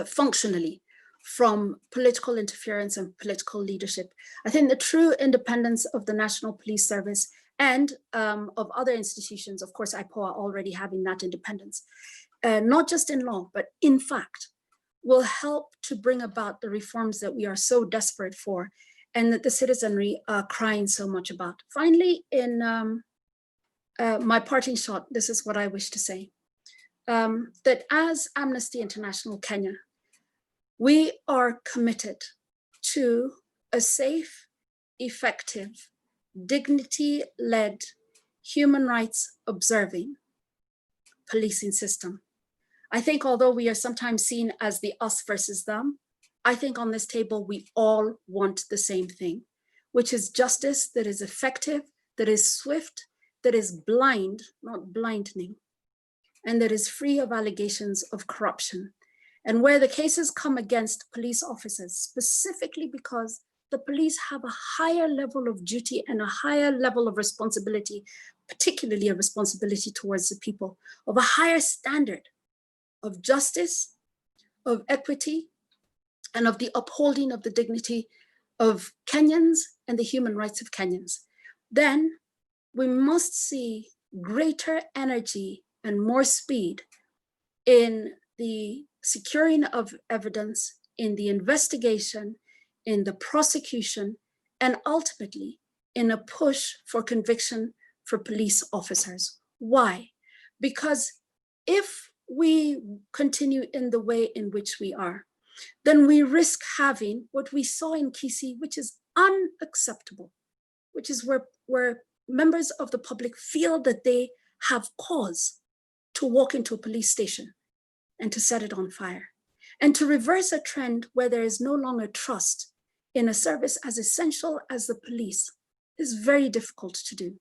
functionally, from political interference and political leadership. I think the true independence of the National Police Service and of other institutions, of course, IPOA already having that independence, not just in law, but in fact, will help to bring about the reforms that we are so desperate for and that the citizenry are crying so much about. Finally, in my parting shot, this is what I wish to say, that as Amnesty International Kenya, we are committed to a safe, effective, dignity-led, human rights observing policing system. I think although we are sometimes seen as the us versus them, I think on this table, we all want the same thing, which is justice that is effective, that is swift, that is blind, not blinding, and that is free of allegations of corruption. And where the cases come against police officers, specifically because the police have a higher level of duty and a higher level of responsibility, particularly a responsibility towards the people, of a higher standard of justice, of equity, and of the upholding of the dignity of Kenyans and the human rights of Kenyans, then we must see greater energy and more speed in the securing of evidence, in the investigation, in the prosecution, and ultimately in a push for conviction for police officers. Why? Because if we continue in the way in which we are, then we risk having what we saw in Kisii, which is unacceptable, which is where members of the public feel that they have cause to walk into a police station and to set it on fire, and to reverse a trend where there is no longer trust in a service as essential as the police is very difficult to do.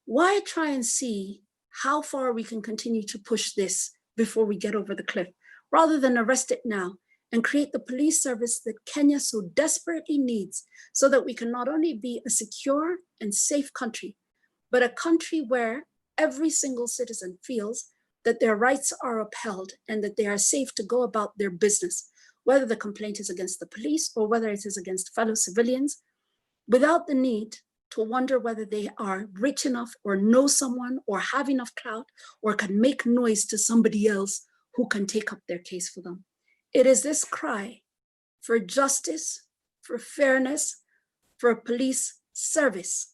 Why try and see how far we can continue to push this before we get over the cliff, rather than arrest it now and create the police service that Kenya so desperately needs, so that we can not only be a secure and safe country, but a country where every single citizen feels that their rights are upheld and that they are safe to go about their business, whether the complaint is against the police or whether it is against fellow civilians, without the need to wonder whether they are rich enough or know someone or have enough clout or can make noise to somebody else who can take up their case for them. It is this cry for justice, for fairness, for a police service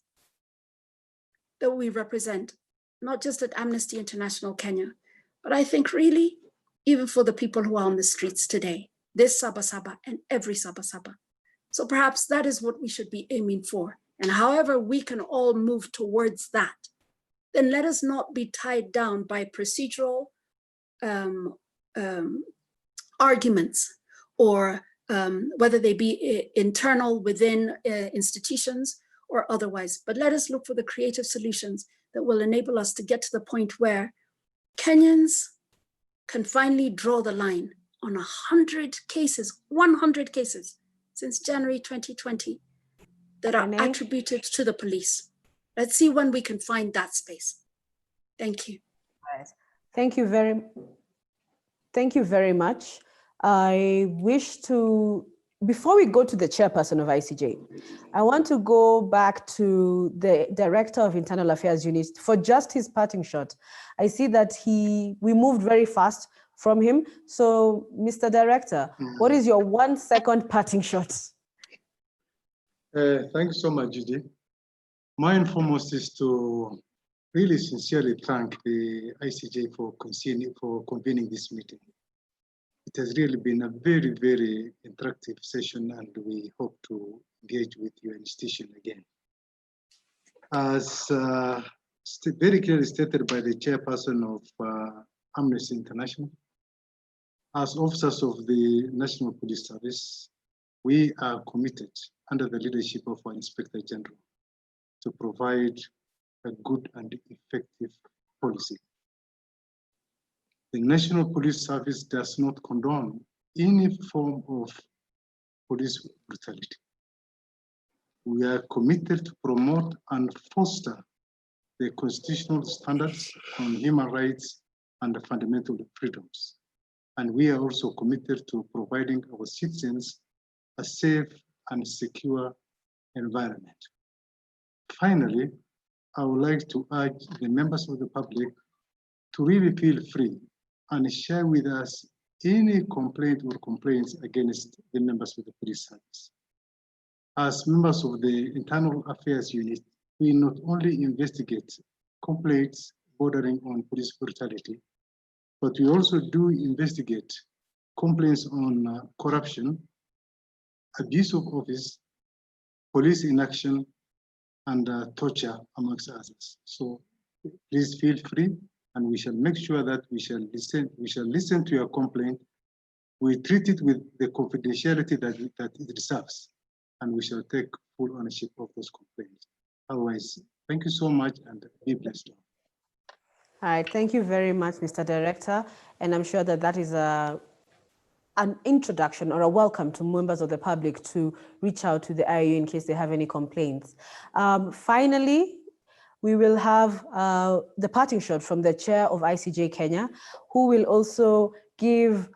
that we represent, not just at Amnesty International Kenya, but I think really even for the people who are on the streets today, this Sabasaba and every Sabasaba. So perhaps that is what we should be aiming for. And however we can all move towards that, then let us not be tied down by procedural arguments or whether they be internal within institutions or otherwise, but let us look for the creative solutions that will enable us to get to the point where Kenyans can finally draw the line on 100 cases since January 2020 that are attributed to the police. Let's see when we can find that space. Thank you. Thank you very much. I wish to before we go to the chairperson of ICJ, I want to go back to the Director of Internal Affairs Unit for just his parting shot. I see that we moved very fast from him. So, Mr. Director, what is your 1 second parting shot? Thank you so much, Judy. Mine foremost is to really sincerely thank the ICJ for convening this meeting. It has really been a very, very interactive session, and we hope to engage with your institution again. As very clearly stated by the chairperson of Amnesty International, as officers of the National Police Service, we are committed under the leadership of our Inspector General to provide a good and effective policy. The National Police Service does not condone any form of police brutality. We are committed to promote and foster the constitutional standards on human rights and fundamental freedoms. And we are also committed to providing our citizens a safe and secure environment. Finally, I would like to urge the members of the public to really feel free and share with us any complaint or complaints against the members of the police service. As members of the Internal Affairs Unit, we not only investigate complaints bordering on police brutality, but we also do investigate complaints on corruption, abuse of office, police inaction, and torture, amongst others. So please feel free, and we shall make sure that we shall listen to your complaint. We treat it with the confidentiality that it deserves, and we shall take full ownership of those complaints. Otherwise, thank you so much, and be blessed. All right, thank you very much, Mr. Director. And I'm sure that is an introduction or a welcome to members of the public to reach out to the IAU in case they have any complaints. Finally, we will have the parting shot from the chair of ICJ Kenya, who will also give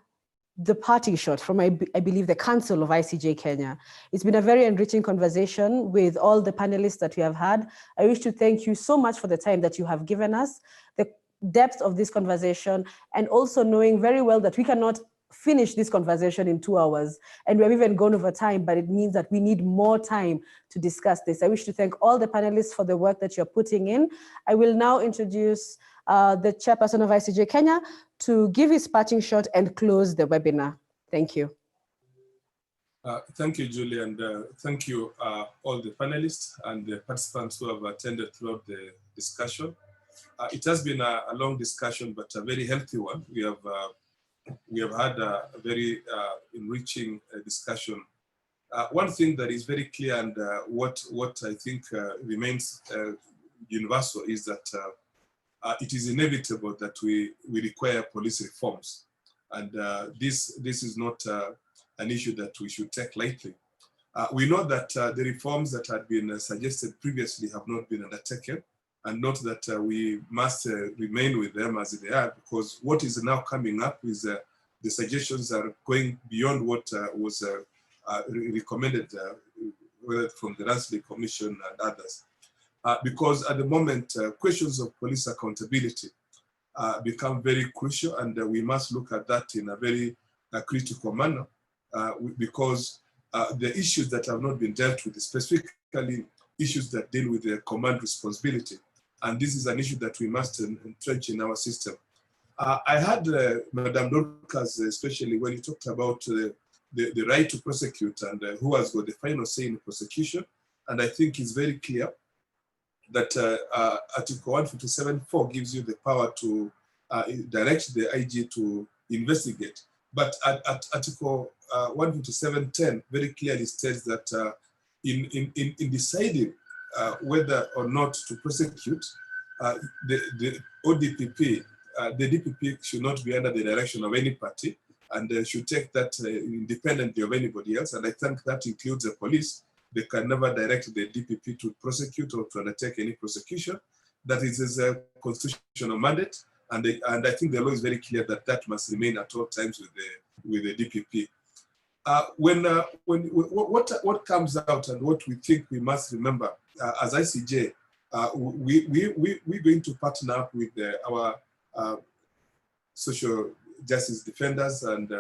the parting shot from, I believe, the Council of ICJ Kenya. It's been a very enriching conversation with all the panelists that we have had. I wish to thank you so much for the time that you have given us, the depth of this conversation, and also knowing very well that we cannot finish this conversation in 2 hours, and we've even gone over time, but it means that we need more time to discuss this. I wish to thank all the panelists for the work that you're putting in. I will now introduce the chairperson of ICJ Kenya to give his parting shot and close the webinar. Thank you. Thank you, Julie, and thank you all the panelists and the participants who have attended throughout the discussion. It has been a long discussion, but a very healthy one. We have had a very enriching discussion. One thing that is very clear, and what I think remains universal, is that it is inevitable that we require police reforms. And this is not an issue that we should take lightly. We know that the reforms that had been suggested previously have not been undertaken, and not that we must remain with them as they are, because what is now coming up is the suggestions are going beyond what was recommended from the Ransley Commission and others. Because at the moment, questions of police accountability become very crucial, and we must look at that in a very critical manner, because the issues that have not been dealt with, specifically issues that deal with the command responsibility, and this is an issue that we must entrench in our system. I had Madame Dorcas, especially when you talked about the right to prosecute and who has got the final say in prosecution, and I think it's very clear that Article 157.4 gives you the power to direct the IG to investigate. But at Article 157.10 very clearly states that in deciding whether or not to prosecute, the ODPP, the DPP should not be under the direction of any party, and should take that independently of anybody else. And I think that includes the police. They can never direct the DPP to prosecute or to undertake any prosecution. That is a constitutional mandate, and I think the law is very clear that that must remain at all times with the DPP. What comes out and what we think we must remember as ICJ, we're going to partner up with our social justice defenders and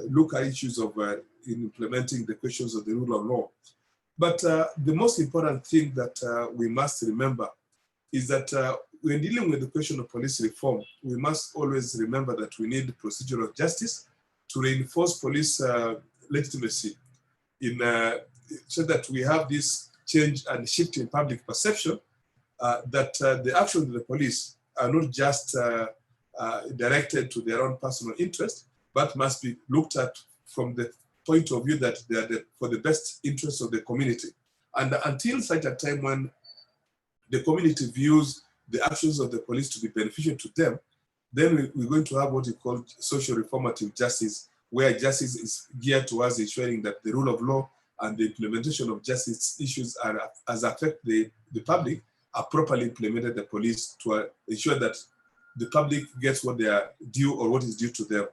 look at issues of in implementing the questions of the rule of law. But the most important thing that we must remember is that when dealing with the question of police reform, we must always remember that we need procedural justice to reinforce police legitimacy so that we have this change and shift in public perception that the actions of the police are not just directed to their own personal interest, but must be looked at from the point of view that they are for the best interest of the community. And until such a time when the community views the actions of the police to be beneficial to them, then we're going to have what we call social reformative justice, where justice is geared towards ensuring that the rule of law and the implementation of justice issues as affect the public are properly implemented by the police to ensure that the public gets what they are due or what is due to them.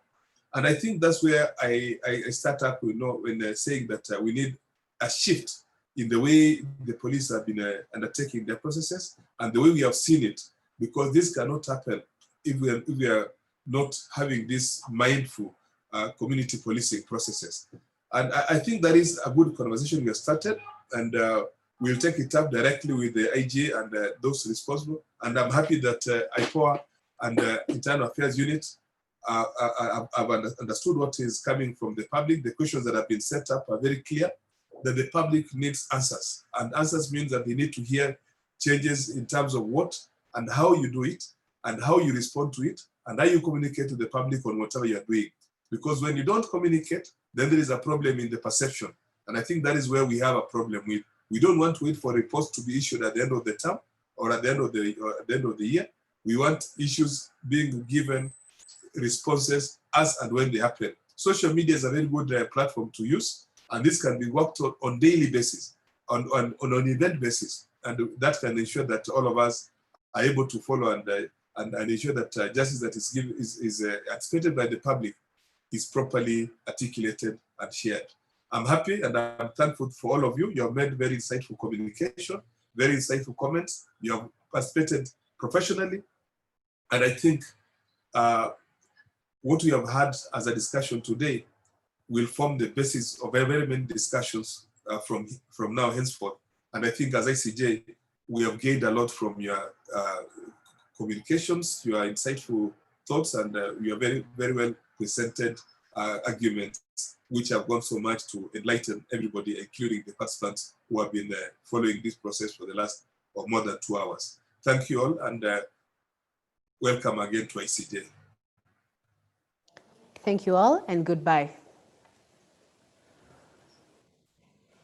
And I think that's where I start up when saying that we need a shift in the way the police have been undertaking their processes and the way we have seen it, because this cannot happen if we are not having this mindful community policing processes. And I think that is a good conversation we have started, and we'll take it up directly with the IG and those responsible. And I'm happy that Ipor and Internal Affairs Unit have understood what is coming from the public. The questions that have been set up are very clear, that the public needs answers. And answers means that they need to hear changes in terms of what and how you do it, and how you respond to it, and how you communicate to the public on whatever you're doing. Because when you don't communicate, then there is a problem in the perception. And I think that is where we have a problem with. We don't want to wait for reports to be issued at the end of the term or at the end of the year. We want issues being given responses as and when they happen. Social media is a very good platform to use, and this can be worked on daily basis, on an event basis, and that can ensure that all of us are able to follow and ensure that justice that is given is anticipated by the public is properly articulated and shared. I'm happy and I'm thankful for all of you. You have made very insightful communication, very insightful comments. You have participated professionally, and I think what we have had as a discussion today will form the basis of very many discussions from now henceforth. And I think as ICJ, we have gained a lot from your communications, your insightful thoughts, and your very, very well presented arguments, which have gone so much to enlighten everybody, including the participants who have been following this process for the last more than 2 hours. Thank you all, and welcome again to ICJ. Thank you all, and goodbye.